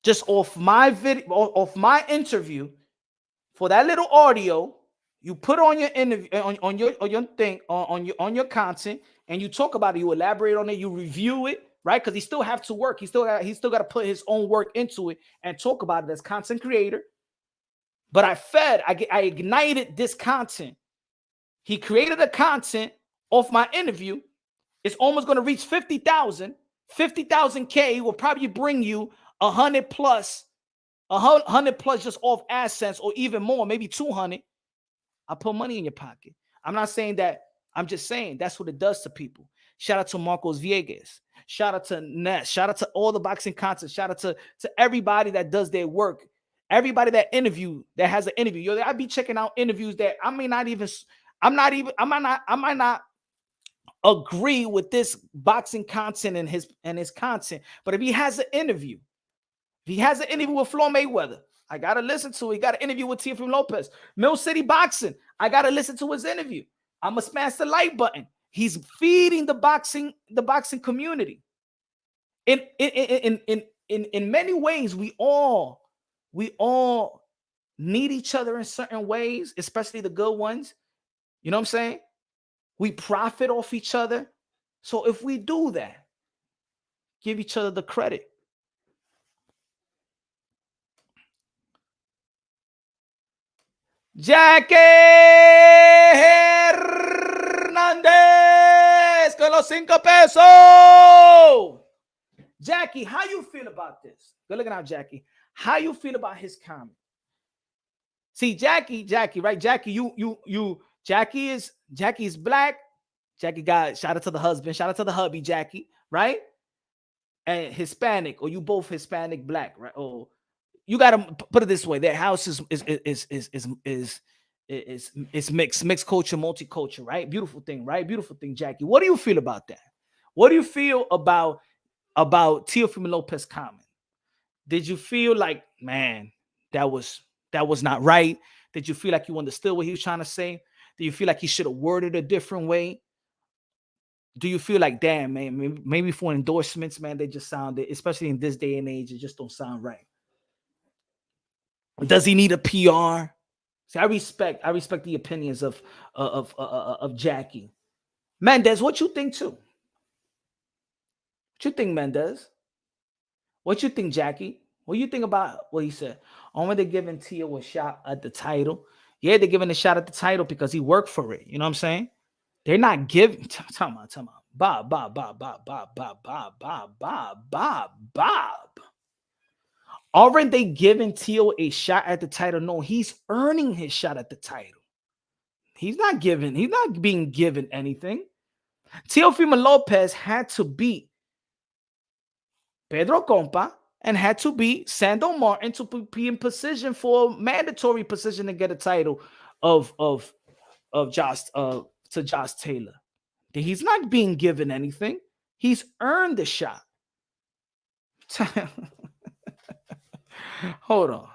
Just off my video, off my interview, for that little audio, you put on your interview on your thing on your content, and you talk about it, you elaborate on it, you review it, right? Because he still have to work. He still got to put his own work into it and talk about it as content creator. But I ignited this content. He created a content off my interview. It's almost going to reach 50,000. 50,000K will probably bring you 100 plus just off AdSense, or even more, maybe 200. I put money in your pocket. I'm not saying that. I'm just saying that's what it does to people. Shout out to Marcos Viegas. Shout out to Ness. Shout out to all the boxing content. Shout out to everybody that does their work. Everybody that has an interview. Yo, I be checking out interviews that I might not agree with this boxing content and his content. But if he has an interview, with Floyd Mayweather, I gotta listen to it. He got an interview with Teofimo Lopez. Mill City Boxing, I gotta listen to his interview. I'm gonna smash the like button. He's feeding the boxing community. In many ways, we all need each other in certain ways, especially the good ones. You know what I'm saying? We profit off each other. So if we do that, give each other the credit. Jackie Hernandez con los 5 pesos. Jackie, how you feel about this? Good looking out, Jackie. How you feel about his comment? See, Jackie, right? Jackie, Jackie is black. Jackie got, shout out to the husband, shout out to the hubby, Jackie, right? And Hispanic, or you both Hispanic, black, right? Oh, you gotta put it this way: their house is mixed culture, multicultural, right? Beautiful thing, right? Beautiful thing, Jackie. What do you feel about that? What do you feel about Teofimo Lopez comment? Did you feel like, man, that was not right? Did you feel like you understood what he was trying to say? Do you feel like he should have worded a different way? Do you feel like, damn, man, maybe for endorsements, man, they just sounded, especially in this day and age, it just don't sound right? Does he need a PR? See, I respect the opinions of Jackie. Mendez, what you think too? What you think, Mendez? What you think, Jackie? What do you think about what he said? Only they're giving Tio a shot at the title. Yeah, they're giving a shot at the title because he worked for it. You know what I'm saying? They're not giving. Tell me. Bob. Aren't they giving Tio a shot at the title? No, he's earning his shot at the title. He's not being given anything. Teofimo Lopez had to beat Pedro Compa and had to beat Sando Martin to be in position for a mandatory position to get a title of Josh to Josh Taylor. He's not being given anything. He's earned the shot. Hold on.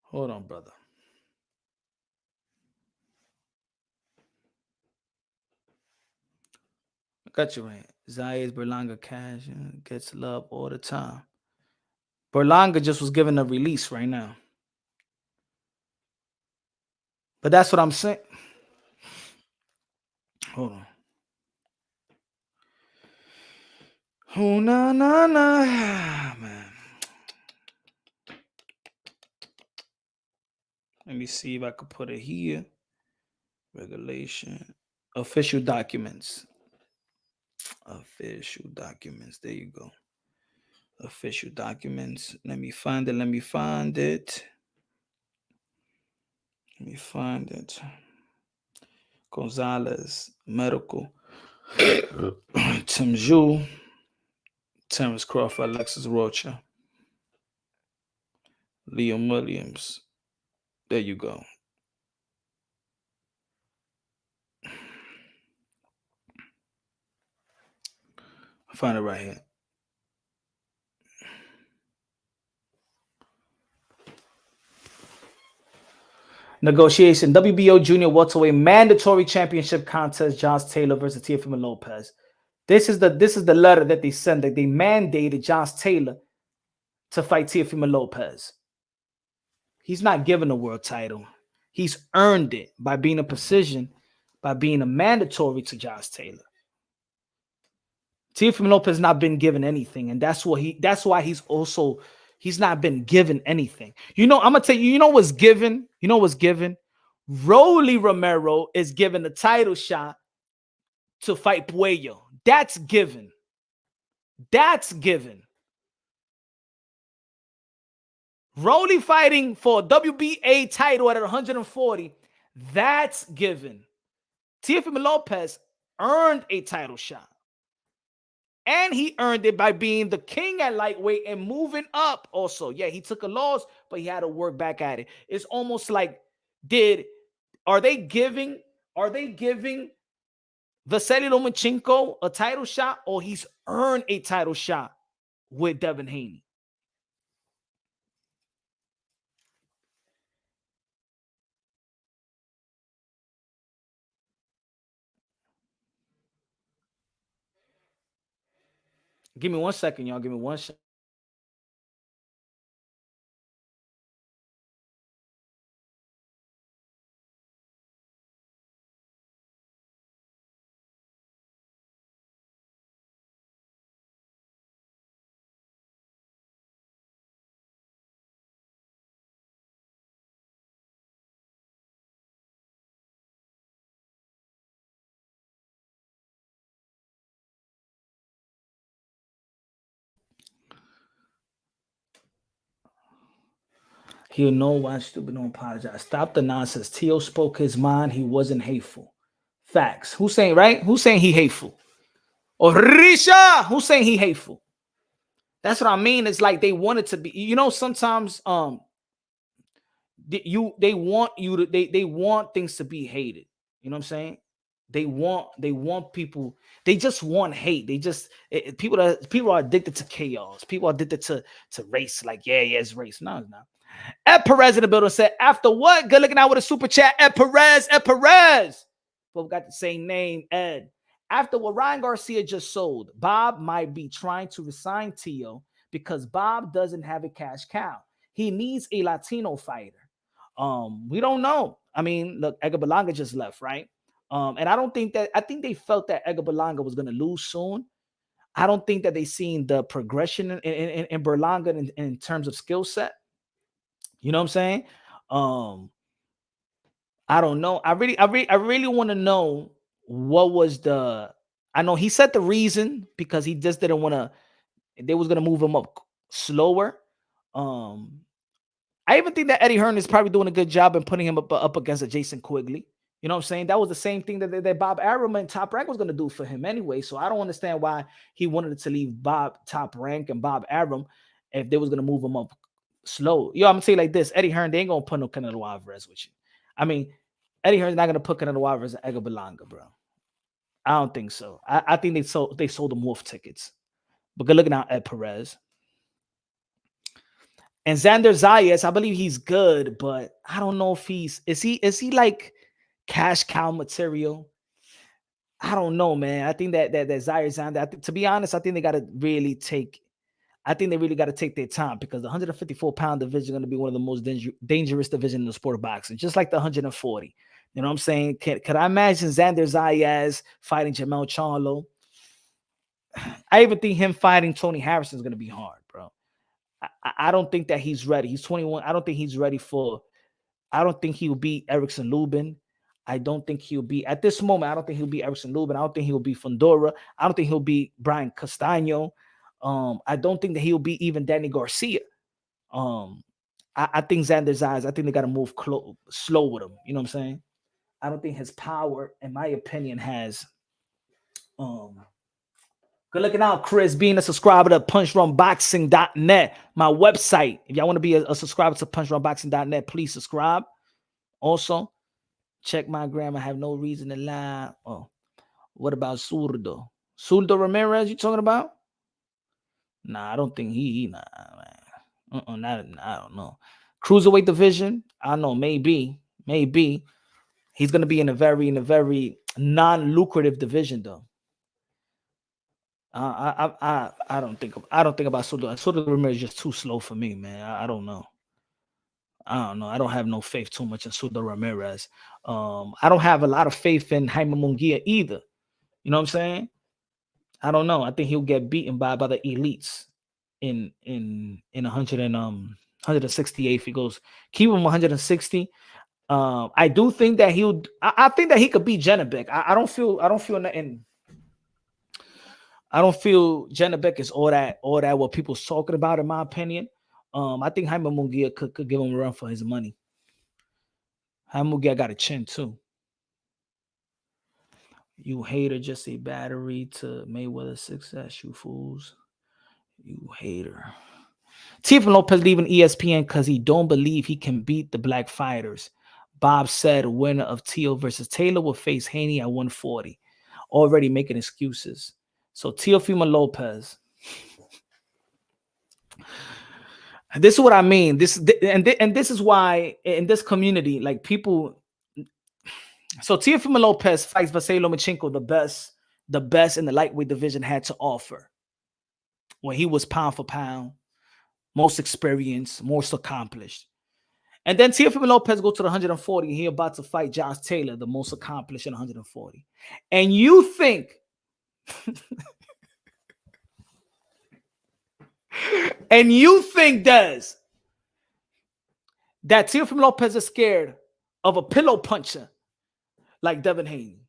Hold on, brother. I got you right. Zayas Berlanga Cash gets love all the time. Berlanga just was given a release right now. But that's what I'm saying. Hold on. Oh, na, man. Let me see if I could put it here. Regulation. Official documents. Official documents. There you go. Official documents. Let me find it. Let me find it. Gonzalez, medical. Tim Zhu. Terrence Crawford, Alexis Rocha. Liam Williams. There you go. I find it right here. Negotiation. WBO Junior Welterweight Mandatory Championship Contest. Josh Taylor versus Teofimo Lopez. This is the letter that they sent, that they mandated Josh Taylor to fight Teofimo Lopez. He's not given a world title. He's earned it by being a position, by being a mandatory to Josh Taylor. Teofimo Lopez has not been given anything, and that's why he's not been given anything. I'm gonna tell you, what's given? Rolly Romero is given a title shot to fight Puello. That's given. Rolly fighting for a WBA title at 140. That's given. Teofimo Lopez earned a title shot. And he earned it by being the king at lightweight and moving up also. Yeah, he took a loss, but he had to work back at it. It's almost like, are they giving Vasily Lomachenko a title shot, or he's earned a title shot with Devin Haney? Give me 1 second, y'all. Give me 1 second. He'll know why stupid don't apologize. Stop the nonsense. Tio spoke his mind. He wasn't hateful. Facts. Who's saying, right? Who's saying he hateful? Orisha! Who's saying he hateful? That's what I mean. It's like they want it to be. Sometimes they want things to be hated. You know what I'm saying? They want people. They just want hate. People are addicted to chaos. People are addicted to race. Like, yeah, it's race. No, it's not. Ed Perez in the building said, after what? Good looking out with a super chat. Ed Perez. Both got the same name, Ed. After what Ryan Garcia just sold, Bob might be trying to resign Tio because Bob doesn't have a cash cow. He needs a Latino fighter. We don't know. I mean, look, Edgar Berlanga just left, right? And I think they felt that Edgar Berlanga was going to lose soon. I don't think that they seen the progression in Berlanga in terms of skill set. You know what I'm saying? I don't know. I really want to know what was the. I know he said the reason because he just didn't want to. They was gonna move him up slower. Um, I even think that Eddie Hearn is probably doing a good job in putting him up against a Jason Quigley. You know what I'm saying? That was the same thing that Bob Arum and Top Rank was going to do for him anyway. So I don't understand why he wanted to leave Bob Top Rank and Bob Arum if they was going to move him up slow. Yo, I'm going to say like this. Eddie Hearn, they ain't going to put no Canelo Alvarez with you. I mean, Eddie Hearn's not going to put Canelo Alvarez and Edgar Berlanga, bro. I don't think so. I think they sold them wolf tickets. But good looking out Ed Perez. And Xander Zayas, I believe he's good, but I don't know if is he like cash cow material? I don't know, man. I think that Zayas, Xander, to be honest, I think they got to really take. I think they really got to take their time because the 154-pound division is going to be one of the most dangerous division in the sport of boxing, just like the 140. You know what I'm saying? Could I imagine Xander Zayas fighting Jamel Charlo? I even think him fighting Tony Harrison is going to be hard, bro. I don't think that he's ready. He's 21. I don't think he's ready for. I don't think he'll beat Erickson Lubin. I don't think he'll be at this moment. I don't think he'll be Erickson Lubin. I don't think he'll be Fundora. I don't think he'll be Brian Castaño. I don't think that he'll be even Danny Garcia. I think Xander's eyes. I think they got to move slow with him. You know what I'm saying? I don't think his power, in my opinion, has. Good looking out, Chris. Being a subscriber to punchdrumboxing.net, my website. If y'all want to be a subscriber to punchdrumboxing.net, please subscribe. Also, check my gram. I have no reason to lie. Oh, what about Zurdo? Zurdo Ramirez, you talking about? Nah, I don't think nah, man. I don't know. Cruiserweight division, I know, maybe. He's gonna be in a very non-lucrative division, though. I don't think about Soto. Soto Ramirez is just too slow for me, man. I don't know. I don't have no faith too much in Soto Ramirez. I don't have a lot of faith in Jaime Munguia either. You know what I'm saying? I don't know. I think he'll get beaten by the elites in 168 if he goes. Keep him 160. I do think that I think that he could beat Janabek. I don't feel nothing. I don't feel Janabek is all that what people's talking about, in my opinion. I think Jaime Munguia could give him a run for his money. Jaime Munguia got a chin too. You hater, just a battery to Mayweather's success, you fools. You hater. Teofimo Lopez leaving ESPN because he don't believe he can beat the black fighters. Bob said winner of Teo versus Taylor will face Haney at 140. Already making excuses. So Teofimo Lopez. This is what I mean. This is why in this community, like people. So Teofimo Lopez fights Vasily Lomachenko, the best in the lightweight division had to offer. When he was pound for pound, most experienced, most accomplished. And then Teofimo Lopez go to the 140. He about to fight Josh Taylor, the most accomplished in 140. And you think Des, that Teofimo Lopez is scared of a pillow puncher like Devin Haney.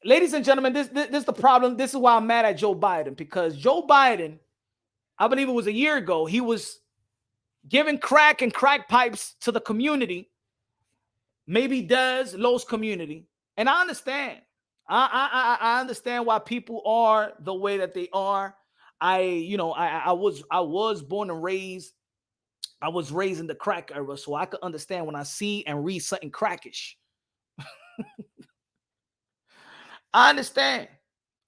Ladies and gentlemen, this is the problem. This is why I'm mad at Joe Biden, because Joe Biden, I believe it was a year ago, he was giving crack and crack pipes to the community, maybe does Lowe's community. And I understand. I understand why people are the way that they are. I was born and raised. I was raised in the crack era, so I could understand when I see and read something crackish. I understand.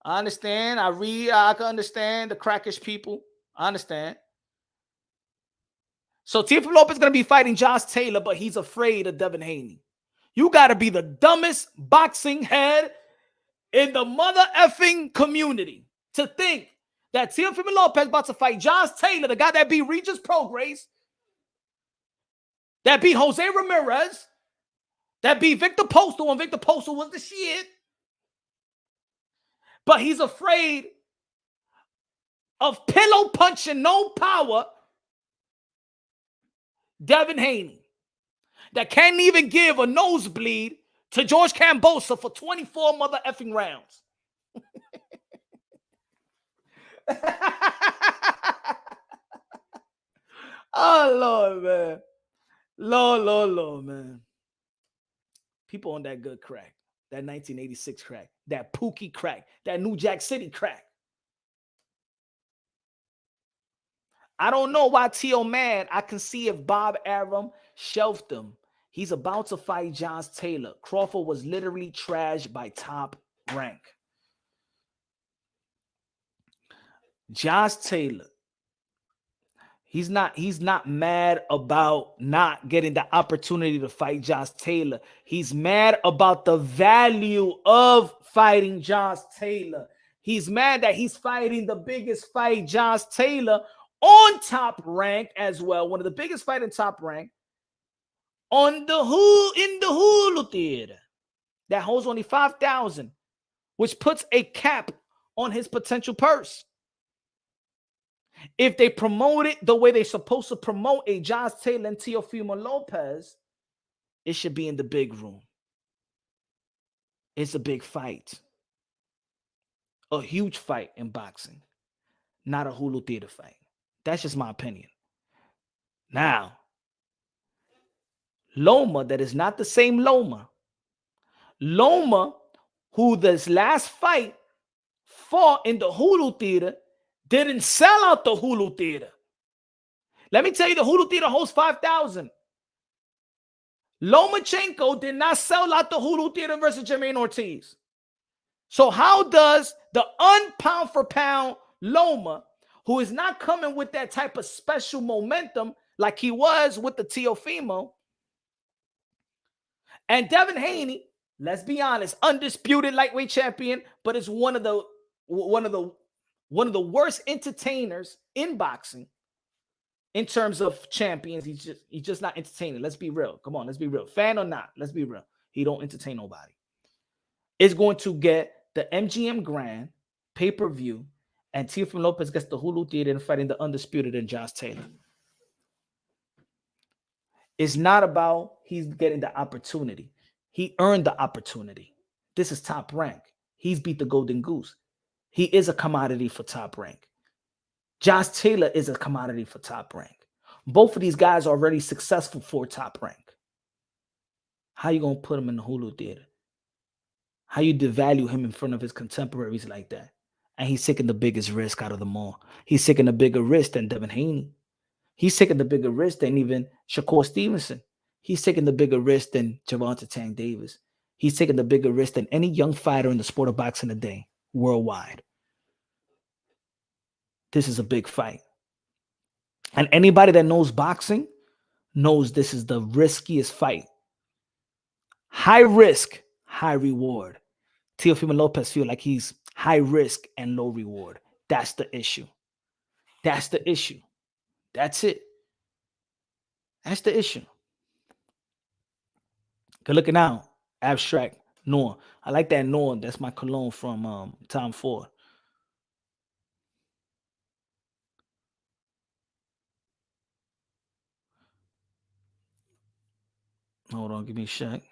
I can understand the crackish people. I understand. So Teofimo Lopez is going to be fighting Josh Taylor, but he's afraid of Devin Haney. You got to be the dumbest boxing head in the mother effing community to think that Teofimo Lopez is about to fight Josh Taylor, the guy that beat Regis Prograis, that beat Jose Ramirez, that beat Victor Postal when Victor Postal was the shit. But he's afraid of pillow punching, no power, Devin Haney, that can't even give a nosebleed to George Kambosos for 24 mother effing rounds. Oh, Lord, man. Lord, man. People on that good crack, that 1986 crack, that Pookie crack, that New Jack City crack. I don't know why T.O. mad. I can see if Bob Arum shelved him. He's about to fight Josh Taylor. Crawford was literally trashed by Top Rank. Josh Taylor. He's not mad about not getting the opportunity to fight Josh Taylor. He's mad about the value of fighting Josh Taylor. He's mad that he's fighting the biggest fight, Josh Taylor, on Top Rank as well. One of the biggest fight in Top Rank in the Hulu theater. That holds only 5,000, which puts a cap on his potential purse. If they promote it the way they're supposed to promote a Josh Taylor and Teofimo Lopez, it should be in the big room. It's a big fight. A huge fight in boxing. Not a Hulu theater fight. That's just my opinion. Now, Loma, that is not the same Loma. Loma, who this last fight fought in the Hulu theater, didn't sell out the Hulu theater. Let me tell you, the Hulu theater holds 5,000. Lomachenko did not sell out the Hulu theater versus Jermaine Ortiz. So how does the unpound for pound Loma, who is not coming with that type of special momentum like he was with the Teofimo, and Devin Haney, let's be honest, undisputed lightweight champion, but is one of the worst entertainers in boxing in terms of champions. He's just not entertaining. Let's be real. Come on, let's be real. Fan or not, let's be real. He don't entertain nobody. Is going to get the MGM Grand pay-per-view, and Teofimo Lopez gets the Hulu theater and fighting the undisputed and Josh Taylor. It's not about he's getting the opportunity. He earned the opportunity. This is Top Rank. He's beat the Golden Goose. He is a commodity for Top Rank. Josh Taylor is a commodity for Top Rank. Both of these guys are already successful for Top Rank. How you going to put him in the Hulu theater? How you devalue him in front of his contemporaries like that? And he's taking the biggest risk out of them all. He's taking a bigger risk than Devin Haney. He's taking the bigger risk than even Shakur Stevenson. He's taking the bigger risk than Gervonta Tank Davis. He's taking the bigger risk than any young fighter in the sport of boxing today, worldwide. This is a big fight. And anybody that knows boxing knows this is the riskiest fight. High risk, high reward. Teofimo Lopez feels like he's high risk and low reward. That's the issue. That's the issue. That's it. That's the issue. Good looking out. Abstract Noah. I like that Noah. That's my cologne from Tom Ford. Hold on, give me a sec.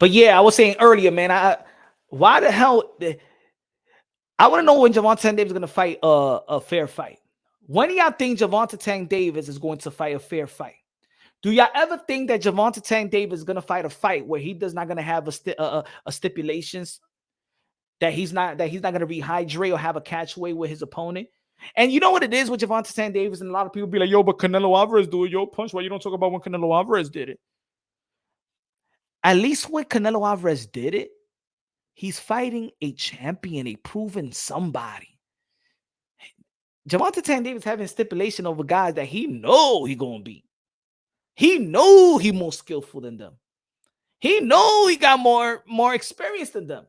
But yeah, I was saying earlier, man, why the hell? I want to know when Gervonta Tank Davis is going to fight a fair fight. When do y'all think Gervonta Tank Davis is going to fight a fair fight? Do y'all ever think that Gervonta Tank Davis is going to fight a fight where he does not going to have a stipulations that he's not going to rehydrate or have a catchway with his opponent? And you know what it is with Gervonta Tank Davis, and a lot of people be like, yo, but Canelo Alvarez do it. Yo, punch, why you don't talk about when Canelo Alvarez did it? At least when Canelo Alvarez did it, he's fighting a champion, a proven somebody. Gervonta Tank Davis having stipulation over guys that he know he gonna beat. He know he more skillful than them. He know he got more experience than them.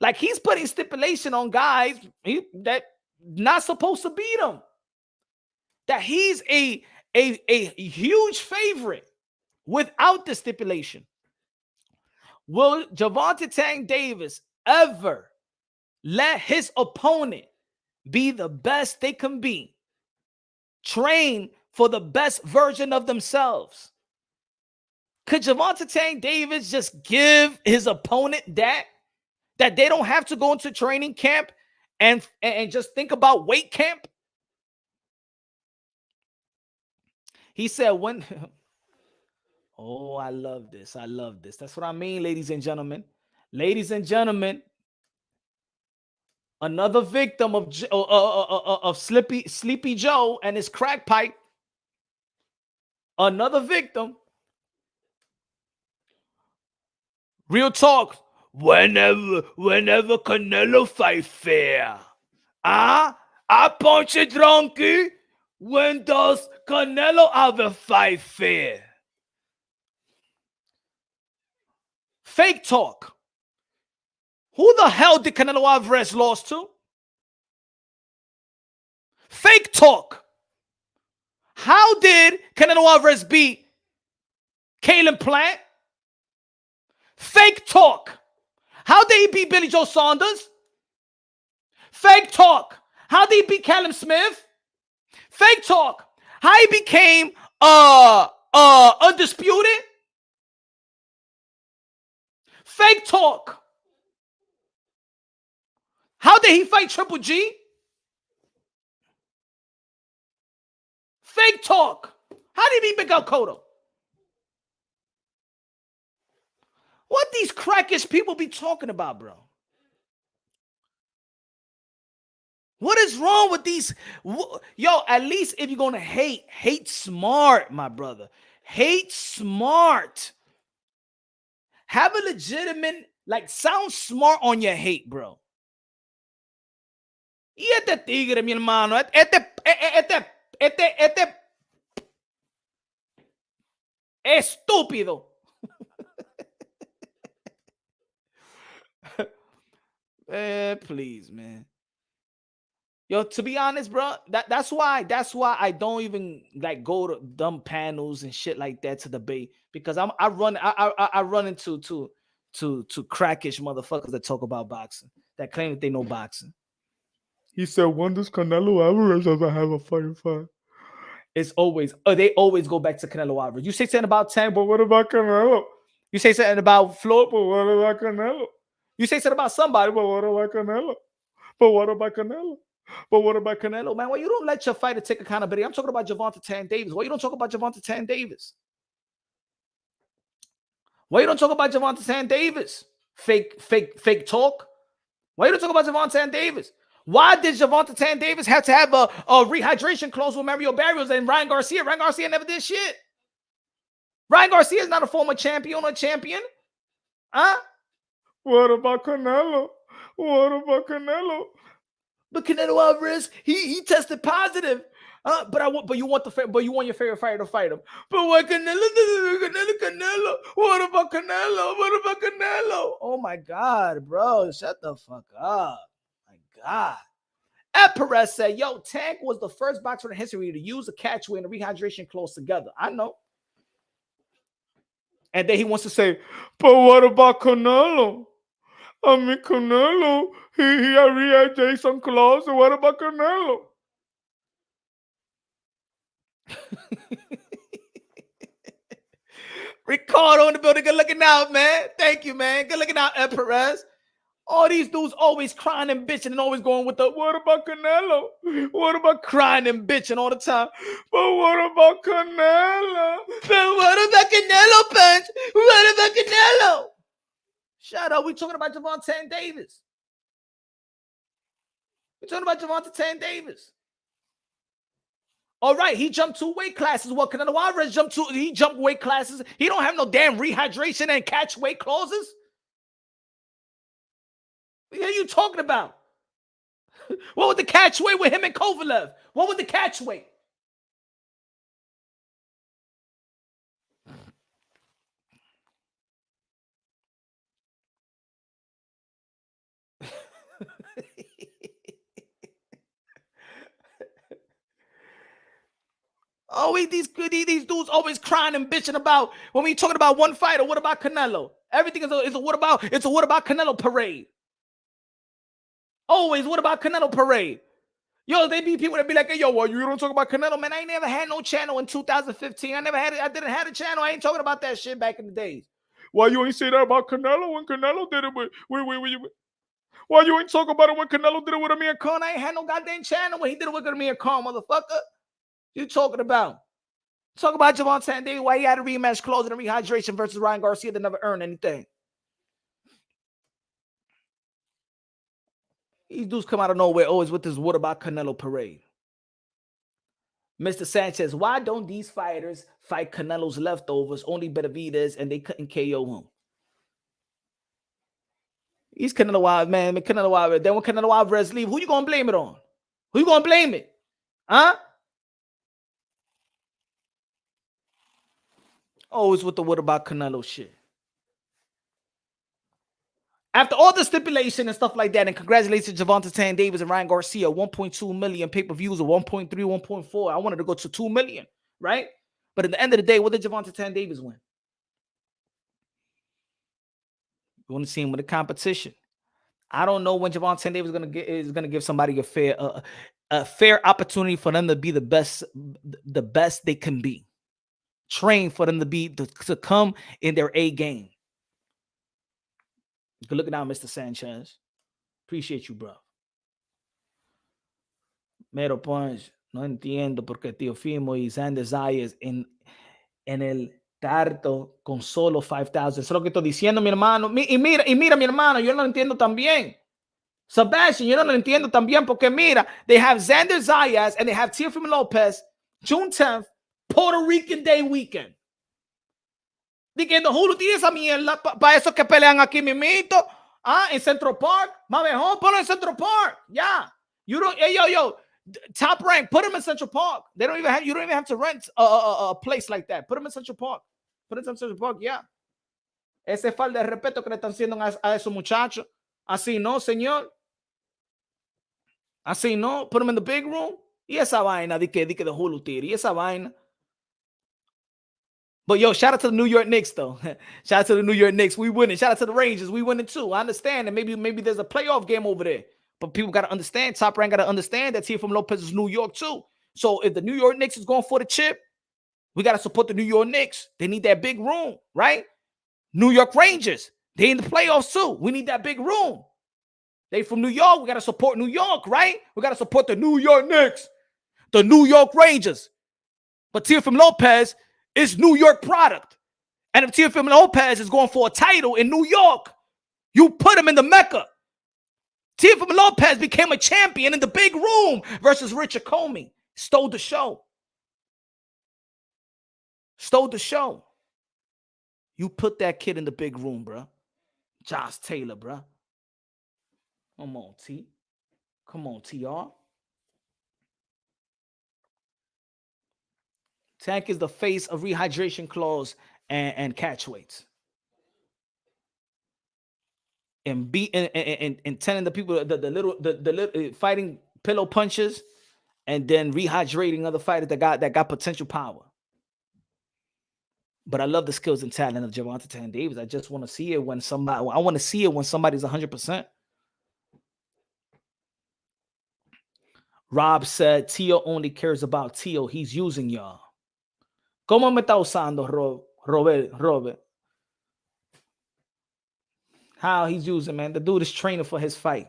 Like he's putting stipulation on guys that not supposed to beat him. That he's a huge favorite without the stipulation. Will Gervonta Tank Davis ever let his opponent be the best they can be. Train for the best version of themselves. Could Gervonta Tank Davis just give his opponent that they don't have to go into training camp and just think about weight camp? He said when... Oh, I love this. I love this. That's what I mean, ladies and gentlemen. Ladies and gentlemen, another victim of Sleepy Joe and his crack pipe. Another victim. Real talk. Whenever Canelo fight fair, I punch a drunkie. When does Canelo ever fight fair? Fake talk. Who the hell did Canelo Alvarez lose to? Fake talk. How did Canelo Alvarez beat Caleb Plant? Fake talk. How did he beat Billy Joe Saunders? Fake talk. How did he beat Callum Smith? Fake talk. How he became undisputed? Fake talk. How did he fight Triple G? Fake talk. How did he beat Miguel Cotto? What these crackish people be talking about, bro? What is wrong with these? Yo, at least if you're going to hate smart, my brother. Hate smart. Have a legitimate, sound smart on your hate, bro. Y este tigre, mi hermano. Este estúpido. Please, man. Yo, to be honest, bro, that's why I don't even go to dumb panels and shit like that to debate, because I run into crackish motherfuckers that talk about boxing, that claim that they know boxing. He said, when does Canelo Alvarez ever have a fight? It's always, they always go back to Canelo Alvarez. You say something about Tank, but what about Canelo? You say something about Floyd, but what about Canelo? You say something about somebody, but what about Canelo? But what about Canelo? But what about Canelo? Man, why you don't let your fighter take accountability? I'm talking about Gervonta Tank Davis. Why you don't talk about Gervonta Tank Davis? Why you don't talk about Gervonta Tank Davis? Fake talk. Why you don't talk about Gervonta Tank Davis? Why did Gervonta Tank Davis have to have a rehydration clause with Mario Barrios and Ryan Garcia? Ryan Garcia never did shit. Ryan Garcia is not a former champion or champion. Huh? What about Canelo? What about Canelo? But Canelo Alvarez, he tested positive. But you want your favorite fighter to fight him. But what Canelo? What about Canelo? What about Canelo? Oh my God, bro, shut the fuck up. My God. Ed Perez said, "Yo, Tank was the first boxer in history to use a catchway and a rehydration clause together." I know. And then he wants to say, "But what about Canelo? I mean, Canelo, he had rehydration clause. So what about Canelo?" Ricardo in the building. Good looking out, man. Thank you, man. Good looking out, Ed Perez. All these dudes always crying and bitching and always going with the, what about Canelo? What about crying and bitching all the time? But what about Canelo? But what about Canelo, Punch? What about Canelo? Shut up. We're talking about Gervonta Tank Davis. We're talking about Gervonta Tank Davis. All right, he jumped 2 weight classes. Well, Canelo Alvarez he jumped weight classes. He don't have no damn rehydration and catch weight clauses. What are you talking about? What was the catch weight with him and Kovalev? What was the catch weight? Oh, these dudes always crying and bitching about when we talking about one fighter. What about Canelo? Everything is a what about Canelo parade. Always what about Canelo parade? Yo, they be people that be like, hey, yo, well, you don't talk about Canelo, man. I ain't never had no channel in 2015. I didn't have a channel. I ain't talking about that shit back in the days. Why you ain't say that about Canelo when Canelo did it with why you ain't talk about it when Canelo did it with Amir Khan? I ain't had no goddamn channel when he did it with Amir Khan, motherfucker. You talking about? Talk about Gervonta Davis, why he had a rematch clause and a rehydration versus Ryan Garcia that never earned anything. These dudes come out of nowhere always with this what about Canelo parade. Mr. Sanchez, why don't these fighters fight Canelo's leftovers, only Benavidez, and they couldn't KO him? He's Canelo Wild, man. Canelo Wild. Then when Canelo Alvarez leave, who you gonna blame it on? Who you gonna blame it? Huh? Always with the what about Canelo shit. After all the stipulation and stuff like that, and congratulations to Gervonta Davis and Ryan Garcia, 1.2 million pay-per-views, or 1.3, 1.4. I wanted to go to 2 million, right? But at the end of the day, what did Gervonta Davis win? You want to see him with the competition. I don't know when Gervonta Davis is gonna give somebody a fair opportunity for them to be the best they can be. Train for them to come in their A game. Good looking out, Mr. Sanchez. Appreciate you, bro. Mero Punch, no entiendo por qué Teofimo y Xander Zayas en el tarto con solo 5,000. Eso es lo que estoy diciendo, mi hermano. Y mira, mi hermano, yo no lo entiendo también. Sebastian, yo no lo entiendo también porque mira, they have Xander Zayas and they have Teofimo Lopez, June 10th, Puerto Rican Day weekend. Dije, no, Julio, tiene esa mierda para esos que pelean aquí mimito, en Central Park. Más mejor, ponlo en Central Park. Yeah. You don't, hey, yo, Top Rank, put them in Central Park. You don't even have to rent a place like that. Put them in Central Park. Put them in Central Park, yeah. Ese falta de respeto que le están haciendo a esos muchachos. Así no, señor. Así no. Put them in the big room. Y esa vaina, di que de Hulu tira. Y esa vaina. But yo, shout out to the New York Knicks, though. Shout out to the New York Knicks. We winning. Shout out to the Rangers. We winning too. I understand that maybe there's a playoff game over there. But people got to understand, Top Rank got to understand that Teofimo Lopez is New York too. So if the New York Knicks is going for the chip, we got to support the New York Knicks. They need that big room, right? New York Rangers, they in the playoffs too. We need that big room. They from New York. We got to support New York, right? We got to support the New York Knicks, the New York Rangers. But Teofimo Lopez is New York product. And if Teofimo Lopez is going for a title in New York, you put him in the Mecca. Teofimo Lopez became a champion in the big room versus Richard Comey. Stole the show. Stole the show. You put that kid in the big room, bro. Josh Taylor, bro. Come on, T. Come on, TR. Tank is the face of rehydration clause and catch weights. And telling the people the little fighting pillow punches and then rehydrating other fighters that got potential power. But I love the skills and talent of Gervonta Davis. I just want to see it when somebody's 100%. Rob said Tio only cares about Tio. He's using y'all. ¿Cómo me está usando, Robert? How he's using, man. The dude is training for his fight.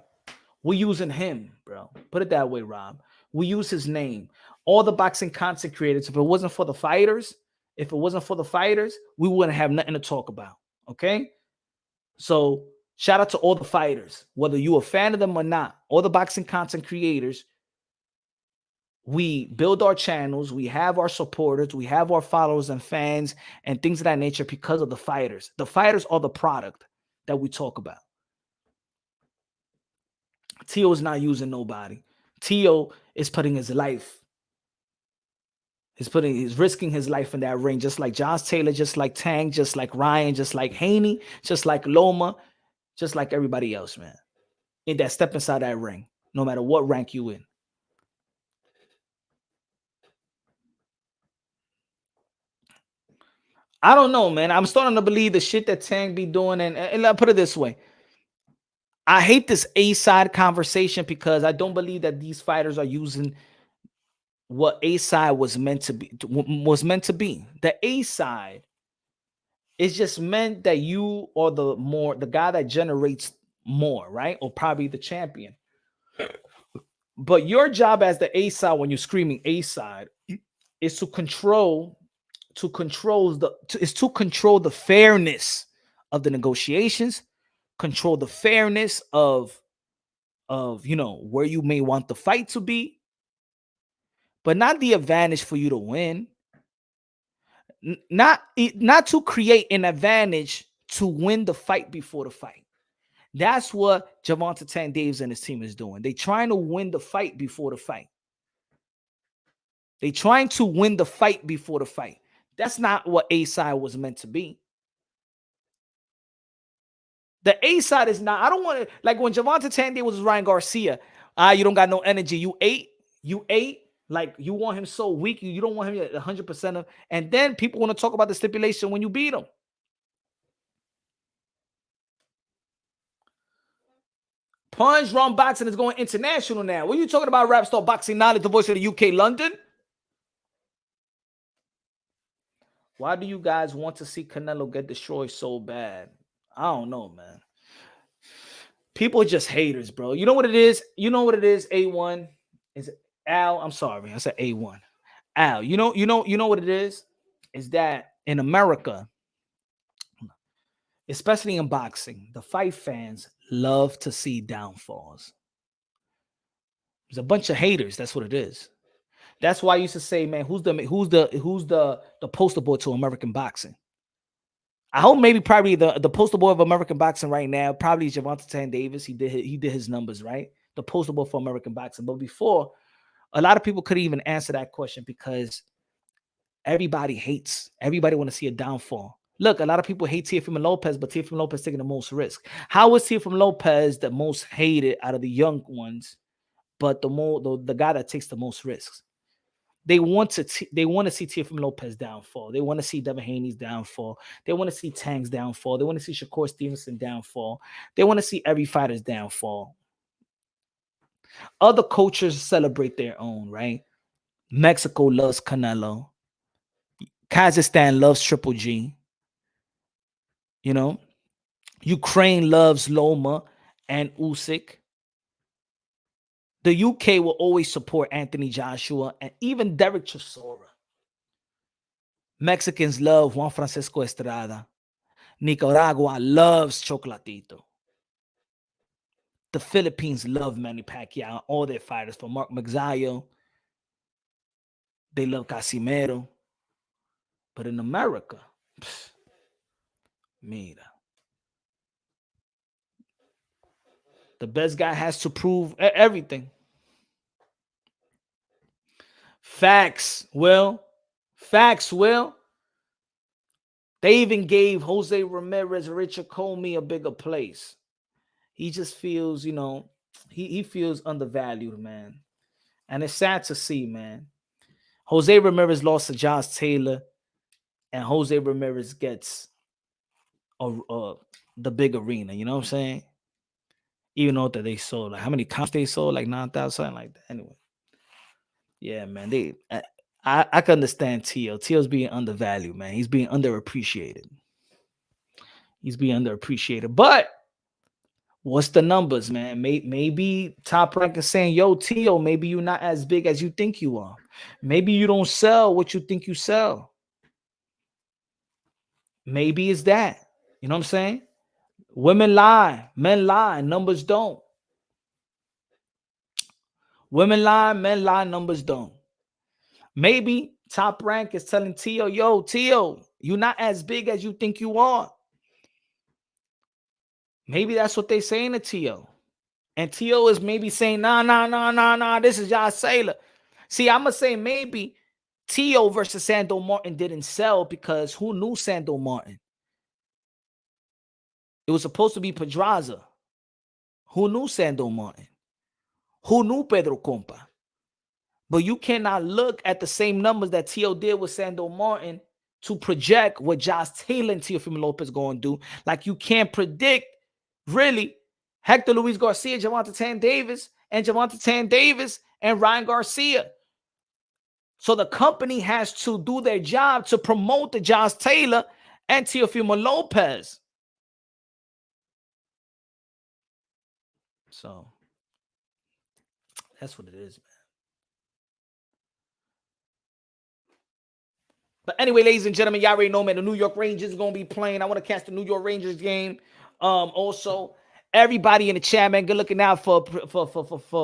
We're using him, bro. Put it that way, Rob. We use his name. All the boxing content creators, if it wasn't for the fighters, we wouldn't have nothing to talk about, okay? So shout out to all the fighters, whether you're a fan of them or not, all the boxing content creators. We build our channels, we have our supporters, we have our followers and fans and things of that nature because of the fighters. The fighters are the product that we talk about. Tio is not using nobody. Tio is putting his life. He's risking his life in that ring, just like Josh Taylor, just like Tank, just like Ryan, just like Haney, just like Loma, just like everybody else, man. In that step inside that ring, no matter what rank you in. I don't know, man. I'm starting to believe the shit that Tank be doing. And I'll put it this way. I hate this A-side conversation because I don't believe that these fighters are using what A-side was meant to be. The A-side is just meant that you are the guy that generates more, right? Or probably the champion. But your job as the A-side when you're screaming A-side is to control the fairness of the negotiations, control the fairness of where you may want the fight to be, but not the advantage for you to win. Not to create an advantage to win the fight before the fight. That's what Gervonta Tank Davis and his team is doing. They're trying to win the fight before the fight. They're trying to win the fight before the fight. That's not what A-side was meant to be. The A-side is not. I don't want to, like when Gervonta Tank Davis was Ryan Garcia. You don't got no energy. You ate. Like you want him so weak. You don't want him at 100% of. And then people want to talk about the stipulation when you beat him. Punch Run Boxing is going international now. What are you talking about, Rap Star Boxing Knowledge, the voice of the UK, London? Why do you guys want to see Canelo get destroyed so bad? I don't know, man. People are just haters, bro. You know what it is? A1 is Al. I'm sorry, I said A1. Al. You know what it is? Is that in America, especially in boxing, the fight fans love to see downfalls. There's a bunch of haters. That's what it is. That's why I used to say, man, who's the poster boy to American boxing? I hope probably the poster boy of American boxing right now probably is Gervonta Tank Davis. He did his numbers, right? The poster boy for American boxing. But before, a lot of people couldn't even answer that question because everybody want to see a downfall. Look, a lot of people hate Teofimo Lopez, but Teofimo Lopez taking the most risk. How is Teofimo Lopez the most hated out of the young ones, but the guy that takes the most risks? They want to see Teofimo Lopez downfall. They want to see Devin Haney's downfall. They want to see Tank's downfall. They want to see Shakur Stevenson downfall. They want to see every fighter's downfall. Other cultures celebrate their own, right? Mexico loves Canelo. Kazakhstan loves Triple G. Ukraine loves Loma and Usyk. The UK will always support Anthony Joshua and even Derek Chisora. Mexicans love Juan Francisco Estrada. Nicaragua loves Chocolatito. The Philippines love Manny Pacquiao and all their fighters. For Mark Magsayo, they love Casimero. But in America, mira. The best guy has to prove everything. Facts, Will. They even gave Jose Ramirez, Richard Comey a bigger place. He just feels, he feels undervalued, man. And it's sad to see, man. Jose Ramirez lost to Josh Taylor, and Jose Ramirez gets the big arena. You know what I'm saying? Even though that they sold, like how many comps they sold, like 9,000, something like that. Anyway, yeah, man. I can understand Tio. Tio's being undervalued, man. He's being underappreciated. But what's the numbers, man? Maybe Top Rank is saying, yo, Tio, maybe you're not as big as you think you are. Maybe you don't sell what you think you sell. Maybe it's that. You know what I'm saying? Women lie, men lie, numbers don't. Women lie, men lie, numbers don't. Maybe Top Rank is telling Tio, yo, Tio, you're not as big as you think you are. Maybe that's what they're saying to Tio. And Tio is maybe saying, nah, this is Josh Taylor. See, I'm going to say maybe Tio versus Sando Martin didn't sell because who knew Sando Martin? It was supposed to be Pedraza. Who knew Sando Martin? Who knew Pedro Compa? But you cannot look at the same numbers that Tio did with Sando Martin to project what Josh Taylor and Teofimo Lopez going to do. Like you can't predict, really, Hector Luis Garcia, Javonte Tan Davis, and Ryan Garcia. So the company has to do their job to promote the Josh Taylor and Teofimo Lopez. So that's what it is, man. But anyway, ladies and gentlemen, y'all already know, man, the New York Rangers is going to be playing. I want to catch the New York Rangers game. Also, everybody in the chat, man, good looking out for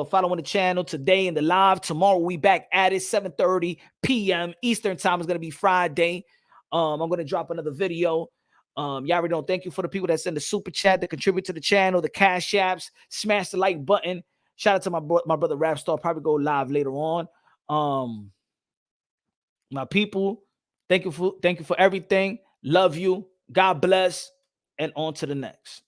following the channel today in the live. Tomorrow we back at it, 7:30 p.m. Eastern time is going to be Friday. I'm going to drop another video. Y'all already know. Thank you for the people that's in the super chat that contribute to the channel, the cash apps. Smash the like button. Shout out to my brother Rapstar. Probably go live later on. My people, thank you for everything. Love you. God bless. And on to the next.